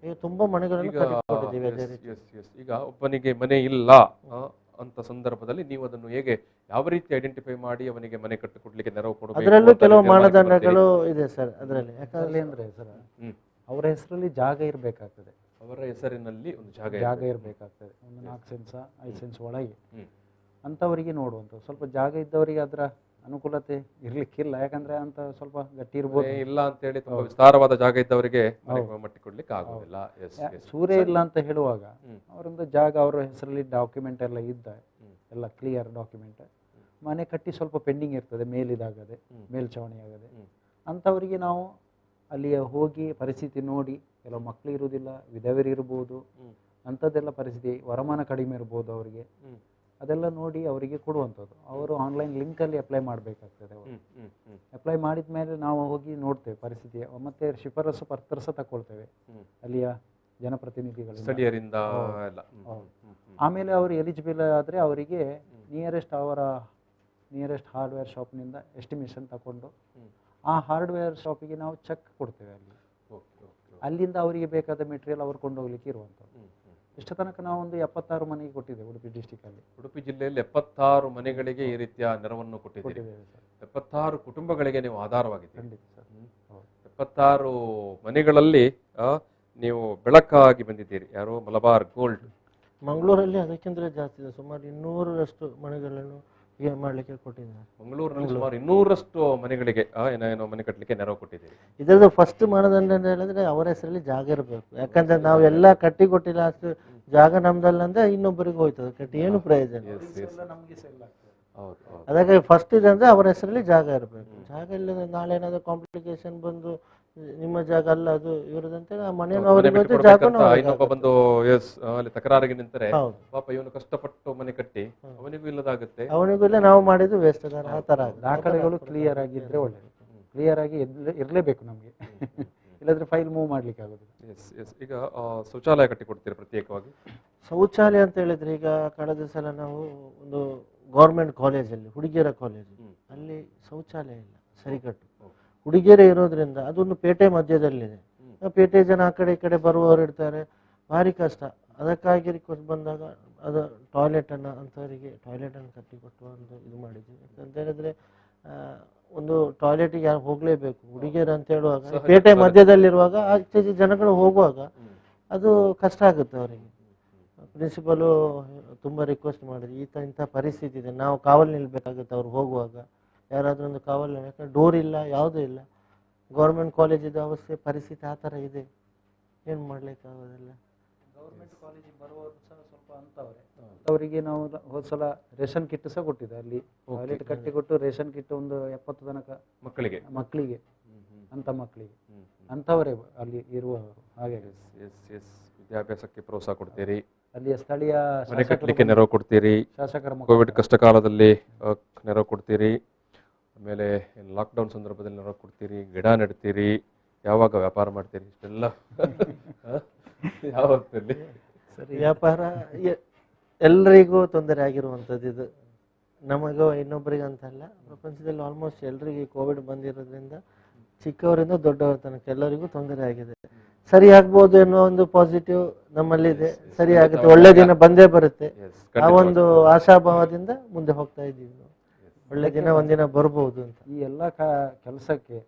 ಈಗ ತುಂಬಾ ಮನೆಗಳನ್ನು ಕಟ್ಟಿಕೊಟ್ಟಿದ್ದೀವಿ ಅದೇ ರೀತಿ. ಈಗ ಒಬ್ಬನಿಗೆ ಮನೆ ಇಲ್ಲ ಅಂತ ಸಂದರ್ಭದಲ್ಲಿ ನೀವು ಅದನ್ನು ಹೇಗೆ ಯಾವ ರೀತಿ ಐಡೆಂಟಿಫೈ ಮಾಡಿ ಅವನಿಗೆ ಮನೆ ಕಟ್ಟಿಕೊಡ್ಲಿಕ್ಕೆ ನೆರವು ಕೊಡಬೇಕು? ಅದರಲ್ಲೂ ಕೆಲವು ಮಾನದಂಡಗಳು ಇದೆ ಸರ್ ಅದರಲ್ಲಿ. ಯಾಕಂದ್ರೆ ಅಂದ್ರೆ ಸರ್ ಅವರ ಹೆಸರಲ್ಲಿ ಜಾಗ ಇರಬೇಕಾಗ್ತದೆ, ಅವರ ಹೆಸರಿನಲ್ಲಿ ಒಂದು ಜಾಗ ಇರಬೇಕಾಗ್ತದೆ, ಒಂದು 4 ಸೆನ್ಸ್ 5 ಸೆನ್ಸ್ ಒಳಗೆ ಅಂಥವರಿಗೆ ನೋಡುವಂಥ. ಸ್ವಲ್ಪ ಜಾಗ ಇದ್ದವರಿಗೆ ಅದರ ಅನುಕೂಲತೆ ಇರ್ಲಿಕ್ಕಿಲ್ಲ, ಯಾಕಂದ್ರೆ ಅಂತ ಸ್ವಲ್ಪ ಗಟ್ಟಿ ಇರ್ಬೋದು. ಇಲ್ಲ ಅಂತ ಹೇಳಿ ತುಂಬಾ ವಿಸ್ತಾರವಾದ ಜಾಗ ಇದ್ದವರಿಗೆ ಮಟ್ಟಿ ಕೊಡ್ಲಿಕ್ಕೆ ಆಗೋದಿಲ್ಲ. ಸೂರ್ಯ ಇಲ್ಲ ಅಂತ ಹೇಳುವಾಗ ಅವರೊಂದು ಜಾಗ ಅವರ ಹೆಸರಲ್ಲಿ ಡಾಕ್ಯುಮೆಂಟ್ ಎಲ್ಲ ಇದ್ದ ಎಲ್ಲ ಕ್ಲಿಯರ್ ಡಾಕ್ಯುಮೆಂಟ್, ಮನೆ ಕಟ್ಟಿ ಸ್ವಲ್ಪ ಪೆಂಡಿಂಗ್ ಇರ್ತದೆ, ಮೇಲಿದಾಗದೆ ಮೇಲ್ಛಾವಣಿ ಆಗದೆ, ಅಂಥವರಿಗೆ ನಾವು ಅಲ್ಲಿ ಹೋಗಿ ಪರಿಸ್ಥಿತಿ ನೋಡಿ, ಕೆಲವು ಮಕ್ಕಳು ಇರುವುದಿಲ್ಲ, ವಿಧವೆರು ಇರ್ಬೋದು, ಅಂಥದ್ದೆಲ್ಲ ಪರಿಸ್ಥಿತಿ, ವರಮಾನ ಕಡಿಮೆ ಇರ್ಬೋದು ಅವರಿಗೆ, ಅದೆಲ್ಲ ನೋಡಿ ಅವರಿಗೆ ಕೊಡುವಂಥದ್ದು. ಅವರು ಆನ್ಲೈನ್ ಲಿಂಕಲ್ಲಿ ಅಪ್ಲೈ ಮಾಡಬೇಕಾಗ್ತದೆ. ಅವರು ಅಪ್ಲೈ ಮಾಡಿದ ಮೇಲೆ ನಾವು ಹೋಗಿ ನೋಡ್ತೇವೆ ಪರಿಸ್ಥಿತಿ, ಮತ್ತೆ ಶಿಫಾರಸು ಪತ್ರ ಸಹ ತಗೊಳ್ತೇವೆ ಅಲ್ಲಿಯ ಜನಪ್ರತಿನಿಧಿಗಳಿಂದ. ಆಮೇಲೆ ಅವರು ಎಲಿಜಿಬಲ್ ಆದರೆ ಅವರಿಗೆ ನಿಯರೆಸ್ಟ್ ಹಾರ್ಡ್ವೇರ್ ಶಾಪ್ನಿಂದ ಎಸ್ಟಿಮೇಷನ್ ತಗೊಂಡು ಆ ಹಾರ್ಡ್ವೇರ್ ಶಾಪಿಗೆ ನಾವು ಚೆಕ್ ಕೊಡ್ತೇವೆ. ಅಲ್ಲಿಂದ ಅವರಿಗೆ ಬೇಕಾದ ಮೆಟೀರಿಯಲ್ ಅವರು ಕೊಂಡೋಗ್ಲಿಕ್ಕೆ ಇರುವಂಥದ್ದು. ಇಷ್ಟ ತನಕ ನಾವು ಒಂದು 76 ಮನೆಗೆ ಕೊಟ್ಟಿದ್ದೇವೆ ಉಡುಪಿ ಡಿಸ್ಟಿಕಲ್ಲಿ. ಉಡುಪಿ ಜಿಲ್ಲೆಯಲ್ಲಿ 76 ಮನೆಗಳಿಗೆ ಈ ರೀತಿಯ ನೆರವನ್ನು ಕೊಟ್ಟಿದ್ದೇವೆ. 76 ಕುಟುಂಬಗಳಿಗೆ ನೀವು ಆಧಾರವಾಗಿದ್ದೀರಿ. ಖಂಡಿತ ಸರ್. 76 ಮನೆಗಳಲ್ಲಿ ನೀವು ಬೆಳಕಾಗಿ ಬಂದಿದ್ದೀರಿ. ಯಾರು? ಮಲಬಾರ್ ಗೋಲ್ಡ್. ಮಂಗಳೂರಲ್ಲಿ ಅದಕ್ಕಿಂತ ಜಾಸ್ತಿ ಇದೆ, ಸುಮಾರು 200ರಷ್ಟು ಮನೆಗಳನ್ನು ಮಾಡಲಿಕ್ಕೆ ಕೊಟ್ಟಿದ್ದಾರೆ. ಮಂಗಳೂರಿನಲ್ಲಿ ಸುಮಾರು 200ರಷ್ಟು ಮನೆಗಳಿಗೆ ಏನೋ ಮನೆ ಕಟ್ಟಲಿಕ್ಕೆ ನೆರವು ಕೊಟ್ಟಿದ್ದೀರಿ. ಇದರದ್ದು ಫಸ್ಟ್ ಮಾನದಂಡ ಅಂತ ಹೇಳಿದ್ರೆ ಅವರ ಹೆಸರಲ್ಲಿ ಜಾಗ ಇರಬೇಕು. ಯಾಕಂದ್ರೆ ನಾವೆಲ್ಲ ಕಟ್ಟಿ ಕೊಟ್ಟಿಲ್ಲ, ಅಷ್ಟು ಜಾಗ ನಮ್ದಲ್ಲ ಅಂದ್ರೆ ಇನ್ನೊಬ್ಬರಿಗೆ ಹೋಯ್ತದೆ, ಕಟ್ಟಿ ಏನು ಪ್ರಯೋಜನ. ಅದಕ್ಕೆ ಫಸ್ಟ್ ಇದೆ ಅಂದ್ರೆ ಅವರ ಹೆಸರಲ್ಲಿ ಜಾಗ ಇರಬೇಕು. ಜಾಗ ಇಲ್ಲದೆ ನಾಳೆ ಏನಾದ್ರು ಕಾಂಪ್ಲಿಕೇಶನ್ ಬಂದು ನಿಮ್ಮ ಜಾಗ ಅಲ್ಲ ಅದು ಇವರದಂತೆ ಮನೆಯನ್ನು ಅವರಿಗೆ ಇನ್ನೊಬ್ಬ ಬಂದು ಅಲ್ಲಿ ತಕರಾರಿಗೆ ನಿಂತರೆ ಪಾಪ ಇವನು ಕಷ್ಟಪಟ್ಟು ಮನೆ ಕಟ್ಟಿ ಅವನಿಗೂ ಇಲ್ಲದಾಗುತ್ತೆ, ಅವನಿಗೂ ಇಲ್ಲ, ನಾವು ಮಾಡಿದ್ದು ವೇಸ್ಟ್. ಆ ತರ ದಾಖಲೆಗಳು ಕ್ಲಿಯರ್ ಆಗಿದ್ರೆ ಒಳ್ಳೆಯದು, ಕ್ಲಿಯರ್ ಆಗಿ ಇರಲೇಬೇಕು ನಮಗೆ. ಇಲ್ಲದ್ರೆ ಫೈಲ್ ಮೂವ್ ಮಾಡ್ಲಿಕ್ಕೆ ಆಗೋದಿಲ್ಲ. Yes yes. ಈಗ ಶೌಚಾಲಯ ಕಟ್ಟಿಕೊಡ್ತೀರಾ ಪ್ರತ್ಯೇಕವಾಗಿ? ಶೌಚಾಲಯ ಅಂತ ಹೇಳಿದ್ರೆ ಈಗ ಕಳೆದ ಸಲ ನಾವು ಒಂದು ಗೌರ್ಮೆಂಟ್ ಕಾಲೇಜಲ್ಲಿ, ಹುಡುಗಿಯರ ಕಾಲೇಜು, ಅಲ್ಲಿ ಶೌಚಾಲಯ ಇಲ್ಲ ಸರಿಕಟ್ಟು. ಹುಡುಗಿಯರೇ ಇರೋದ್ರಿಂದ ಅದೊಂದು ಪೇಟೆ ಮಧ್ಯದಲ್ಲಿದೆ. ಪೇಟೆ ಜನ ಆ ಕಡೆ ಈ ಕಡೆ ಬರುವವರು ಇರ್ತಾರೆ, ಭಾರಿ ಕಷ್ಟ. ಅದಕ್ಕಾಗಿ ರಿಕ್ವೆಸ್ಟ್ ಬಂದಾಗ ಅದು ಟಾಯ್ಲೆಟನ್ನು ಅಂಥವರಿಗೆ ಟಾಯ್ಲೆಟನ್ನು ಕಟ್ಟಿಕೊಟ್ಟು ಒಂದು ಇದು ಮಾಡಿದ್ವಿ. ಅಂತ ಹೇಳಿದ್ರೆ ಒಂದು ಟಾಯ್ಲೆಟಿಗೆ ಯಾರು ಹೋಗಲೇಬೇಕು ಹುಡುಗಿಯರು ಅಂತ ಹೇಳುವಾಗ, ಪೇಟೆ ಮಧ್ಯದಲ್ಲಿರುವಾಗ ಆಚೆ ಜನಗಳು ಹೋಗುವಾಗ ಅದು ಕಷ್ಟ ಆಗುತ್ತೆ ಅವರಿಗೆ. ಪ್ರಿನ್ಸಿಪಲು ತುಂಬ ರಿಕ್ವೆಸ್ಟ್ ಮಾಡಿದ್ವಿ, ಇಂಥ ಪರಿಸ್ಥಿತಿ ಇದೆ, ನಾವು ಕಾವಲು ನಿಲ್ಬೇಕಾಗುತ್ತೆ ಅವ್ರು ಹೋಗುವಾಗ. ಯಾರಾದರೂ ಒಂದು ಕಾವಲು, ಯಾಕಂದ್ರೆ ಡೋರ್ ಇಲ್ಲ, ಯಾವುದೂ ಇಲ್ಲ. ಗೌರ್ಮೆಂಟ್ ಕಾಲೇಜಿದ ಅವಸ್ಥೆ ಪರಿಸ್ಥಿತಿ ಆ ಥರ ಇದೆ, ಏನು ಮಾಡಲಿಕ್ಕಾಗೋದಿಲ್ಲ. ಗೌರ್ಮೆಂಟ್ ಕಾಲೇಜಿಗೆ ಬರುವವರು ಸಹ ಸ್ವಲ್ಪ ಅಂತವ್ರೆ, ಅವರಿಗೆ ನಾವು ಹೋದ ಸಲ ರೇಷನ್ ಕಿಟ್ ಸಹ ಕೊಟ್ಟಿದ್ದೆ. ಅಲ್ಲಿ ಟಾಯ್ಲೆಟ್ ಕಟ್ಟಿಕೊಟ್ಟು ರೇಷನ್ ಕಿಟ್ ಒಂದು 70 ತನಕ ಮಕ್ಕಳಿಗೆ ಅಂತ ಮಕ್ಕಳಿಗೆ ಅಂಥವರೇ ಅಲ್ಲಿ ಇರುವವರು. ಹಾಗೆ ವಿದ್ಯಾಭ್ಯಾಸಕ್ಕೆ ಪ್ರೋತ್ಸಾಹ ಕೊಡ್ತೀರಿ, ಅಲ್ಲಿಯ ಸ್ಥಳೀಯ ಮನೆ ಕಟ್ಟಲಿಕ್ಕೆ ನೆರವು ಕೊಡ್ತೀರಿ, ಶಾಸಕರ ಕೋವಿಡ್ ಕಷ್ಟ ಕಾಲದಲ್ಲಿ ನೆರವು ಕೊಡ್ತೀರಿ, ಆಮೇಲೆ ಲಾಕ್ಡೌನ್ ಸಂದರ್ಭದಲ್ಲಿ ನೆರವು ಕೊಡ್ತೀರಿ, ಗಿಡ ನೆಡ್ತೀರಿ, ಯಾವಾಗ ವ್ಯಾಪಾರ ಮಾಡ್ತೀರಿ? ಇಷ್ಟೆಲ್ಲ ಯಾವ ಸರಿ, ವ್ಯಾಪಾರ ಎಲ್ರಿಗೂ ತೊಂದರೆ ಆಗಿರುವಂಥದ್ದು ಇದು. ನಮಗೂ ಇನ್ನೊಬ್ಬರಿಗೆ ಅಂತಲ್ಲ, ಪ್ರಪಂಚದಲ್ಲಿ ಆಲ್ಮೋಸ್ಟ್ ಎಲ್ರಿಗೂ ಕೋವಿಡ್ ಬಂದಿರೋದ್ರಿಂದ ಚಿಕ್ಕವರಿಂದ ದೊಡ್ಡವರ ತನಕ ಎಲ್ಲರಿಗೂ ತೊಂದರೆ ಆಗಿದೆ. ಸರಿ ಆಗ್ಬೋದು ಅನ್ನೋ ಒಂದು ಪಾಸಿಟಿವ್ ನಮ್ಮಲ್ಲಿದೆ. ಸರಿ ಆಗುತ್ತೆ, ಒಳ್ಳೆ ದಿನ ಬಂದೇ ಬರುತ್ತೆ, ಆ ಒಂದು ಆಶಾಭಾವದಿಂದ ಮುಂದೆ ಹೋಗ್ತಾ ಇದ್ದೀವಿ. ಒಳ್ಳೆ ದಿನ ಒಂದಿನ ಬರ್ಬೋದು ಅಂತ. ಈ ಎಲ್ಲ ಕೆಲಸಕ್ಕೆ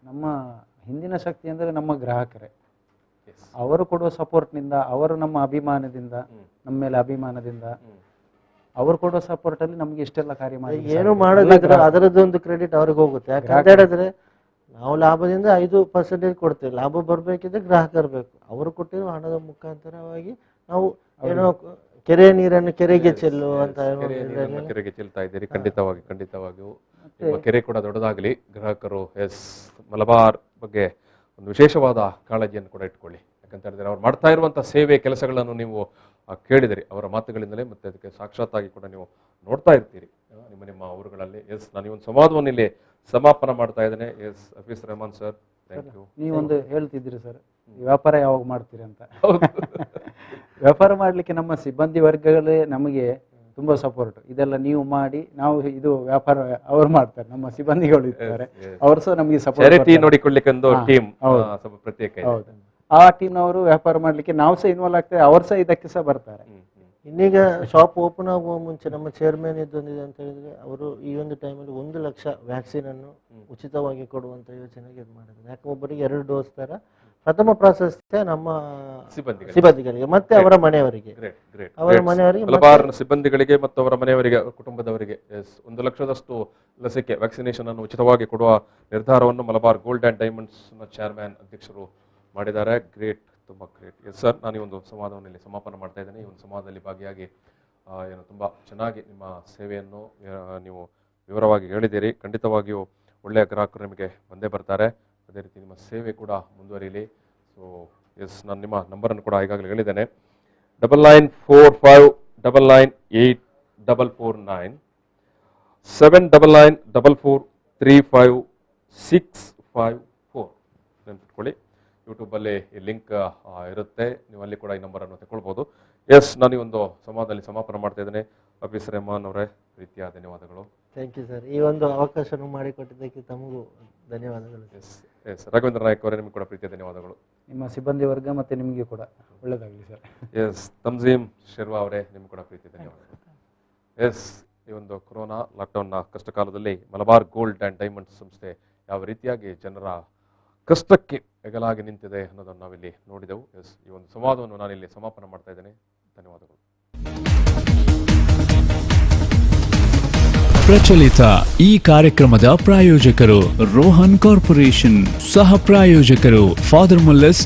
ನಮ್ಮ ಹಿಂದಿನ ಶಕ್ತಿ ಅಂದರೆ ನಮ್ಮ ಗ್ರಾಹಕರೇ. ಅವರು ಕೊಡುವ ಸಪೋರ್ಟ್ನಿಂದ, ಅವರು ನಮ್ಮ ಅಭಿಮಾನದಿಂದ, ನಮ್ಮ ಮೇಲೆ ಅಭಿಮಾನದಿಂದ ಅವರು ಕೊಡುವ ಸಪೋರ್ಟ್ ಅಲ್ಲಿ ನಮ್ಗೆ ಇಷ್ಟೆಲ್ಲ ಕಾರ್ಯ ಮಾಡಿ ಏನು ಮಾಡೋದಿದ್ರೆ ಅದರದ್ದೊಂದು ಕ್ರೆಡಿಟ್ ಅವ್ರಿಗೆ ಹೋಗುತ್ತೆ. ಯಾಕಂತ ಹೇಳಿದ್ರೆ ನಾವು ಲಾಭದಿಂದ 5% ಕೊಡ್ತೇವೆ, ಲಾಭ ಬರ್ಬೇಕಿದ್ರೆ ಗ್ರಾಹಕರು ಬೇಕು. ಅವರು ಕೊಟ್ಟಿರೋ ಹಣದ ಮುಖಾಂತರವಾಗಿ ನಾವು ಏನೋ ಕೆರೆ ನೀರನ್ನು ಕೆರೆಗೆ ಚೆಲ್ಲು ಅಂತ ಕೆರೆಗೆ ಚೆಲ್ತಾ ಇದ್ದೀರಿ. ಖಂಡಿತವಾಗಿಯೂ ನಿಮ್ಮ ಕೆರೆ ಕೂಡ ದೊಡ್ಡದಾಗಲಿ. ಗ್ರಾಹಕರು ಮಲಬಾರ್ ಬಗ್ಗೆ ಒಂದು ವಿಶೇಷವಾದ ಕಾಳಜಿಯನ್ನು ಕೂಡ ಇಟ್ಕೊಳ್ಳಿ. ಯಾಕಂತ ಹೇಳಿದ್ರೆ ಅವ್ರು ಮಾಡ್ತಾ ಇರುವಂಥ ಸೇವೆ ಕೆಲಸಗಳನ್ನು ನೀವು ಕೇಳಿದಿರಿ ಅವರ ಮಾತುಗಳಿಂದಲೇ, ಮತ್ತೆ ಅದಕ್ಕೆ ಸಾಕ್ಷಾತ್ತಾಗಿ ಕೂಡ ನೀವು ನೋಡ್ತಾ ಇರ್ತೀರಿ ನಿಮ್ಮ ಊರುಗಳಲ್ಲಿ. ನಾನು ಈ ಒಂದು ಸಂವಾದವನ್ನು ಇಲ್ಲಿ ಸಮಾಪನ ಮಾಡ್ತಾ ಇದ್ದೇನೆ. Hafeez Rehman sir, thank you. ನೀವೊಂದು ಹೇಳ್ತಿದ್ದೀರಿ ಸರ್, ವ್ಯಾಪಾರ ಯಾವಾಗ ಮಾಡ್ತೀರಿ ಅಂತ. ವ್ಯಾಪಾರ ಮಾಡಲಿಕ್ಕೆ ನಮ್ಮ ಸಿಬ್ಬಂದಿ ವರ್ಗಗಳೇ ನಮಗೆ ತುಂಬಾ ಸಪೋರ್ಟ್. ಇದೆಲ್ಲ ನೀವು ಮಾಡಿ, ನಾವು ಇದು ವ್ಯಾಪಾರ ಅವ್ರು ಮಾಡ್ತಾರೆ, ನಮ್ಮ ಸಿಬ್ಬಂದಿಗಳು ಇರ್ತಾರೆ, ಅವರು ಸಹ ನಮಗೆ ಸಪೋರ್ಟ್ ನೋಡಿಕೊಳ್ಳಿಕ್ಕೆ ಒಂದು ಟೀಮ್ ಪ್ರತ್ಯೇಕ. ಹೌದು, ಆ ಟೀಮ್ನವರು ವ್ಯಾಪಾರ ಮಾಡ್ಲಿಕ್ಕೆ ನಾವು ಸಹ ಇನ್ವಾಲ್ವ್ ಆಗ್ತೇವೆ, ಅವ್ರು ಸಹ ಇದಕ್ಕೆ ಸಹ ಬರ್ತಾರೆ. ಇನ್ನೀಗ ಶಾಪ್ ಓಪನ್ ಆಗುವ ಮುಂಚೆ ನಮ್ಮ ಚೇರ್ಮನ್ ಇದ್ದೊಂದಿದೆ ಅಂತ ಹೇಳಿದ್ರೆ, ಅವರು ಈ ಒಂದು ಟೈಮಲ್ಲಿ 1 ಲಕ್ಷ ವ್ಯಾಕ್ಸಿನ್ ಅನ್ನು ಉಚಿತವಾಗಿ ಕೊಡುವಂತ ಯೋಜನೆಗೆ ಇದು ಮಾಡಿದ್ದಾರೆ. ಯಾಕೆ ಒಬ್ಬರಿಗೆ 2 ಡೋಸ್ ತರ ಪ್ರಥಮ ಪ್ರಾಶಸ್ತ್ಯ ನಮ್ಮ ಸಿಬ್ಬಂದಿಗಳಿಗೆ ಮತ್ತೆ ಅವರ ಮನೆಯವರಿಗೆ, ಮಲಬಾರ್ ಸಿಬ್ಬಂದಿಗಳಿಗೆ ಮತ್ತು ಅವರ ಮನೆಯವರಿಗೆ, ಕುಟುಂಬದವರಿಗೆ 1 ಲಕ್ಷದಷ್ಟು ಲಸಿಕೆ ವ್ಯಾಕ್ಸಿನೇಷನ್ ಅನ್ನು ಉಚಿತವಾಗಿ ಕೊಡುವ ನಿರ್ಧಾರವನ್ನು ಮಲಬಾರ್ ಗೋಲ್ಡ್ ಅಂಡ್ ಡೈಮಂಡ್ಸ್ ನ ಚೇರ್ಮನ್ ಅಧ್ಯಕ್ಷರು ಮಾಡಿದ್ದಾರೆ. ಗ್ರೇಟ್, ತುಂಬಾ ಗ್ರೇಟ್. ಸರ್, ನಾನು ಈ ಒಂದು ಸಂವಾದವನ್ನು ಇಲ್ಲಿ ಸಮಾಪನ ಮಾಡ್ತಾ ಇದ್ದೇನೆ. ಈ ಒಂದು ಸಂವಾದದಲ್ಲಿ ಭಾಗಿಯಾಗಿ ತುಂಬಾ ಚೆನ್ನಾಗಿ ನಿಮ್ಮ ಸೇವೆಯನ್ನು ನೀವು ವಿವರವಾಗಿ ಹೇಳಿದ್ದೀರಿ. ಖಂಡಿತವಾಗಿಯೂ ಒಳ್ಳೆಯ ಗ್ರಾಹಕರು ನಿಮಗೆ ಬಂದೇ ಬರ್ತಾರೆ. ಅದೇ ರೀತಿ ನಿಮ್ಮ ಸೇವೆ ಕೂಡ ಮುಂದುವರಿಯಲಿ. ಸೊ ನಾನು ನಿಮ್ಮ ನಂಬರನ್ನು ಕೂಡ ಈಗಾಗಲೇ ಹೇಳಿದ್ದೇನೆ, 9945998449 799443564 ನೆನಪಿಟ್ಕೊಳ್ಳಿ. ಯೂಟ್ಯೂಬಲ್ಲಿ ಈ ಲಿಂಕ್ ಇರುತ್ತೆ, ನೀವು ಅಲ್ಲಿ ಕೂಡ ಈ ನಂಬರನ್ನು ತಗೊಳ್ಬೋದು. ನಾನು ಈ ಒಂದು ಸಂವಾದದಲ್ಲಿ ಸಮಾಪನ ಮಾಡ್ತಾ ಇದ್ದೇನೆ. ಹಫೀಸ್ ರೆಹಮಾನ್ ಅವರೇ, ಪ್ರೀತಿಯ ಧನ್ಯವಾದಗಳು. ಥ್ಯಾಂಕ್ ಯು ಸರ್, ಈ ಒಂದು ಅವಕಾಶವನ್ನು ಮಾಡಿಕೊಟ್ಟಿದ್ದಕ್ಕೆ ತಮಗೂ ಧನ್ಯವಾದಗಳು. ರಾಘವೇಂದ್ರ ನಾಯಕ್ ಅವರೇ, ನಿಮಗೆ ಕೂಡ ಪ್ರೀತಿಯ ಧನ್ಯವಾದಗಳು. ನಿಮ್ಮ ಸಿಬ್ಬಂದಿ ವರ್ಗ ಮತ್ತೆ ನಿಮಗೆ ಕೂಡ ಒಳ್ಳೆಯದಾಗಲಿ ಸರ್. ತಮ್ಜೀಮ್ ಶೆರ್ವಾ ಅವರೇ, ನಿಮ್ಗೆ ಕೂಡ ಪ್ರೀತಿಯ ಧನ್ಯವಾದಗಳು. ಈ ಒಂದು ಕೊರೋನಾ ಲಾಕ್ಡೌನ್ನ ಕಷ್ಟ ಕಾಲದಲ್ಲಿ ಮಲಬಾರ್ ಗೋಲ್ಡ್ ಅಂಡ್ ಡೈಮಂಡ್ಸ್ ಸಂಸ್ಥೆ ಯಾವ ರೀತಿಯಾಗಿ ಜನರ ಕಷ್ಟಕ್ಕೆ ಹೆಗಲಾಗಿ ನಿಂತಿದೆ ಅನ್ನೋದನ್ನು ನಾವಿಲ್ಲಿ ನೋಡಿದೆವು. ಈ ಒಂದು ಸಂವಾದವನ್ನು ನಾನಿಲ್ಲಿ ಸಮಾಪನ ಮಾಡ್ತಾ ಇದ್ದೇನೆ. ಧನ್ಯವಾದಗಳು. ಪ್ರಚಲಿತ ಈ ಕಾರ್ಯಕ್ರಮದ ಪ್ರಾಯೋಜಕರು ರೋಹನ್ ಕಾರ್ಪೊರೇಷನ್, ಸಹ ಪ್ರಾಯೋಜಕರು ಫಾದರ್ ಮುಲ್ಲಸ್